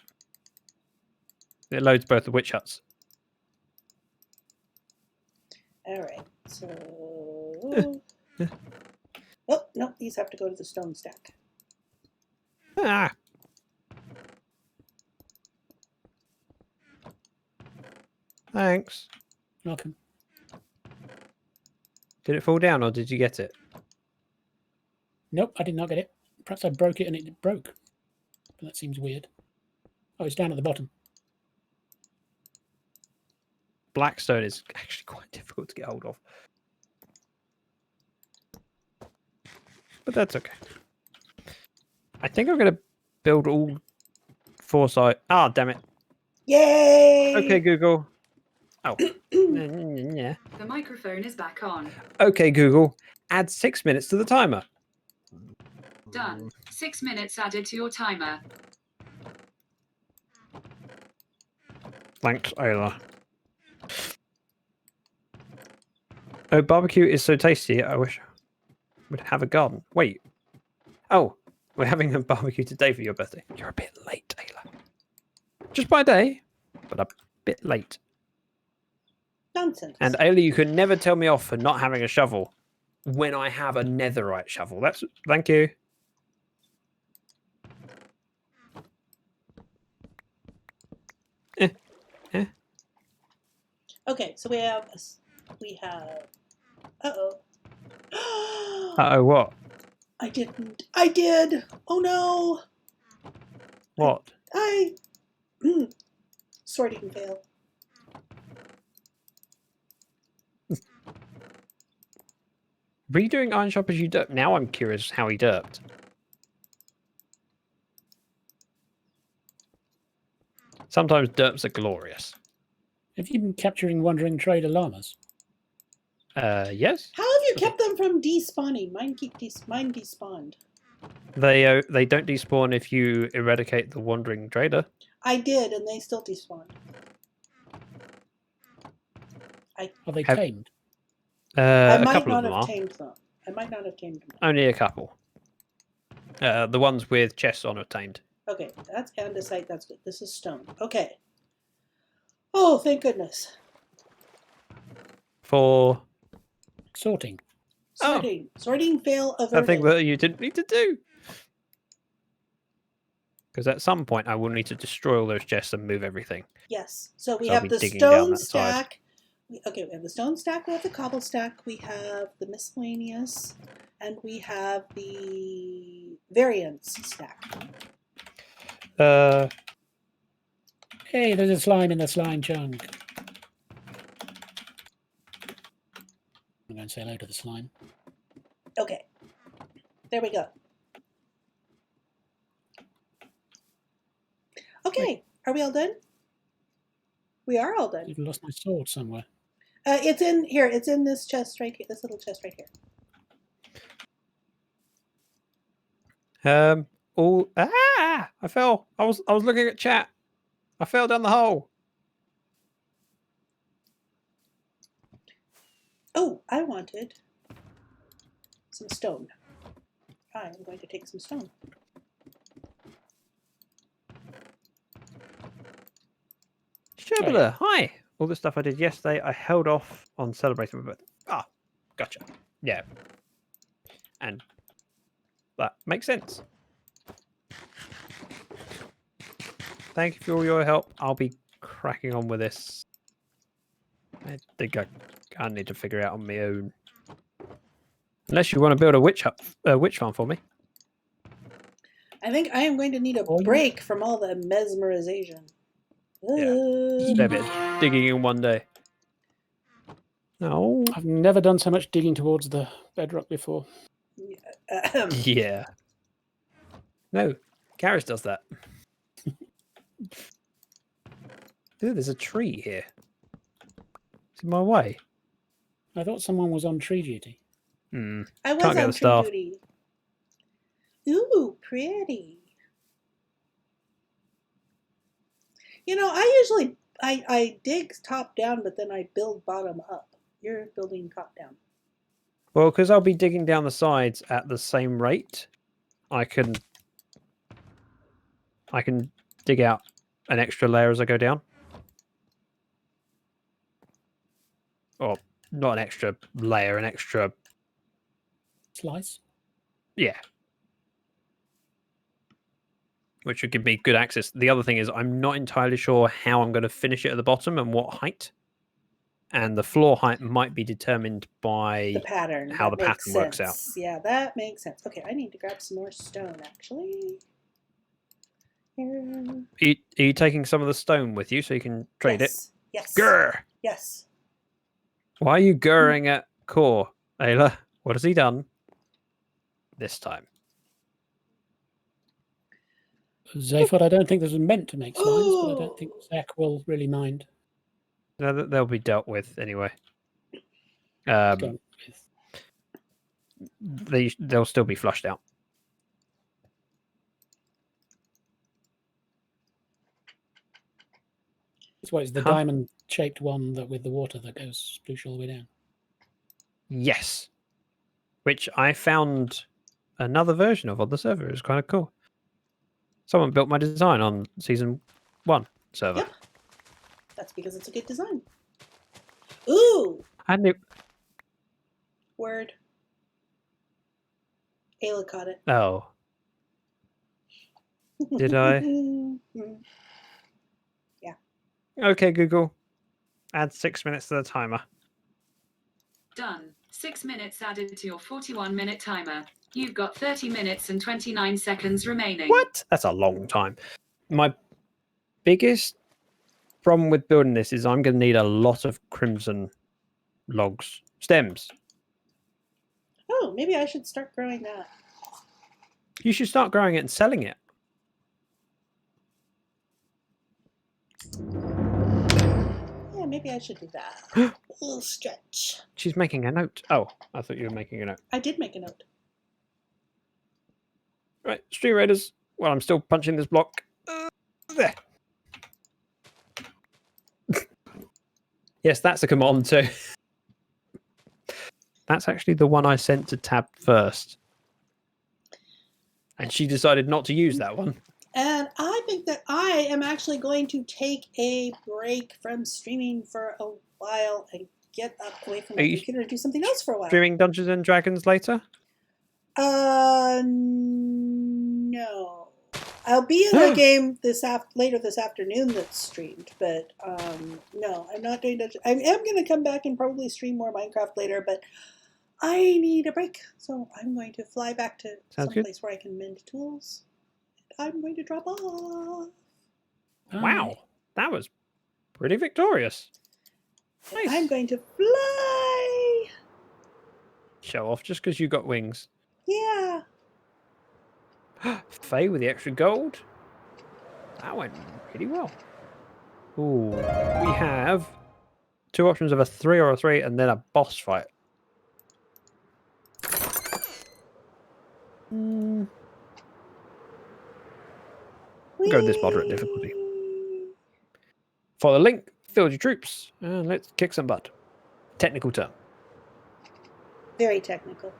It loads both the witch huts. All right. So. Oh no, these have to go to the stone stack. Ah. Thanks. Welcome. Did it fall down or did you get it? Nope, I did not get it. Perhaps I broke it and it broke. But that seems weird. Oh, it's down at the bottom. Blackstone is actually quite difficult to get hold of. But that's okay. I think I'm going to build all 4 sides. Ah, damn it. Yay! Okay, Google. Oh. Yeah. The microphone is back on. Okay, Google. Add 6 minutes to the timer. Done. 6 minutes added to your timer. Thanks, Ayla. Oh, barbecue is so tasty. I wish I would have a garden. Wait. Oh, we're having a barbecue today for your birthday. You're a bit late, Ayla. Just by a day, but a bit late. Nonsense. And Ayla, you can never tell me off for not having a shovel when I have a netherite shovel. That's thank you. Okay, so we have. Uh-oh. Uh-oh, what? I didn't. I did. Oh no. What? Sorting fail. Redoing Iron Shop as you derp. Now I'm curious how he derped. Sometimes derps are glorious. Have you been capturing wandering trader llamas? Yes. How have you kept them from despawning? Mine despawned. They don't despawn if you eradicate the wandering trader. I did, and they still despawned. Are they Have- tamed? I A might couple not of them have are. tamed them. I might not have tamed them. Only a couple. The ones with chests on are tamed. Okay, that's andesite. That's good. This is stone. Okay. Oh, thank goodness. For Sorting. Oh. Sorting. Sorting fail a averted. thing that you didn't need to do. Because at some point I will need to destroy all those chests and move everything. Yes. So we So I'll have be the digging down stone that side. stack. Okay, we have the stone stack, we have the cobble stack, we have the miscellaneous, and we have the variance stack. Hey, there's a slime in the slime chunk. I'm going to say hello to the slime. Okay. There we go. Okay, are we all done? We are all done. I've lost my sword somewhere. It's in here. It's in this chest right here. This little chest right here. I fell. I was looking at chat. I fell down the hole. Oh, I wanted some stone. I am going to take some stone. Shabala, hi. All the stuff I did yesterday, I held off on celebrating my birthday. Ah, gotcha. Yeah. And that makes sense. Thank you for all your help. I'll be cracking on with this. I think I need to figure it out on my own. Unless you want to build a witch farm for me. I think I am going to need a Oh, yeah. break from all the mesmerization. Just a bit of digging in one day. No. I've never done so much digging towards the bedrock before. Yeah. No, Garrus does that. Ooh, there's a tree here. It's in my way. I thought someone was on tree duty. I was Can't get on the tree staff. duty. Ooh, pretty. You know, I dig top down, but then I build bottom up. You're building top down. Well, because I'll be digging down the sides at the same rate, I can dig out an extra layer as I go down. Or not an extra layer, an extra... Slice. Yeah. Which would give me good access. The other thing is I'm not entirely sure how I'm going to finish it at the bottom and what height. And the floor height might be determined by The pattern. how that the makes pattern works sense. out. Yeah, that makes sense. Okay, I need to grab some more stone, actually. Here. Are you taking some of the stone with you so you can trade it? Yes. Grr! Yes. Why are you grrring at Core, Ayla? What has he done this time? Zaphod, I don't think this was meant to make slimes, but I don't think Zach will really mind. No, they'll be dealt with anyway. Gone with. They'll still be flushed out. That's why it's the diamond-shaped one that with the water that goes sploosh all the way down. Yes. Which I found another version of on the server. It was kind of cool. Someone built my design on Season 1 server. Yep. That's because it's a good design. Ooh! I knew... Word. Ayla caught it. Oh. Did I? Yeah. Okay, Google. Add 6 minutes to the timer. Done. 6 minutes added to your 41-minute timer. You've got 30 minutes and 29 seconds remaining. What? That's a long time. My biggest problem with building this is I'm going to need a lot of crimson logs. Stems. Oh, maybe I should start growing that. You should start growing it and selling it. Yeah, maybe I should do that. A little stretch. She's making a note. Oh, I thought you were making a note. I did make a note. Right, Stream Raiders. Well, I'm still punching this block. There. Yes, that's a command too. That's actually the one I sent to Tab first. And she decided not to use that one. And I think that I am actually going to take a break from streaming for a while and get up away from my computer and do something else for a while. Streaming Dungeons and Dragons later? No. I'll be in the game later this afternoon that's streamed, but no, I'm not doing that. I am going to come back and probably stream more Minecraft later, but I need a break, so I'm going to fly back to someplace where I can mend tools. I'm going to drop off. Wow, that was pretty victorious. Nice. I'm going to fly. Show off just because you got wings. Yeah. Faye with the extra gold. That went pretty well. Ooh, we have two options of a 3 or a 3 and then a boss fight. We'll go with this moderate difficulty. For the link, field your troops, and let's kick some butt. Technical term. Very technical.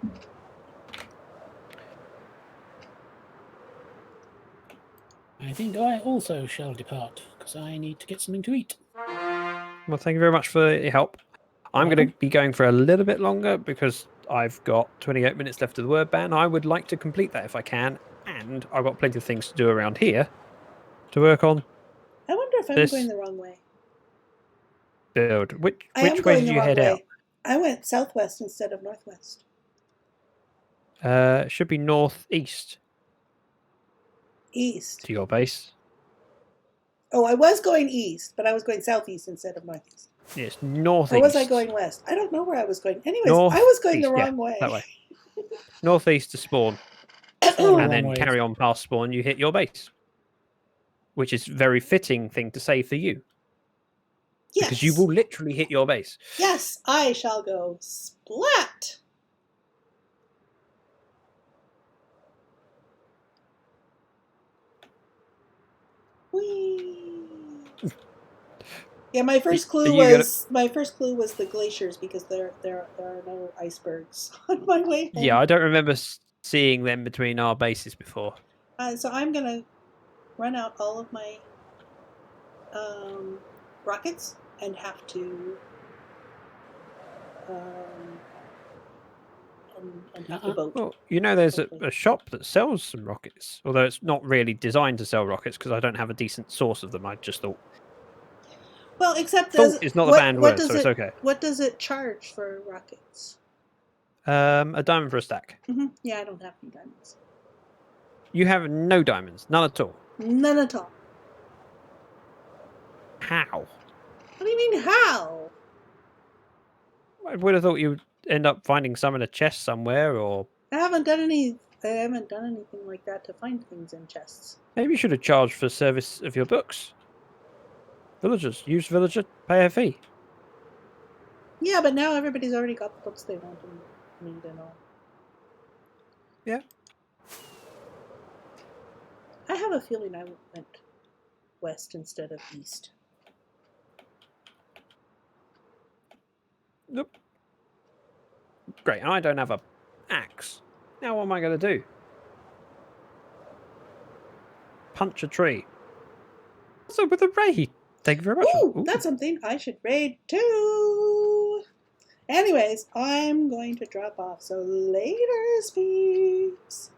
I think I also shall depart, because I need to get something to eat. Well, thank you very much for your help. I'm going to be going for a little bit longer because I've got 28 minutes left of the word ban. I would like to complete that if I can, and I've got plenty of things to do around here to work on. I wonder if I'm going the wrong way. Build. Which way did you head out? I went southwest instead of northwest. It should be northeast. East. To your base. Oh, I was going east, but I was going southeast instead of northeast. Yes, northeast. Or was I going west? I don't know where I was going. Anyways, I was going the wrong way. That way. Northeast to spawn. And then carry on past spawn, you hit your base. Which is a very fitting thing to say for you. Yes. Because you will literally hit your base. Yes, I shall go splat. Whee! Yeah, my first Are clue you gonna- was the glaciers because there are no icebergs on my way home. Yeah, I don't remember seeing them between our bases before. So I'm gonna run out all of my rockets and have to and have to boat. Well, you know, there's Hopefully. a shop that sells some rockets, although it's not really designed to sell rockets because I don't have a decent source of them. I just thought Well, except thought is not a banned word, so it's okay. What does it charge for rockets? A diamond for a stack. Yeah, I don't have any diamonds. You have no diamonds, none at all. None at all. How? What do you mean how? I would have thought you'd end up finding some in a chest somewhere, or I haven't done anything like that to find things in chests. maybe you should have charged for service of your books. Villagers, use villager, pay a fee. Yeah, but now everybody's already got the books they want and need and all. Yeah. I have a feeling I went west instead of east. Nope. Great, and I don't have a axe. Now what am I going to do? Punch a tree. So with a raid. Thank you very much. Ooh, that's something I should raid too. Anyways, I'm going to drop off. So later, peeps.